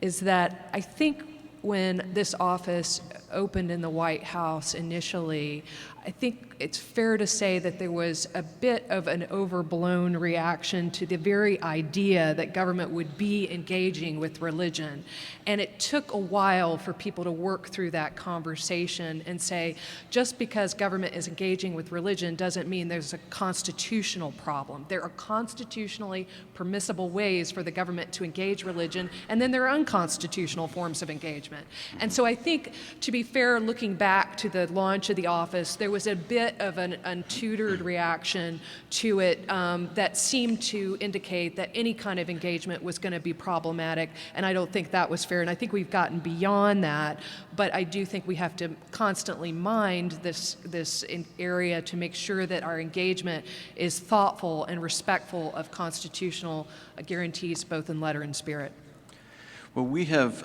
is that I think when this office opened in the White House initially, I think it's fair to say that there was a bit of an overblown reaction to the very idea that government would be engaging with religion. And it took a while for people to work through that conversation and say, just because government is engaging with religion doesn't mean there's a constitutional problem. There are constitutionally permissible ways for the government to engage religion, and then there are unconstitutional forms of engagement. And so I think, to be fair, looking back to the launch of the office, there was a bit of an untutored reaction to it that seemed to indicate that any kind of engagement was going to be problematic, and I don't think that was fair, and I think we've gotten beyond that, but I do think we have to constantly mind this area to make sure that our engagement is thoughtful and respectful of constitutional guarantees both in letter and spirit. Well, we have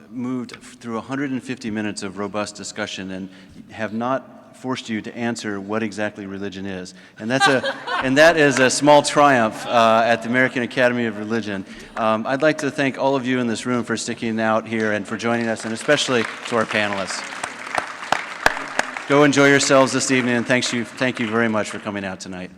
moved through 150 minutes of robust discussion and have not forced you to answer what exactly religion is, and that is a small triumph at the American Academy of Religion. I'd like to thank all of you in this room for sticking out here and for joining us, and especially to our panelists. Go enjoy yourselves this evening, and thank you very much for coming out tonight.